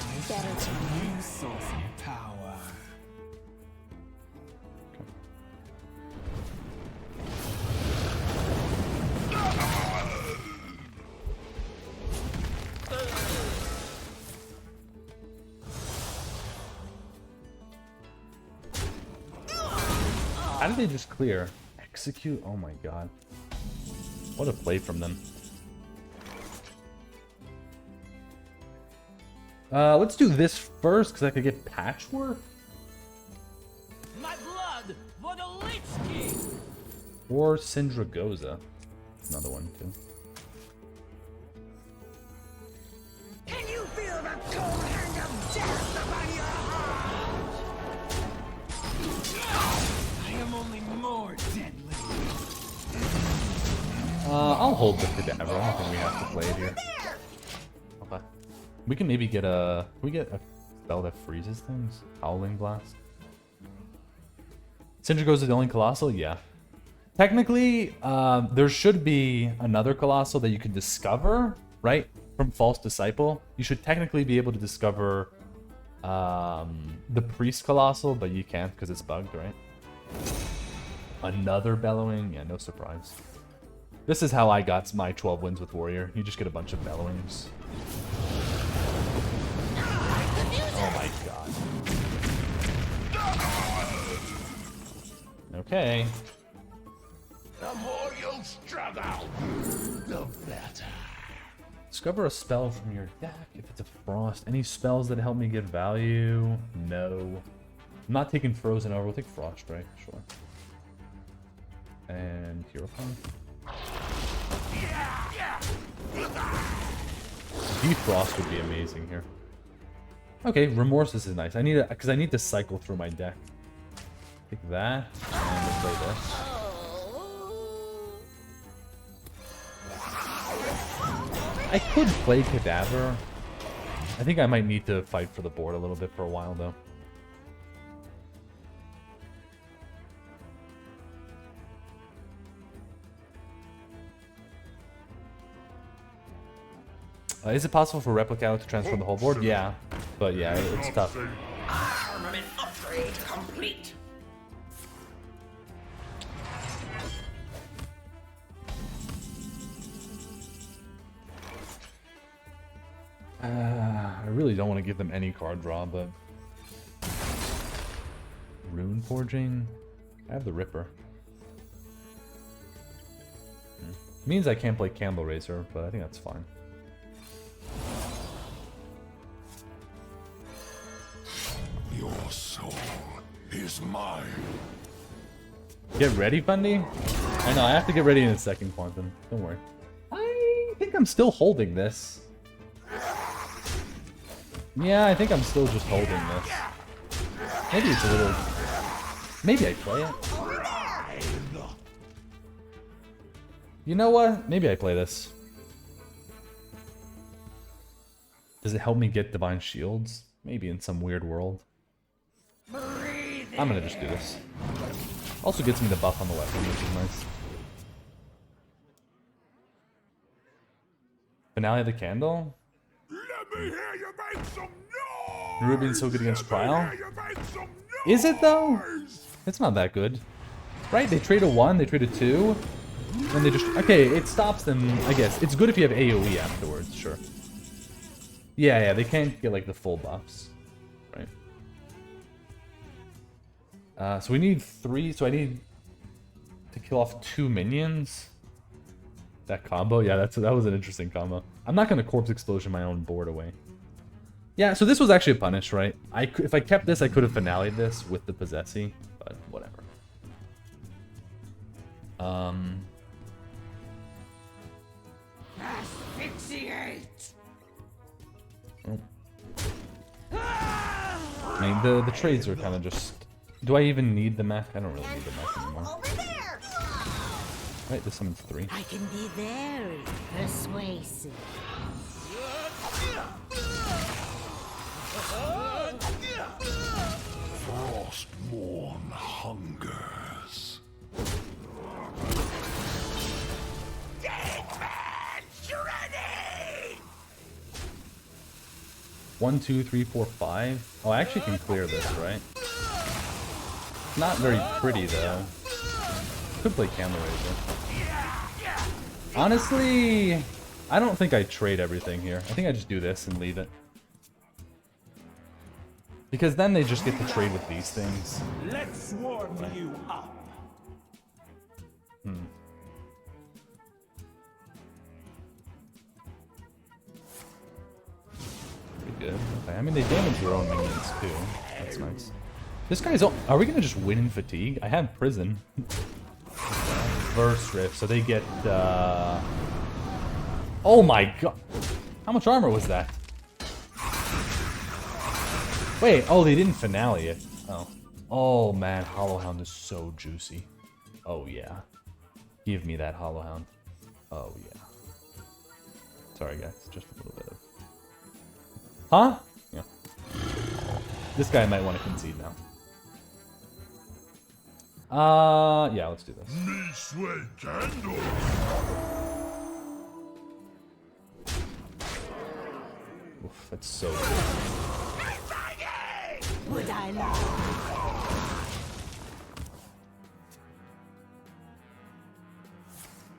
How did they just clear? Execute? Oh my god. What a play from them. Let's do this first, because I could get Patchwork. My blood for the Lich King! Or Syndragoza. Another one, too. Can you feel the cold hand of death upon your heart? I am only more deadly. I'll hold the Cadaver. I don't think we have to play it here. Okay. We can maybe get a... Can we get a spell that freezes things? Howling Blast. Syndragoza is the only Colossal? Yeah. Technically, there should be another Colossal that you can discover, right? From False Disciple. You should technically be able to discover the Priest Colossal, but you can't because it's bugged, right? Another Bellowing? Yeah, no surprise. This is how I got my 12 wins with Warrior. You just get a bunch of Bellowings. Oh my god. Okay. The more you struggle, the better. Discover a spell from your deck if it's a Frost. Any spells that help me get value? No. I'm not taking Frozen over. We'll take Frost, right? Sure. And Hero Power. Defrost would be amazing here. Okay, Remorseless is nice. I need because I need to cycle through my deck. Take that and we'll play this. I could play Cadaver. I think I might need to fight for the board a little bit for a while though. Is it possible for Replicator to transform the whole board? Yeah, but yeah, it's tough. Armament upgrade complete. I really don't want to give them any card draw, but... Rune Forging? I have the Ripper. Means I can't play Candle Raiser, but I think that's fine. Your soul is mine. Get ready, Fundy? I know, I have to get ready in a second, Quantum. Don't worry. I think I'm still holding this. Yeah, I think I'm still just holding this. Maybe it's a little... Maybe I play it. You know what? Maybe I play this. Does it help me get Divine Shields? Maybe in some weird world. I'm gonna just do this. Also gets me the buff on the weapon, which is nice. Finale of the Candle? Let me hear you make some noise. Ruby's so good against Trial? Let me hear you make some Is it though? noise. It's not that good. Right? They trade a 1, they trade a 2. And they just... Okay, it stops them, I guess. It's good if you have AoE afterwards, sure. Yeah, they can't get like the full buffs. Right. So we need 3, so I need... to kill off 2 minions. That combo, yeah, that was an interesting combo. I'm not gonna corpse explosion my own board away. Yeah, so this was actually a punish, right? If I kept this, I could have finale'd this with the Possessy, but whatever. Asphyxiate! Oh. I mean, the trades are kind of just... Do I even need the mech? I don't really need the mech anymore. Over there! Right, this summons 3. I can be very persuasive. Frostmourne hungers. Ready! 1, 2, 3, 4, 5. Oh, I actually can clear this, right? Not very pretty, though. Could play Candle Razor. Honestly, I don't think I trade everything here. I think I just do this and leave it. Because then they just get to trade with these things. Let's warm you up. Pretty good. Okay, I mean, they damage their own minions, too. That's nice. This guy's... Are we gonna just win in Fatigue? I have Prison. Burst Rift, so they get, Oh my god! How much armor was that? Wait, oh, they didn't finale it. Oh. Oh man, Hollowhound is so juicy. Oh yeah. Give me that Hollowhound. Oh yeah. Sorry guys, just a little bit of... Huh? Yeah. This guy might want to concede now. Yeah, let's do this. Me sweat candles. Oof, that's so good. Would I lie?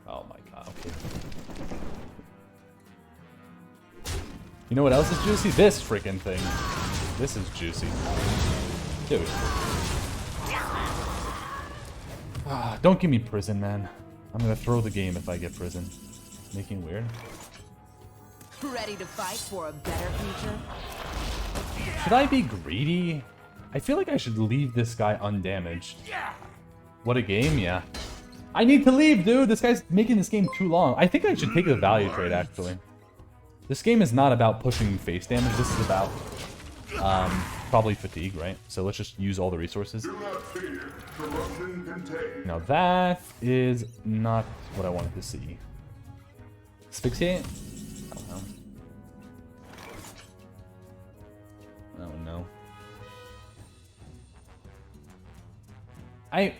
Oh my god, okay. You know what else is juicy? This freaking thing. This is juicy. Dude. Don't give me Prison, man. I'm gonna throw the game if I get Prison. Making weird. Ready to fight for a better future? Should I be greedy? I feel like I should leave this guy undamaged. What a game, yeah. I need to leave, dude! This guy's making this game too long. I think I should take the value trade, actually. This game is not about pushing face damage. This is about, probably fatigue, right? So let's just use all the resources. Do not fear. Corruption contained. Now that is not what I wanted to see. Asphyxiate? Oh no. Oh no.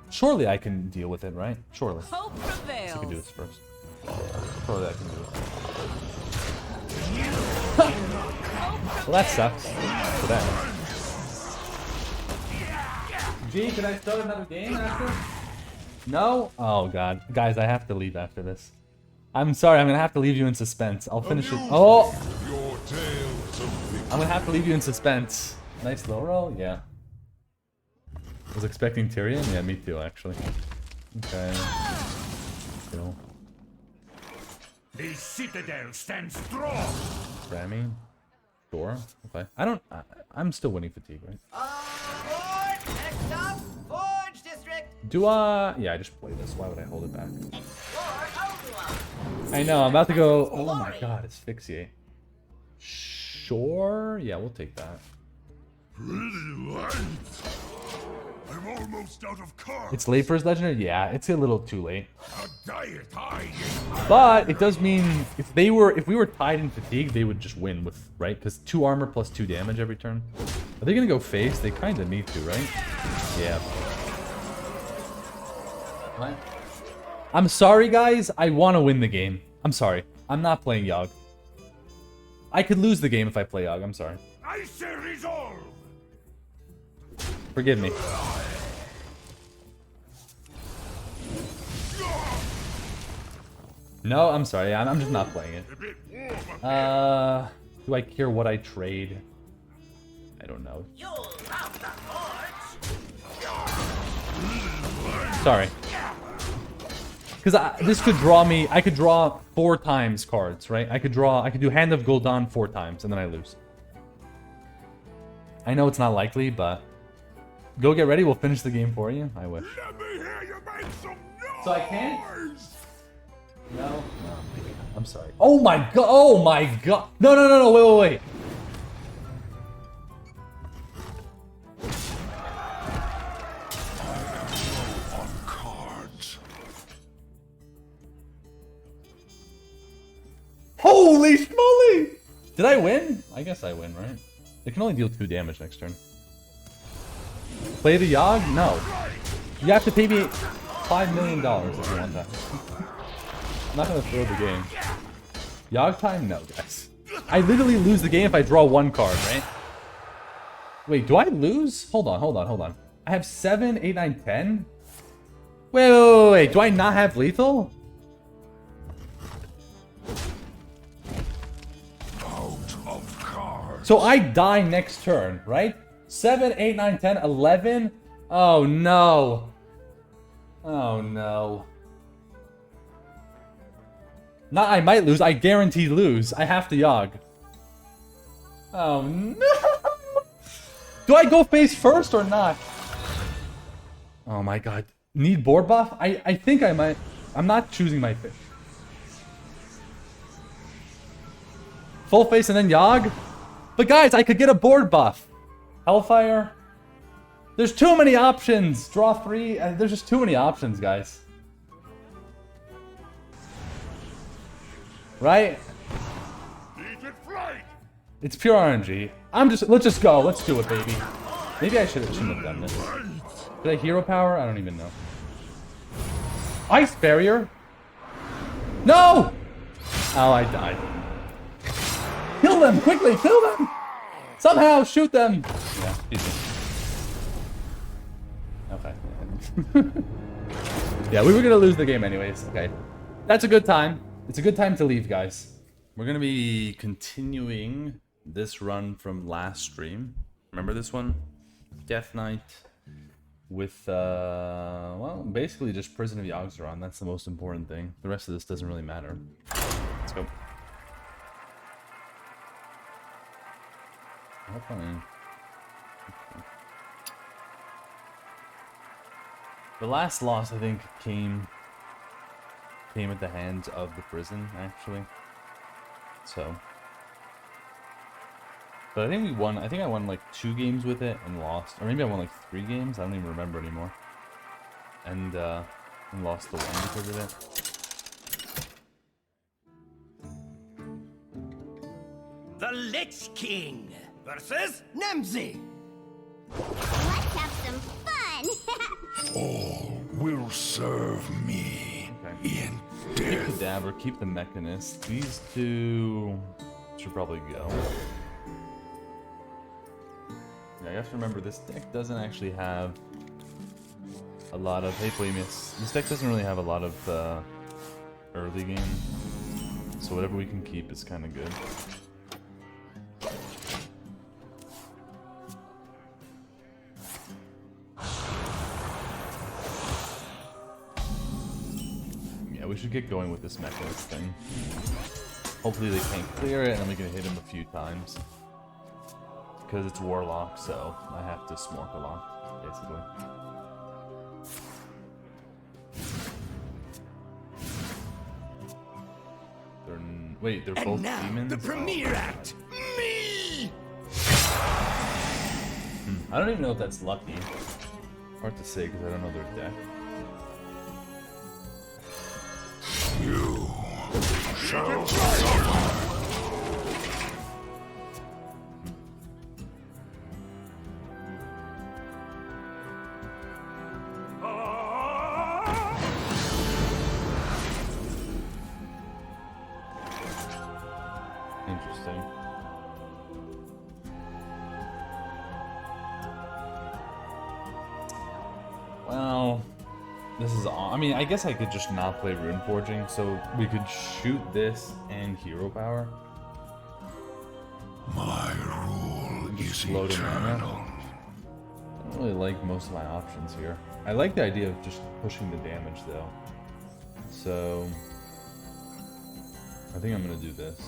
Surely I can deal with it, right? Surely. Hope prevails. I can do this first. Surely I can do it. Well, that sucks. For that. Gee, can I start another game after? No? Oh god. Guys, I have to leave after this. I'm sorry, I'm gonna have to leave you in suspense. I'll finish it. Oh! Your tales of victory. I'm gonna have to leave you in suspense. Nice low roll? Yeah. Was expecting Tyrion? Yeah, me too, actually. Okay. Cool. The citadel stands strong. Grammy? Sure. Okay. I'm still winning fatigue, right? Forge! Next up, Forge District! Do I? Yeah, I just play this. Why would I hold it back? Explore Oldua! I know, I'm about to go. Oh my god, asphyxiate. Sure? Yeah, we'll take that. Pretty light. I'm almost out of cards. It's late for his legendary? Yeah, it's a little too late. A diet high. But it does mean if we were tied in fatigue, they would just win with, right? Because 2 armor plus 2 damage every turn. Are they gonna go face? They kind of need to, right? Yeah. What? I'm sorry, guys. I want to win the game. I'm sorry. I'm not playing Yogg. I could lose the game if I play Yogg. I'm sorry. I say resolve. Forgive me. No, I'm sorry. I'm just not playing it. A bit warm. Do I care what I trade? I don't know. You'll love the Forge! Sorry. Because this could draw me... I could draw 4 times cards, right? I could do Hand of Gul'dan 4 times, and then I lose. I know it's not likely, but... Go get ready, we'll finish the game for you. I wish. Let me hear you make some noise! So I can't? No? No. I'm sorry. Oh my god! Oh my god! No, no, no, no, wait, wait, wait. On cards. Holy schmoly! Did I win? I guess I win, right? It can only deal 2 damage next turn. Play the Yogg? No. You have to pay me $5 million if you want that. I'm not gonna throw the game. Yogg time? No, guys. I literally lose the game if I draw 1 card, right? Wait, do I lose? Hold on, hold on, hold on. I have 7, 8, 9, 10? Wait, wait, wait, wait. Do I not have lethal? Out of cards. So I die next turn, right? 7, 8, 9, 10, 11? Oh no. Oh no. Not I might lose, I guarantee lose. I have to Yogg. Oh no. Do I go face first or not? Oh my god. Need board buff? I think I might. I'm not choosing my fish. Full face and then Yogg? But guys, I could get a board buff. Hellfire? There's too many options. Draw 3. There's just too many options, guys. Right? Defeat flight. It's pure RNG. Let's just go. Let's do it, baby. Maybe I shouldn't have done this. Did I hero power? I don't even know. Ice barrier? No! Oh, I died. Kill them! Quickly, kill them! Somehow, shoot them! Yeah, easy. Okay. Yeah, we were gonna lose the game anyways. Okay. That's a good time. It's a good time to leave, guys. We're gonna be continuing this run from last stream. Remember this one? Death Knight with, well, basically just Prison of Yogg-Saron. That's the most important thing. The rest of this doesn't really matter. Let's go. Okay. The last loss, I think, came at the hands of the prison, actually. So, but I think we won. I think I won like 2 games with it and lost, or maybe I won like 3 games. I don't even remember anymore. And lost the one because of it. The Lich King versus Nemzi. Let's have some fun. All will serve me in Keep death. the Dabber, keep the Mechanist. These 2 should probably go. Yeah, you have to remember this deck doesn't actually have a lot of... Hey, Poemius. This deck doesn't really have a lot of early game. So whatever we can keep is kind of good. We should get going with this Mechanist thing. Hopefully they can't clear it and then we can hit him a few times. Because it's Warlock, so I have to Smork a lot, basically. Wait, they're both Now, demons? the premiere act. Me! I don't even know if that's lucky. Hard to say because I don't know their deck. You shall suffer. Interesting. Well, this is I mean, I guess I could just not play Rune Forging, so we could shoot this and Hero Power. My rule And just is load him mana. eternal. don't really like most of my options here. I like the idea of just pushing the damage though. So I think I'm gonna do this.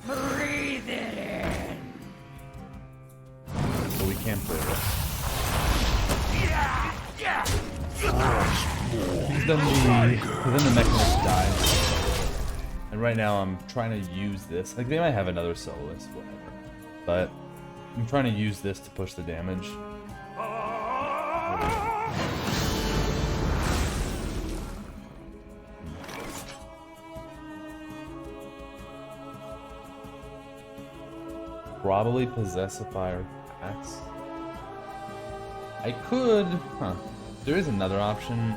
Breathe it in. But we can't play this. He's done the Mechanist dies. And right now I'm trying to use this. Like, they might have another soloist, whatever. But I'm trying to use this to push the damage. Probably possess a fire axe. I could, there is another option.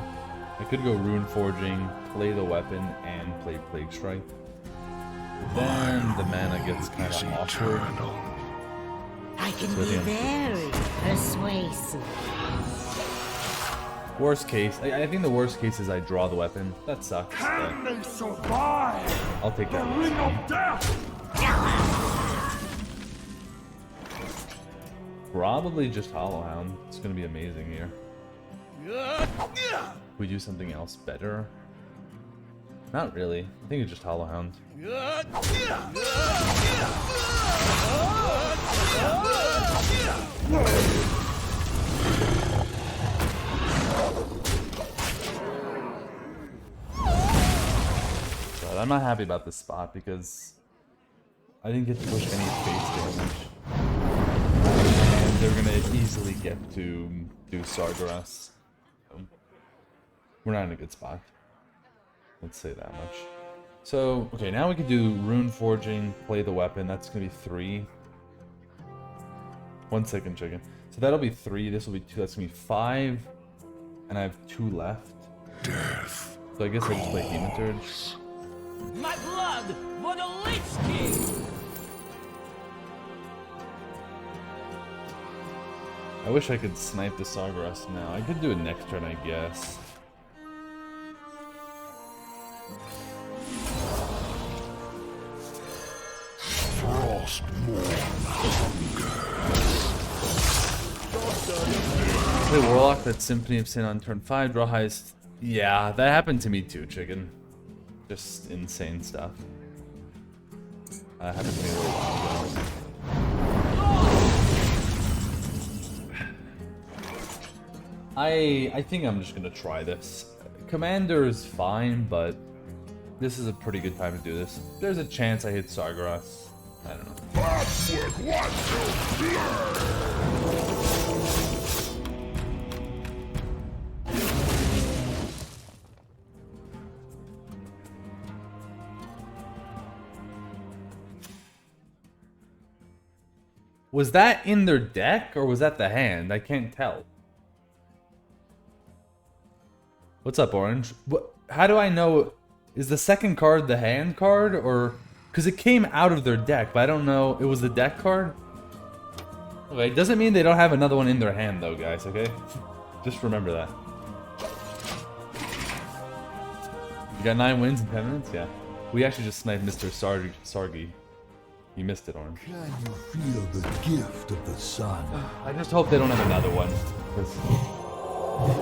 I could go Rune Forging, play the weapon, and play Plague Strike. But then the mana gets kind of awkward. I can So I be think I'm very persuasive. Worst case, I think the worst case is I draw the weapon. That sucks. Can they survive I'll take the that ring risk. of death? Probably just Hollow Hound. It's gonna be amazing here. We do something else better? Not really. I think it's just Hollow Hound. But I'm not happy about this spot because I didn't get to push any face damage. And they're gonna easily get to do Sargeras. So we're not in a good spot. Let's say that much. So, okay, now we can do Rune Forging, play the weapon. That's gonna be 3. 1 second, chicken. So that'll be 3. This will be 2. That's gonna be 5. And I have 2 left. Death. So I guess I just play Hematurge. My blood for the Lich King. I wish I could snipe the Sargeras now. I could do it next turn, I guess. Play Warlock, that Symphony of Sin on turn 5, draw highest. Yeah, that happened to me too, chicken. Just insane stuff. Happened to me a little while ago. I think I'm just gonna try this. Commander is fine, but this is a pretty good time to do this. There's a chance I hit Sargeras. I don't know. That's what you Was that in their deck, or was that the hand? I can't tell. What's up, Orange? What? How do I know? Is the second card the hand card, or... Because it came out of their deck, but I don't know. It was the deck card? Okay, doesn't mean they don't have another one in their hand, though, guys, okay? Just remember that. You got 9 wins in 10 minutes? Yeah. We actually just sniped Mr. Sargi. You missed it, Orange. Can you feel the gift of the sun? I just hope they don't have another one. Because,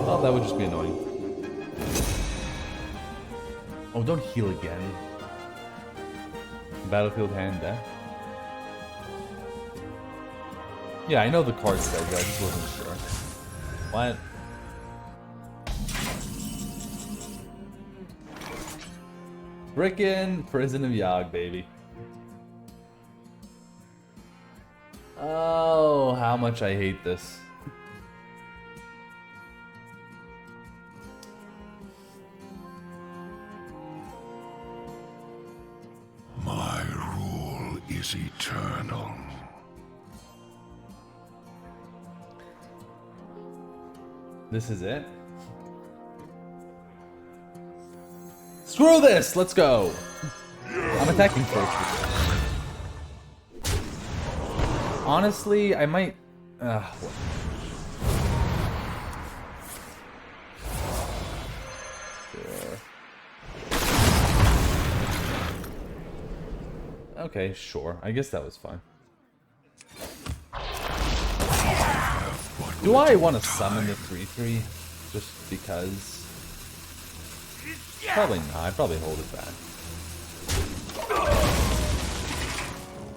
well, that would just be annoying. Oh, don't heal again. Battlefield hand death. Yeah, I know the card schedule, I just wasn't sure. What? Frickin' Prison of Yogg, baby. Oh, how much I hate this. My rule is eternal. This is it? Screw this! Let's go! I'm attacking first. Honestly, I might... Okay, sure. I guess that was fine. Do I want to summon the 3/3 just because? Probably not. I'd probably hold it back.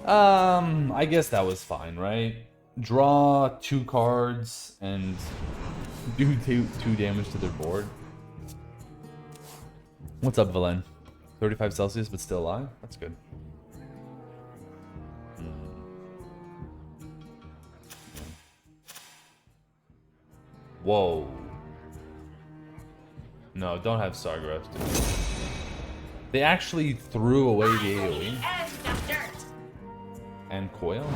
I guess that was fine, right? Draw 2 cards and do 2 damage to their board. What's up, Valen? 35 Celsius, but still alive? That's good. Whoa. No, don't have Sargrafs, dude. They actually threw away the AoE. And Coil?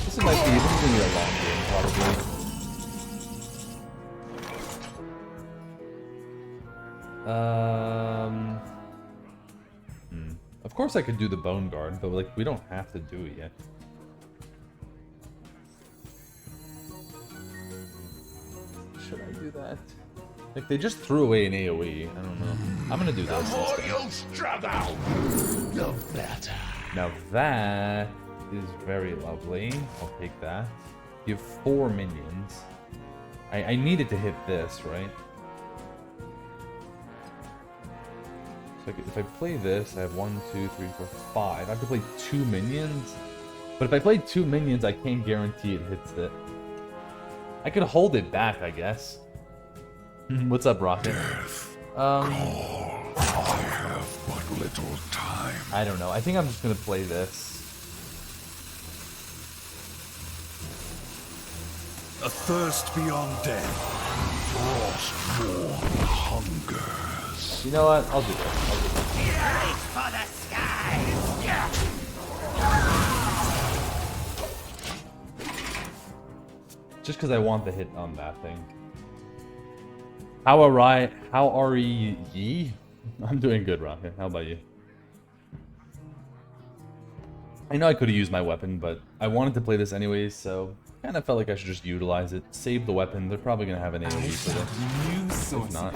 This might be, this is gonna be a long game, probably. Of course I could do the Bone Guard, but like we don't have to do it yet. Should I do that? Like they just threw away an AoE. I don't know. I'm gonna do this instead. No better. Now that is very lovely. I'll take that. You have 4 minions. I needed to hit this, right? So if I play this, I have 1, 2, 3, 4, 5. I have to play 2 minions. But if I play 2 minions, I can't guarantee it hits it. I could hold it back, I guess. What's up, Rocket? I have but little time. I don't know. I think I'm just gonna play this. A thirst beyond death. Frost-born hungers. You know what? I'll do this. I'll do this. Reach for the skies! Just because I want the hit on that thing. How are ye? I'm doing good, Rocket. How about you? I know I could have used my weapon, but I wanted to play this anyways, so kind of felt like I should just utilize it. Save the weapon. They're probably going to have an AoE for this. If not,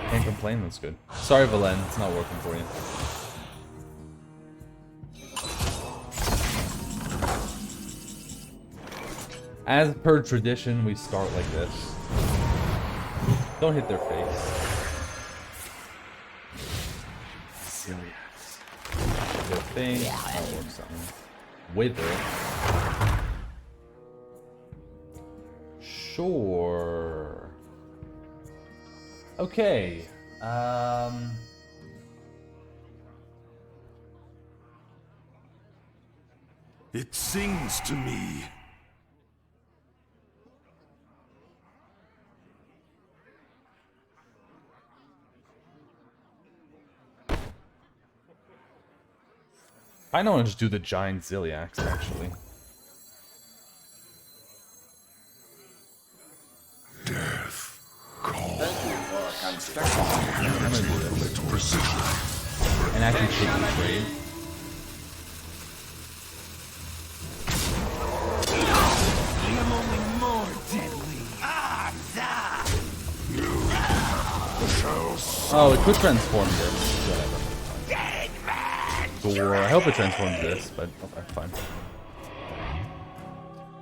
can't complain. That's good. Sorry, Valen. It's not working for you. As per tradition, we start like this. Don't hit their face. Serious. Their thing. I'll work something. Wither. Sure. Okay. It sings to me. I don't want to just do the giant Ziliax, actually. Death. Call. I'm gonna do this. Precision. And actually take the trade. I'm only more deadly. Oh, it could transform this. Whatever. Door. I hope it transforms this, but okay, fine.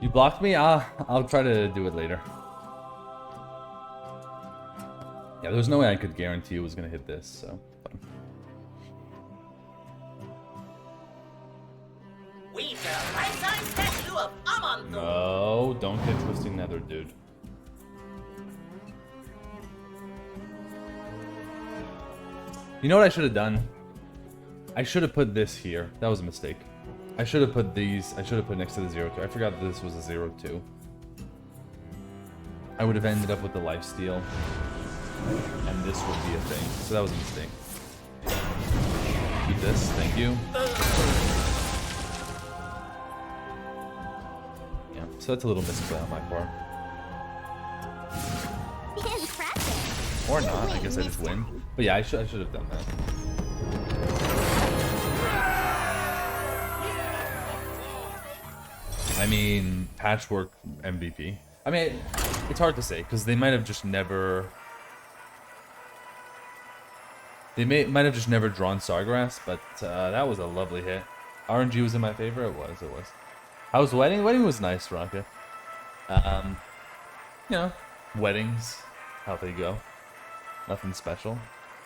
You blocked me? I'll try to do it later. Yeah, there's no way I could guarantee it was gonna hit this, so fine. We've got a life-size statue of Amonthor. No, don't hit Twisting Nether, dude. You know what I should have done? I should have put this here. That was a mistake. I should have put these. I should have put next to the 0-2. I forgot that this was a 0-2. I would have ended up with the lifesteal. And this would be a thing. So that was a mistake. Do this. Thank you. Yeah, so that's a little misplay on my part. Impressive. Or not. I guess I just win. But yeah, I should have done that. I mean, Patchwork MVP. I mean, it's hard to say, because they might have just never... They might have just never drawn Sawgrass, but that was a lovely hit. RNG was in my favor. It was. How was wedding? Wedding was nice, Rocket. You know, weddings, how they go. Nothing special,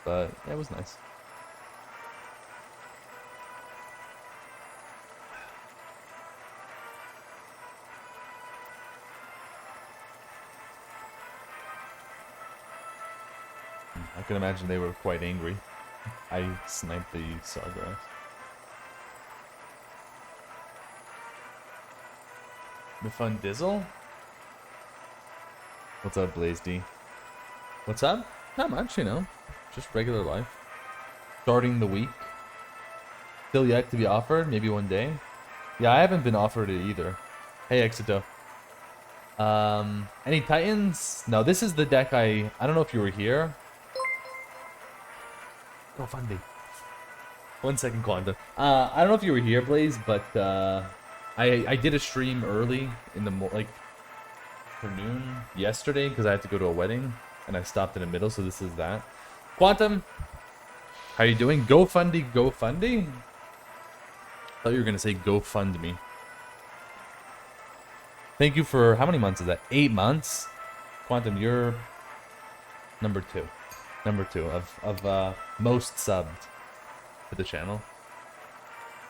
but yeah, it was nice. I can imagine they were quite angry. I sniped the Sawgrass. Mifundi? What's up, Blaze D? What's up? Not much, you know. Just regular life. Starting the week. Still yet to be offered, maybe one day. Yeah, I haven't been offered it either. Hey, Exito. Any Titans? No, this is the deck I don't know if you were here. Go Fundy. 1 second, Quanta. I don't know if you were here, Blaze, but I did a stream early in the afternoon yesterday because I had to go to a wedding and I stopped in the middle, so this is that. Quantum, how you doing? GoFundMe, GoFundMe? I thought you were gonna say GoFundMe. Thank you for how many months is that? 8 months. Quantum, you're number two of most subbed to the channel.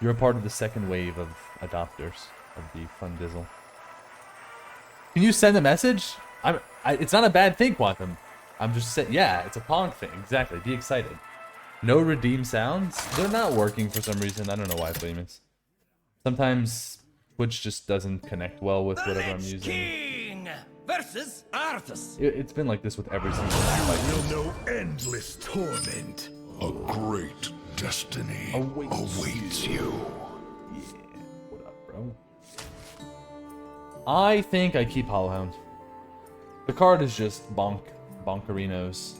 You're a part of the second wave of adopters of the Fundizzle. Can you send a message? It's not a bad thing, Quantum. I'm just saying, yeah, it's a Pong thing. Exactly. Be excited. No redeem sounds. They're not working for some reason. I don't know why, Famous. Sometimes Twitch just doesn't connect well with whatever I'm using. King versus Arthas. It's been like this with every single fight. You'll know endless torment. A great destiny awaits you. What up, bro? I think I keep Hollowhound. The card is just bonkerinos.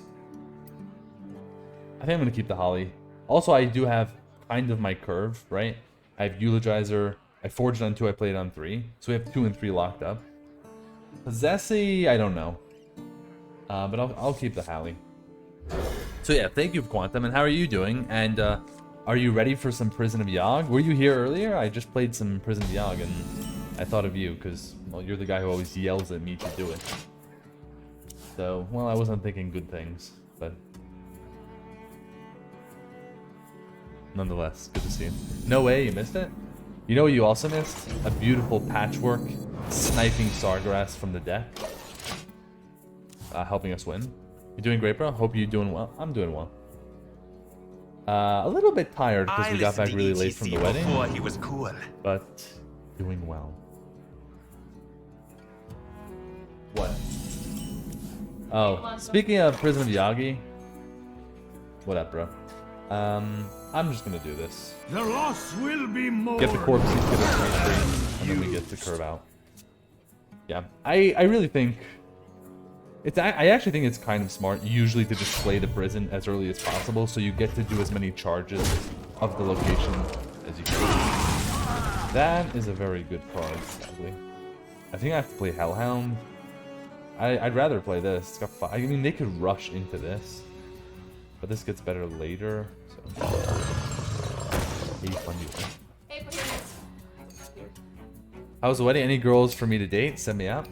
I think I'm gonna keep the Holly. Also, I do have kind of my curve, right? I have Eulogizer. I forged on 2, I played on 3. So we have 2 and 3 locked up. Possessy, I don't know. But I'll keep the Hallie. So yeah, thank you, Quantum. And how are you doing? And are you ready for some Prison of Yogg? Were you here earlier? I just played some Prison of Yogg and I thought of you because, well, you're the guy who always yells at me to do it. So, well, I wasn't thinking good things, but nonetheless, good to see you. No way, you missed it? You know what you also missed? A beautiful patchwork sniping Sawgrass from the deck. Helping us win. You're doing great, bro. Hope you're doing well. I'm doing well. A little bit tired because we got back really late from the wedding. He was cool. But doing well. What? Oh, speaking of Prison of Yogg. What up, bro? I'm just gonna do this. The loss will be more. Get the corpses, get a free, and then we get to curve out. Yeah, I really think I actually think it's kind of smart usually to just play the prison as early as possible, so you get to do as many charges of the location as you can. That is a very good card, sadly. I think I have to play Hellhound. I'd rather play this. It's got 5. I mean, they could rush into this, but this gets better later. So, how's the wedding? Any girls for me to date? Send me out.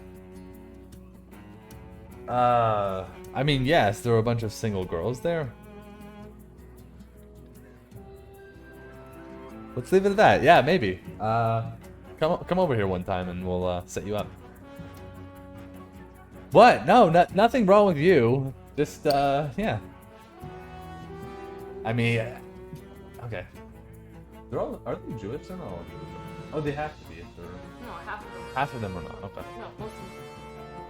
I mean, yes, there were a bunch of single girls there. Let's leave it at that. Yeah, maybe. Come over here one time and we'll set you up. What? No, nothing wrong with you. Just yeah. I mean, okay. Are they Jewish or not? Oh, they have to be. If they're... No, half of them. Half of them are not. Okay. No, most of them.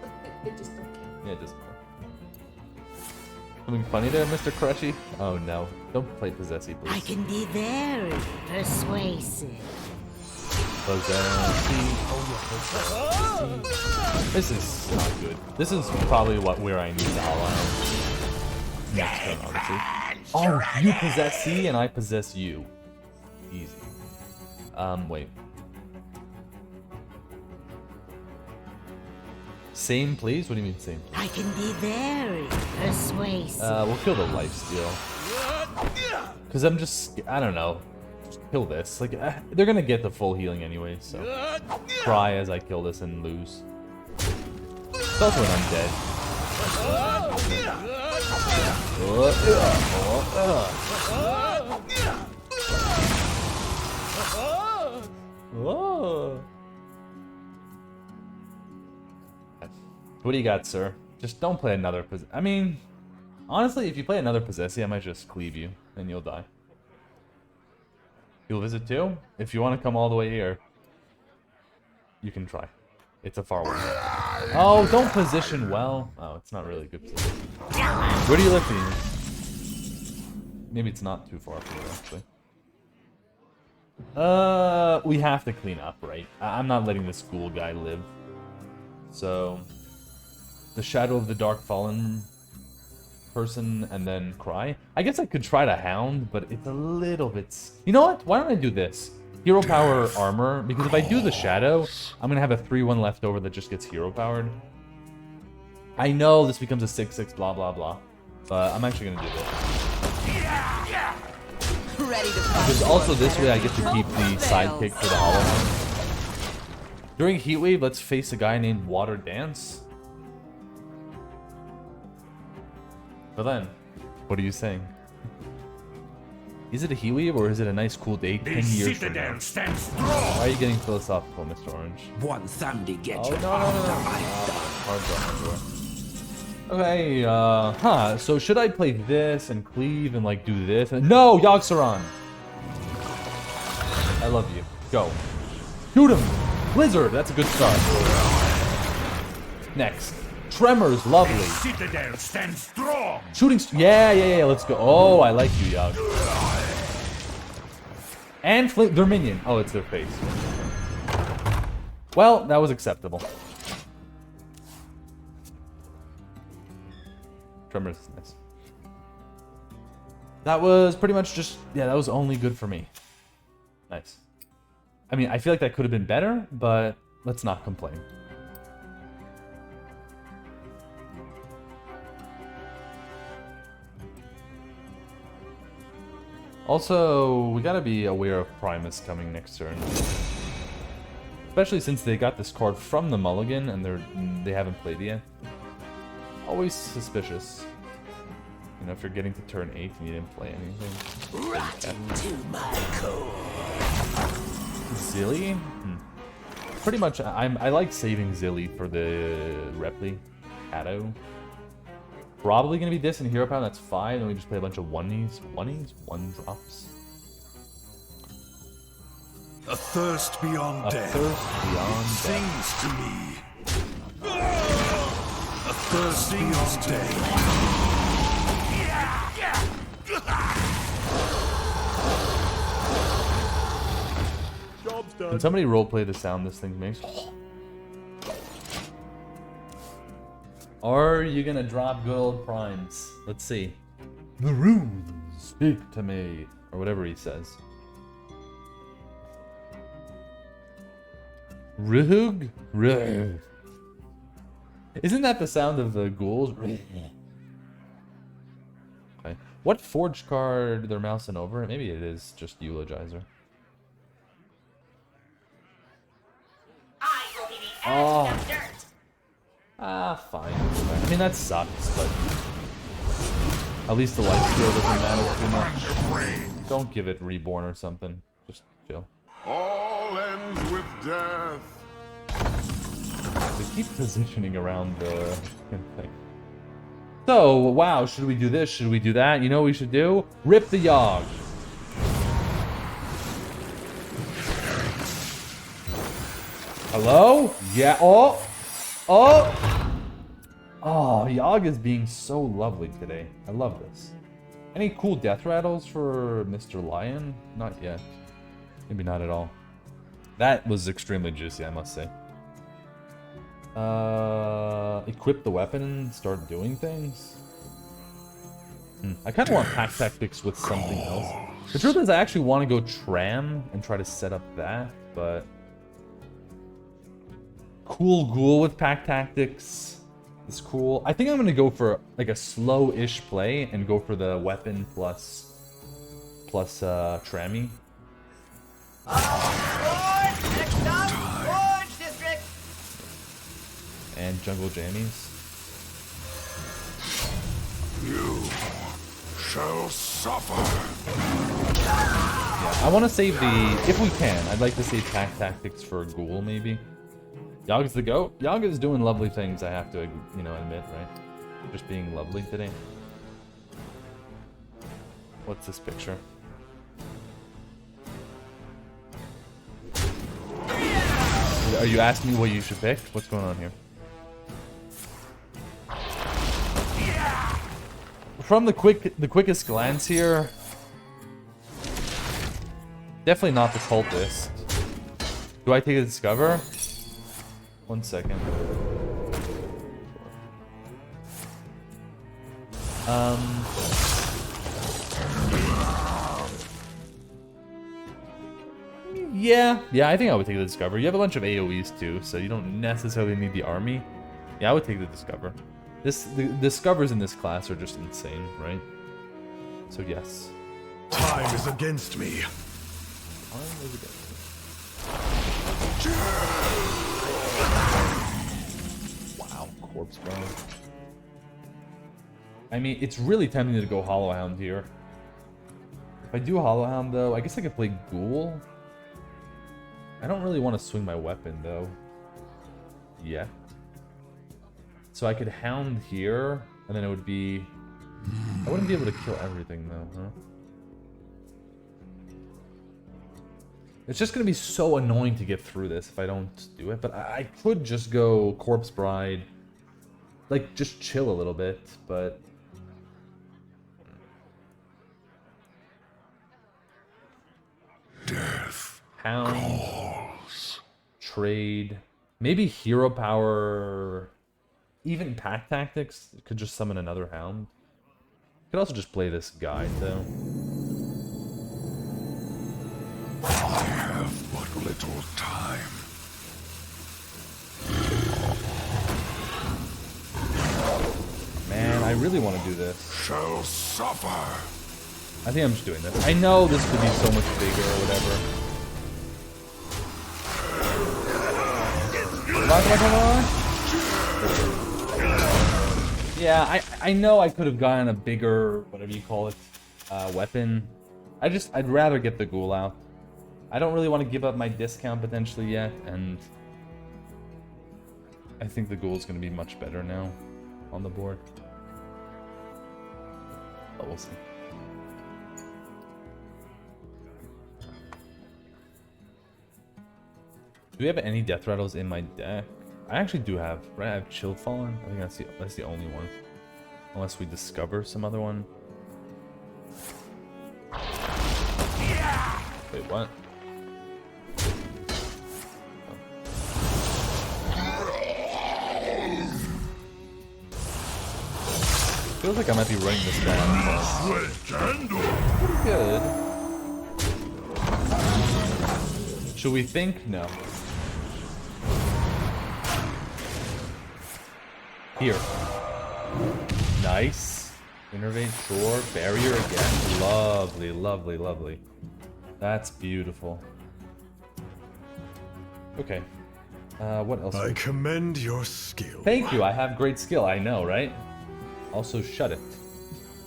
But they just don't care. Yeah, it doesn't matter. Something funny there, Mr. Crushy? Oh no. Don't play Possessy, please. I can be very persuasive. Possessy. Oh yeah, Possessy. This is not good. This is probably where I need to hollow next turn, honestly. Oh, you possess C and I possess you. Easy. Wait. Same, please? What do you mean same? I can be very persuasive. persuasive. We'll kill the lifesteal. Because I don't know. Just kill this. Like, they're gonna get the full healing anyway, so. Cry as I kill this and lose. It's also an undead. What do you got, sir? Just don't play another I mean, honestly, if you play another Possessi, I might just cleave you, and you'll die. You'll visit too? If you want to come all the way here, you can try. It's a far way. Oh, don't position well. Oh, it's not really a good position. Where do you live, Phoenix? Maybe it's not too far from you, actually. We have to clean up, right? I'm not letting this ghoul guy live. So, the Shadow of the Dark Fallen person and then Cry. I guess I could try to Hound, but it's a little bit... You know what? Why don't I do this? Hero Power Armor, because if I do the Shadow, I'm going to have a 3-1 left over that just gets Hero Powered. I know this becomes a 6-6 blah blah blah, but I'm actually going to do this. Because also this way I get to keep the sidekick for the Hollow One. During Heatwave, let's face a guy named Water Dance. But then, what are you saying? Is it a Heatwave or is it a nice cool day 10 years from now? Why are you getting philosophical, Mr. Orange? One Sunday get Oh, no. Hard draw. Okay, so should I play this and cleave and like do this? No, Yogg-Saron! I love you. Go. Shoot him! Blizzard, that's a good start. Next. Tremors, lovely. Citadel stands strong. Shooting, yeah, let's go. Oh, I like you, Yogg. And their minion. Oh, it's their face. Well, that was acceptable. Tremors is nice. That was pretty much just, yeah, that was only good for me. Nice. I mean, I feel like that could have been better, but let's not complain. Also, we gotta be aware of Primus coming next turn. Especially since they got this card from the Mulligan and they haven't played it yet. Always suspicious. You know, if you're getting to turn 8 and you didn't play anything. Right into my core. Zilly? Pretty much, I like saving Zilly for the Repli. Cato. Probably gonna be this and Hero Power, that's fine. Then we just play a bunch of oneies. Oneies? 1-drops. A thirst beyond death. Thirst beyond Sings to me. A thirst beyond death. Job's done. Can somebody roleplay the sound this thing makes? Are you gonna drop good old primes? Let's see. The runes speak to me. Or whatever he says. Rug? Rug. Isn't that the sound of the ghouls? Okay. What forge card they're mousing over? Maybe it is just Eulogizer. I will be the edge of dirt. Ah, fine. I mean, that sucks, but at least the life steal doesn't matter too much. Don't give it Reborn or something. Just chill. All ends with death. They keep positioning around the thing. So, wow, should we do this? Should we do that? You know what we should do? Rip the Yogg. Hello? Yeah. Oh, Yogg is being so lovely today. I love this. Any cool death rattles for Mr. Lion? Not yet. Maybe not at all. That was extremely juicy, I must say. Equip the weapon and start doing things? I kind of want pack tactics with something else. The truth is I actually want to go tram and try to set up that, but... Cool ghoul with pack tactics is cool. I think I'm gonna go for like a slow-ish play and go for the weapon plus Trammy. Next up, Orange District. And jungle jammies. You shall suffer. Yeah, I want to save the, if we can, I'd like to save pack tactics for a ghoul maybe. Yogg's the goat. Yogg is doing lovely things, I have to, you know, admit, right? Just being lovely today. What's this picture? Are you asking me what you should pick? What's going on here? From the quickest glance here, definitely not the cultist. Do I take a discover? 1 second. Yeah, I think I would take the discover. You have a bunch of AoEs too, so you don't necessarily need the army. Yeah, I would take the discover. The discovers in this class are just insane, right? So yes. Time is against me. Wow, corpse bro. I mean, it's really tempting to go Hollow Hound here. If I do Hollow Hound though, I guess I could play Ghoul. I don't really want to swing my weapon though. Yet. So I could Hound here, and then it would be... I wouldn't be able to kill everything though, huh? It's just gonna be so annoying to get through this if I don't do it, but I could just go Corpse Bride. Like, just chill a little bit, but... Death Hound. calls. Trade. Maybe Hero Power... Even Pack Tactics could just summon another Hound. Could also just play this guide, though. I have but little time. Man, I really want to do this. Shall suffer. I think I'm just doing this. I know this could be so much bigger or whatever. Come on. Yeah, I know I could have gotten a bigger, whatever you call it, weapon. I'd rather get the ghoul out. I don't really want to give up my discount potentially yet, and I think the ghoul's going to be much better now on the board. But we'll see. Do we have any death rattles in my deck? I actually do have, right? I have Chill Fallen. I think that's the only one. Unless we discover some other one. Wait, what? Feels like I might be running this guy. Pretty good. Should we think? No. Here. Nice. Innervate, sure. Barrier again. Lovely, lovely, lovely. That's beautiful. Okay. What else? I commend your skill. Thank you. I have great skill. I know, right? Also, shut it,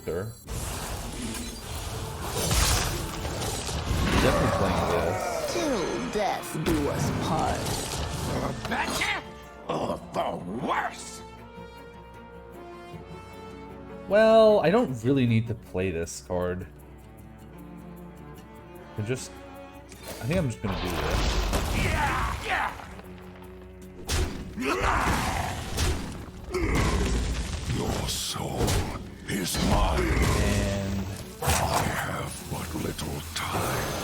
sir. Definitely playing this. Till death do us part. Better or for worse? Well, I don't really need to play this card. I think I'm just gonna do this. Your soul is mine. And I have but little time.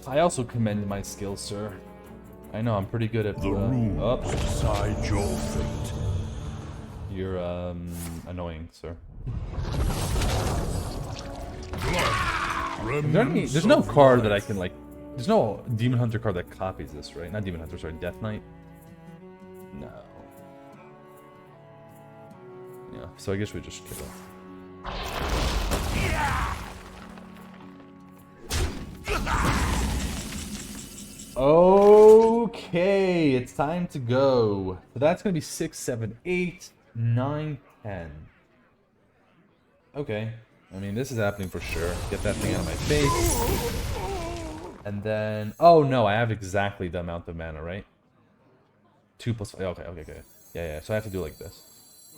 I also commend my skills, sir. I know I'm pretty good at The rules decide your fate. You're annoying, sir. There's no card that I can like There's no Demon Hunter card that copies this, right? Not Demon Hunter, sorry, Death Knight. No. Yeah, so I guess we just kill it. Okay, it's time to go. So that's gonna be 6, 7, 8, 9, 10. Okay. I mean, this is happening for sure. Get that thing out of my face. And then... Oh, no, I have exactly the amount of mana, right? 2 plus 5. Okay. Yeah. So I have to do it like this.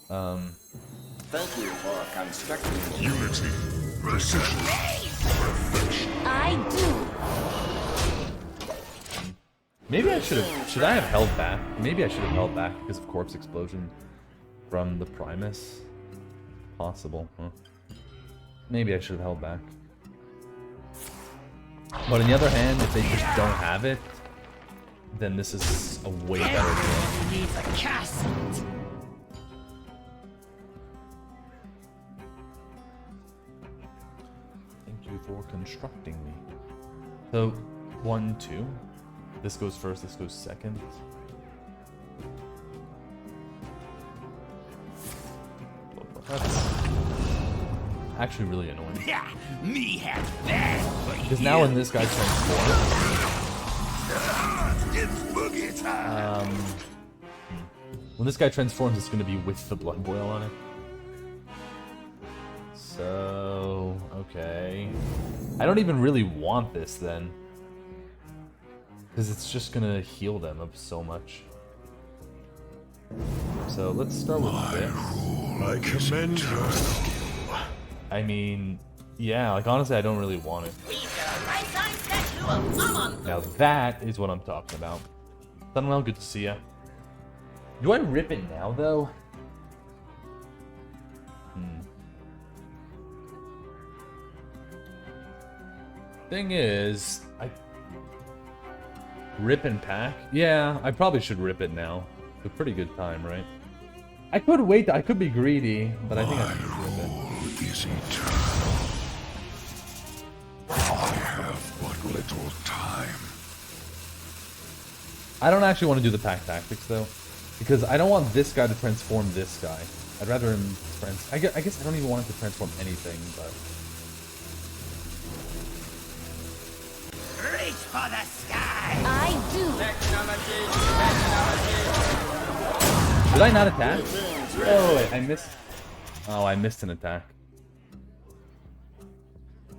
Thank you for constructing. Unity. Precision. I do. Maybe I should have... Should I have held back? Maybe I should have held back because of Corpse Explosion from the Primus. Possible, huh? Maybe I should have held back. But on the other hand, if they just don't have it, then this is a way better deal. Needs a castle. Thank you for constructing me. So, 1, 2. This goes first, this goes second. That's actually really annoying. Yeah, me have that. Because now when this guy transforms... It's boogie time. When this guy transforms, it's going to be with the blood boil on it. So... Okay... I don't even really want this then. Because it's just going to heal them up so much. So let's start with this. I commend your skill. I mean, yeah, like honestly, I don't really want it. Now that is what I'm talking about. Sunwell, good to see ya. Do I rip it now though? Thing is, rip and pack? Yeah, I probably should rip it now. It's a pretty good time, right? I could wait, I could be greedy, but I think I should rip it. Is eternal. I have but little time. I don't actually want to do the pack tactics though, because I don't want this guy to transform this guy. I'd rather him I guess I don't even want him to transform anything, but... Reach for the sky. I do. Did I not attack? Oh wait, I missed... Oh, I missed an attack.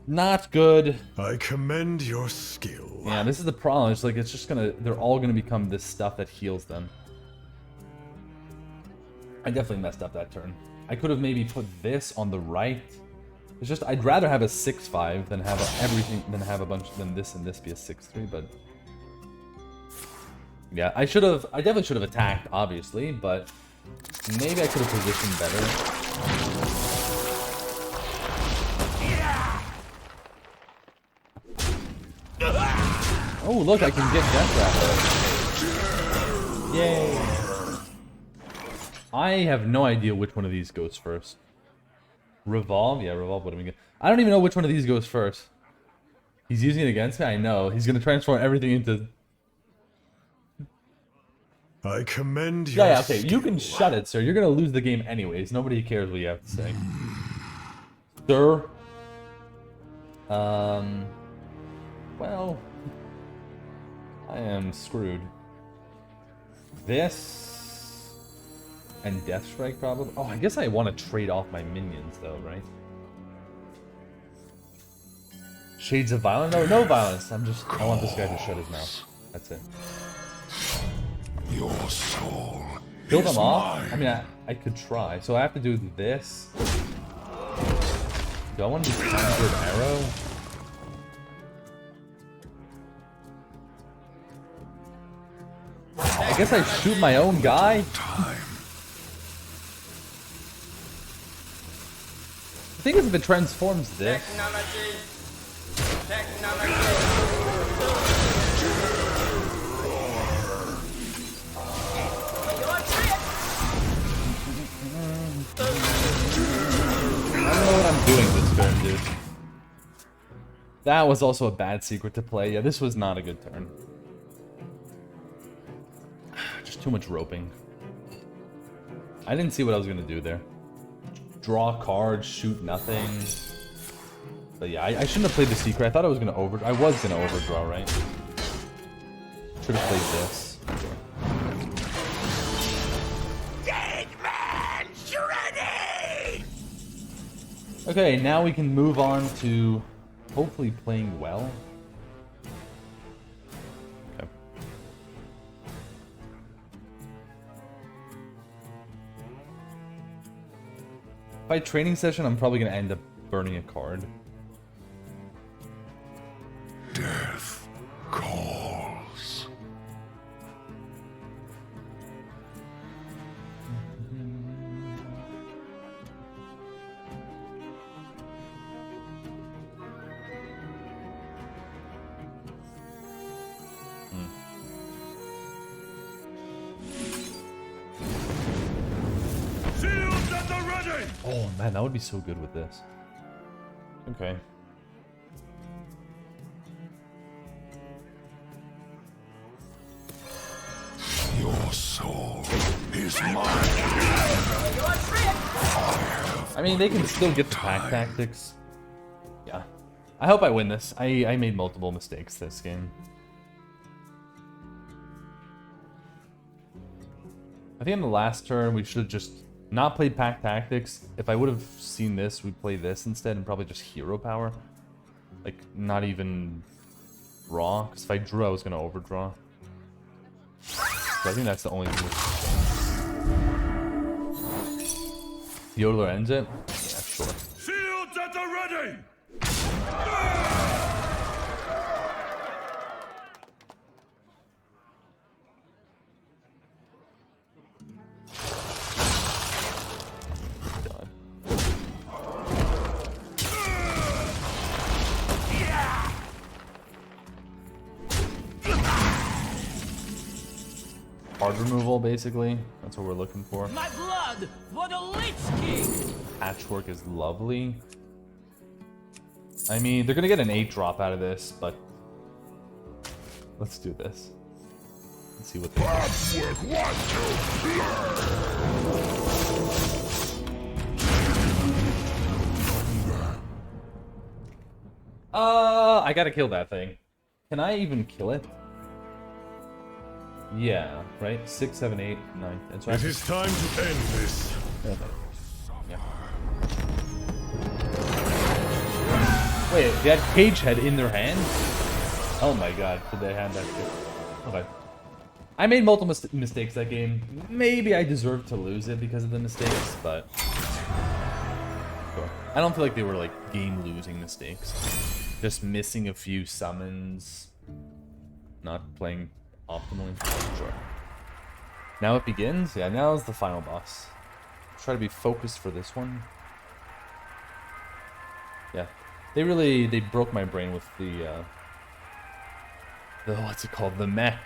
Not good. I commend your skill. Yeah, this is the problem. It's like, it's just gonna... They're all gonna become this stuff that heals them. I definitely messed up that turn. I could have maybe put this on the right. It's just, I'd rather have a 6-5 than have everything, than have a bunch, than this and this be a 6-3, but... Yeah, I definitely should have attacked, obviously, but... Maybe I could have positioned better. Oh, look, I can get Death Rattle. Yay. I have no idea which one of these goes first. Revolve? Yeah, Revolve, what do we get? I don't even know which one of these goes first. He's using it against me? I know. He's going to transform everything into... I commend your Yeah, okay, you can shut it, sir. You're going to lose the game anyways. Nobody cares what you have to say. Sir? Well... I am screwed. This... And Death Strike, probably. Oh, I guess I want to trade off my minions, though, right? Shades of Violence? No, no violence. I want this guy to shut his mouth. That's it. Your soul. Kill them is off? mine. I mean, I could try. So I have to do this. Do I want to do Conjured Arrow? I guess I shoot my own guy? Time. The thing is, if it transforms this... I don't know what I'm doing this turn, dude. That was also a bad secret to play. Yeah, this was not a good turn. Just too much roping. I didn't see what I was going to do there. Draw cards, shoot nothing. But yeah, I shouldn't have played the secret. I thought I was going to overdraw, right? Should have played this. Dead man shredding! Okay, now we can move on to hopefully playing well. Okay. By training session, I'm probably going to end up burning a card. Death calls. Shields at the ready! Oh man, that would be so good with this. Okay. Your soul is mine. I mean, they can still get the pack tactics. Yeah. I hope I win this. I made multiple mistakes this game. I think in the last turn, we should have just not played pack tactics. If I would have seen this, we'd play this instead and probably just hero power. Like, not even draw. Because if I drew, I was going to overdraw. So I think that's the only thing. Yodeler ends it? Yeah, sure. Shields at the ready! Done. Card removal, basically. That's what we're looking for. My blood for the Lich King! Patchwork is lovely. I mean, they're gonna get an 8 drop out of this, but let's do this. Let's see what they Patchwork 1, 2, I gotta kill that thing. Can I even kill it? Yeah, right? 6, 7, 8, 9. And so It is time to end this. Yeah. Wait, they had Cage Head in their hand? Oh my god, did they have that shit? Okay. I made multiple mistakes that game. Maybe I deserved to lose it because of the mistakes, but... Sure. I don't feel like they were like game-losing mistakes. Just missing a few summons. Not playing optimally. Sure. Now it begins? Yeah, now is the final boss. Try to be focused for this one. Yeah. They broke my brain with the what's it called? The mech.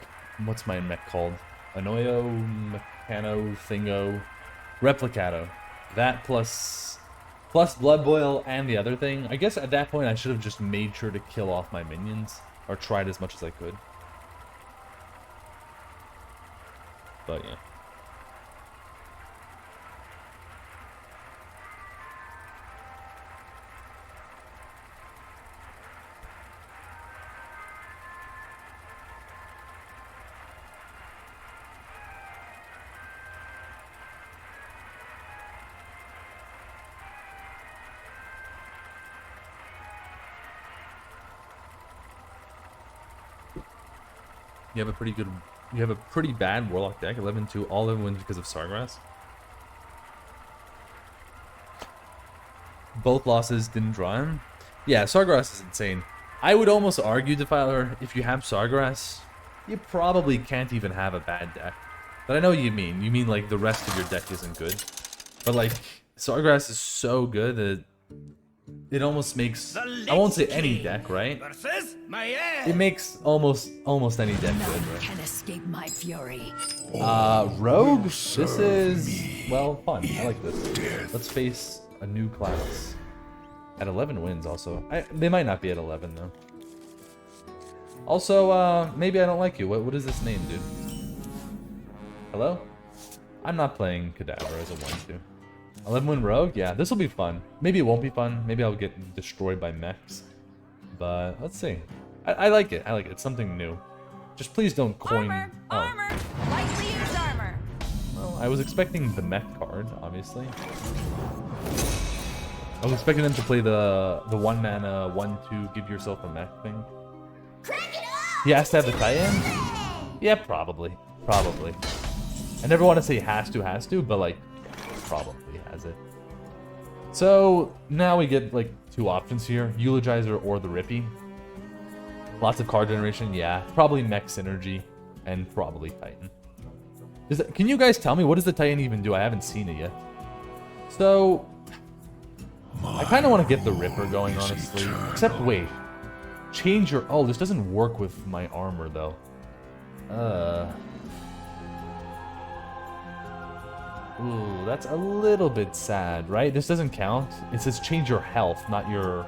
What's my mech called? Anoyo, Mechano, Thingo, Replicato. That plus Blood Boil and the other thing. I guess at that point I should have just made sure to kill off my minions. Or tried as much as I could. But yeah. You have a pretty bad Warlock deck, 11-2, all of them wins because of Sargrass. Both losses didn't draw him. Yeah, Sargrass is insane. I would almost argue, Defiler, if you have Sargrass, you probably can't even have a bad deck. But I know what you mean. You mean like the rest of your deck isn't good. But like, Sargrass is so good that it almost makes, I won't say any deck, right? It makes almost any deck good, right? Can escape my fury. Rogue? This is, well, fun. I like this. Let's face a new class. At 11 wins also. They might not be at 11 though. Also, maybe I don't like you. What is this name, dude? Hello? I'm not playing Cadaver as a 1-2. 11 win rogue? Yeah, this will be fun. Maybe it won't be fun. Maybe I'll get destroyed by mechs. But let's see. I like it. I like it. It's something new. Just please don't coin. Armor! Lightly used armor! Well, I was expecting the mech card, obviously. I was expecting them to play the 1 mana 1-2 give yourself a mech thing. Crank it up! He has to have the tie-in? Yeah, probably. Probably. I never want to say has to, but like, probably has it. So, now we get like 2 options here. Eulogizer or the Rippy. Lots of card generation, yeah. Probably mech synergy, and probably Titan. Can you guys tell me, what does the Titan even do? I haven't seen it yet. So, I kind of want to get the Ripper going, honestly. Except, wait. Change your... Oh, this doesn't work with my armor, though. Ooh, that's a little bit sad, right? This doesn't count. It says change your health, not your...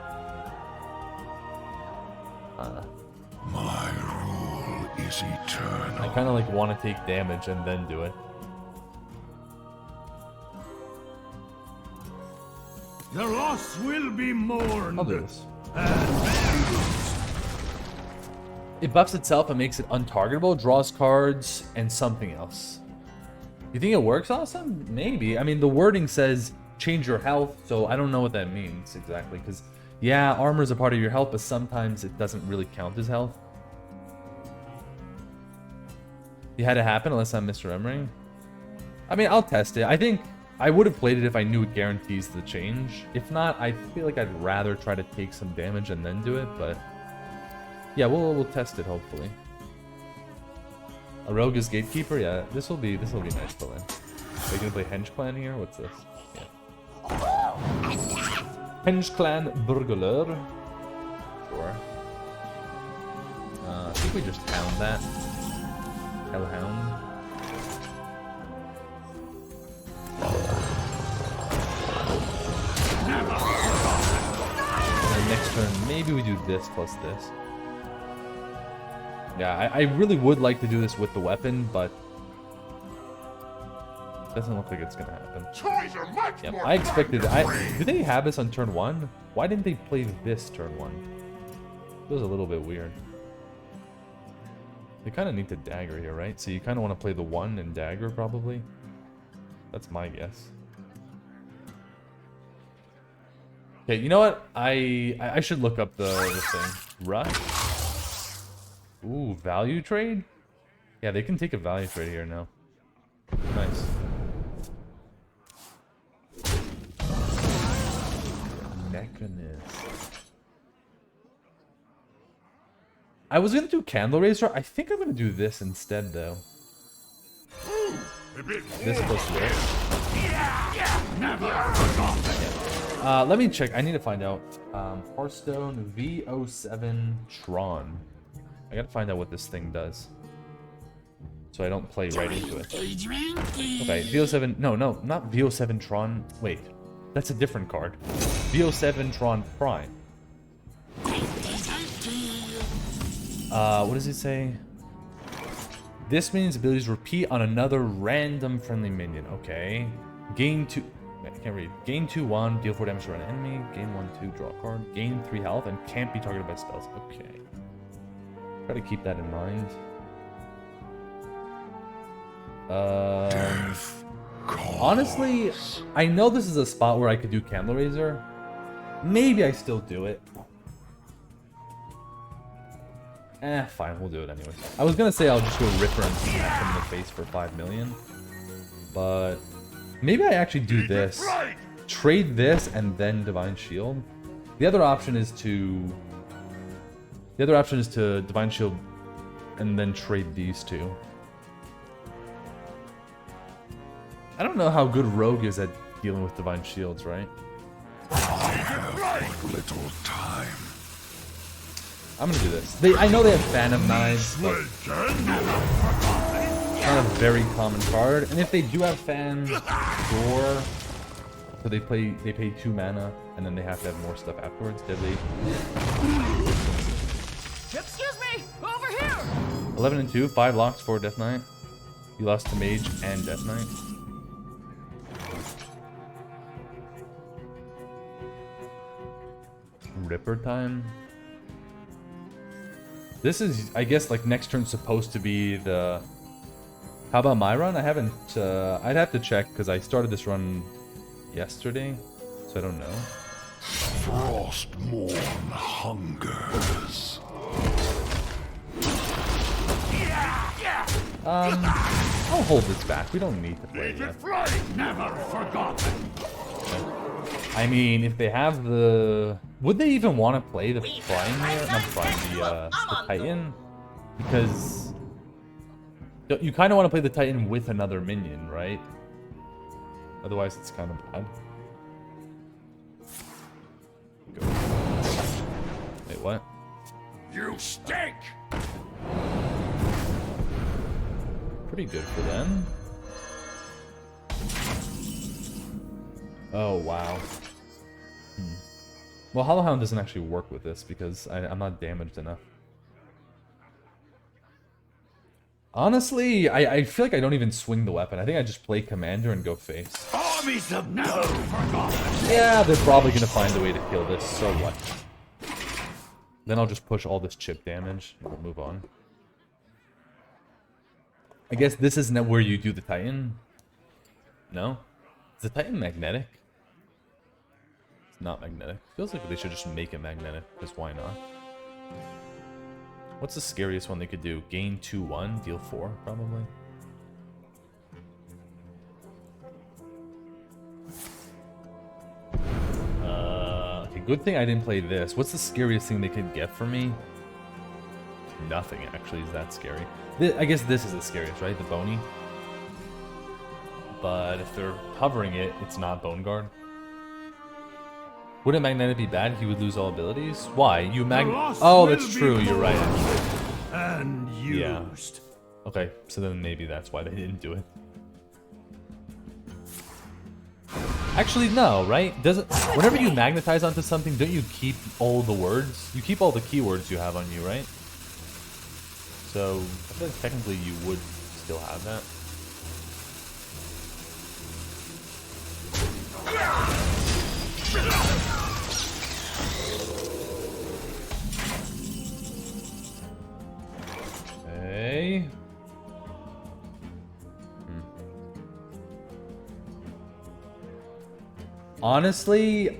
My rule is eternal. I kind of like want to take damage and then do it. The loss will be mourned. I'll do this. It buffs itself and makes it untargetable, draws cards, and something else. You think it works awesome? Maybe. I mean, the wording says change your health, so I don't know what that means exactly, because yeah, armor is a part of your health, but sometimes it doesn't really count as health. You had it happen unless I'm misremembering. I mean, I'll test it. I think I would have played it if I knew it guarantees the change. If not, I feel like I'd rather try to take some damage and then do it, but yeah, we'll test it hopefully. A rogue is gatekeeper? Yeah, this will be nice to win. Are you gonna play Henge Clan here? What's this? Yeah. Henge Clan Burglar. Sure. I think we just hound that. Hellhound. And next turn, maybe we do this plus this. Yeah, I really would like to do this with the weapon, but doesn't look like it's gonna happen. Yep, I expected. Did they have this on turn 1? Why didn't they play this turn 1? It was a little bit weird. They kind of need to dagger here, right? So you kind of want to play the 1 and dagger, probably. That's my guess. Okay, you know what? I should look up the thing. Rush. Ooh, value trade? Yeah, they can take a value trade here now. Nice. Mechanist. I was gonna do Candle Raiser. I think I'm gonna do this instead, though. This plus this. Let me check. I need to find out. Hearthstone VO7 Tron. I gotta find out what this thing does, so I don't play right into it. Okay, VO7. No, not VO7 Tron. Wait, that's a different card. VO7 Tron Prime. What does it say? This means abilities repeat on another random friendly minion. Okay. Gain 2. I can't read. Gain 2/1, deal 4 damage to an enemy. Gain 1/2, draw a card. Gain 3 health and can't be targeted by spells. Okay. Try to keep that in mind. Honestly, I know this is a spot where I could do Candle Raiser. Maybe I still do it. Fine, we'll do it anyways. I was gonna say I'll just go Ripper and smash him in the face for 5 million. But maybe I actually do this. Trade this and then Divine Shield. The other option is to Divine Shield and then trade these two. I don't know how good Rogue is at dealing with Divine Shields, right? I have but little time. I'm gonna do this. I know they have Phantom Knives, but it's not a very common card. And if they do have Fan, sure. So they pay 2 mana, and then they have to have more stuff afterwards. Deadly. Excuse me! Over here! 11 and 2, 5 locks, 4 Death Knight. You lost to Mage and Death Knight. Ripper time. This is, I guess, like next turn's supposed to be the... How about my run? I haven't, I'd have to check because I started this run yesterday, so I don't know. Frostmourne hungers. I'll hold this back. We don't need to play it yet. Never forgotten. I mean, if they have the... Would they even want to play the Flying here? Not Flying, the Titan? Because... You kind of want to play the Titan with another minion, right? Otherwise, it's kind of bad. Go. Wait, what? You stink! Pretty good for them. Oh, wow. Well, Hollow Hound doesn't actually work with this because I'm not damaged enough. Honestly, I feel like I don't even swing the weapon. I think I just play Commander and go face. Armies have never forgotten. Yeah, they're probably going to find a way to kill this, so what? Then I'll just push all this chip damage and we'll move on. I guess this isn't where you do the Titan. No? Is the Titan magnetic? It's not magnetic. Feels like they should just make it magnetic, because why not? What's the scariest one they could do? Gain 2-1, deal 4, probably. Okay, good thing I didn't play this. What's the scariest thing they could get for me? Nothing, actually, is that scary. I guess this is the scariest, right? The Bony. But if they're hovering it, it's not Bone Guard. Wouldn't Magnetic be bad? He would lose all abilities? Why? You Oh, that's true. You're right, actually. And used. Yeah. Okay, so then maybe that's why they didn't do it. Actually, no, right? Whenever you magnetize onto something, don't you keep all the words? You keep all the keywords you have on you, right? So, I feel like technically you would still have that. Okay. Honestly,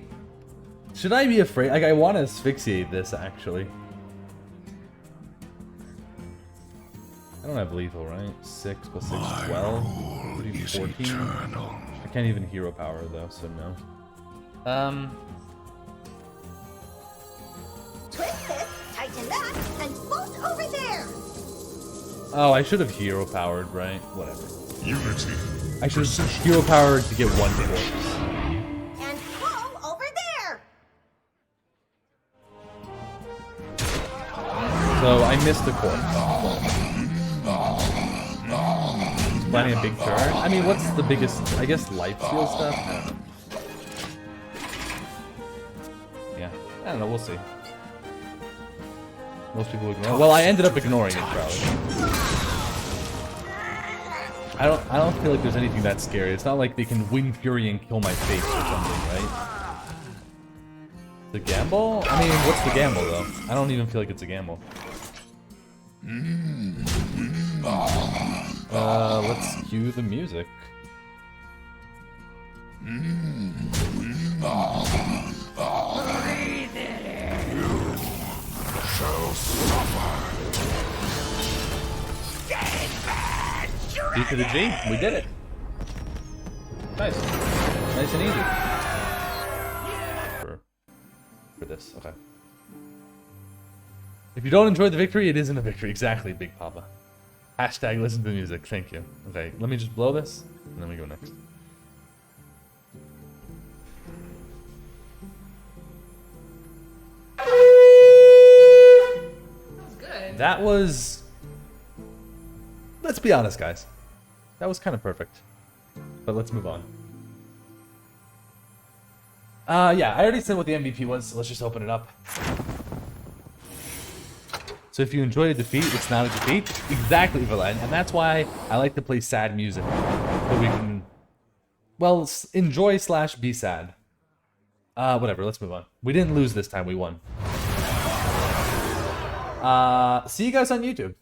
should I be afraid? Like, I want to asphyxiate this, actually. I don't have lethal, right? 6 plus 6 is 12. Would be 14. Eternal. I can't even hero power, though, so no. Twist this, tighten that, and bolt over there. Oh, I should have hero powered, right? Whatever. Unity. I should have hero powered to get 1 corpse. And pull over there. So I missed the corpse. Planning a big turn. I mean, what's the biggest? I guess life steal stuff. I don't know. Yeah, I don't know. We'll see. Most people ignore. Well, I ended up ignoring it probably. I don't feel like there's anything that scary. It's not like they can Wind Fury and kill my face or something, right? The gamble? I mean, what's the gamble though? I don't even feel like it's a gamble. Let's cue the music. D to the G, we did it. Nice. Nice and easy. For this, okay. If you don't enjoy the victory, it isn't a victory. Exactly, Big Papa. Hashtag listen to the music, thank you. Okay, let me just blow this, and then we go next. That was good. That was... Let's be honest, guys. That was kind of perfect. But let's move on. Yeah, I already said what the MVP was, so let's just open it up. So if you enjoy a defeat, it's not a defeat. Exactly, Valen. And that's why I like to play sad music. So we can, well, enjoy / be sad. Whatever, let's move on. We didn't lose this time, we won. See you guys on YouTube.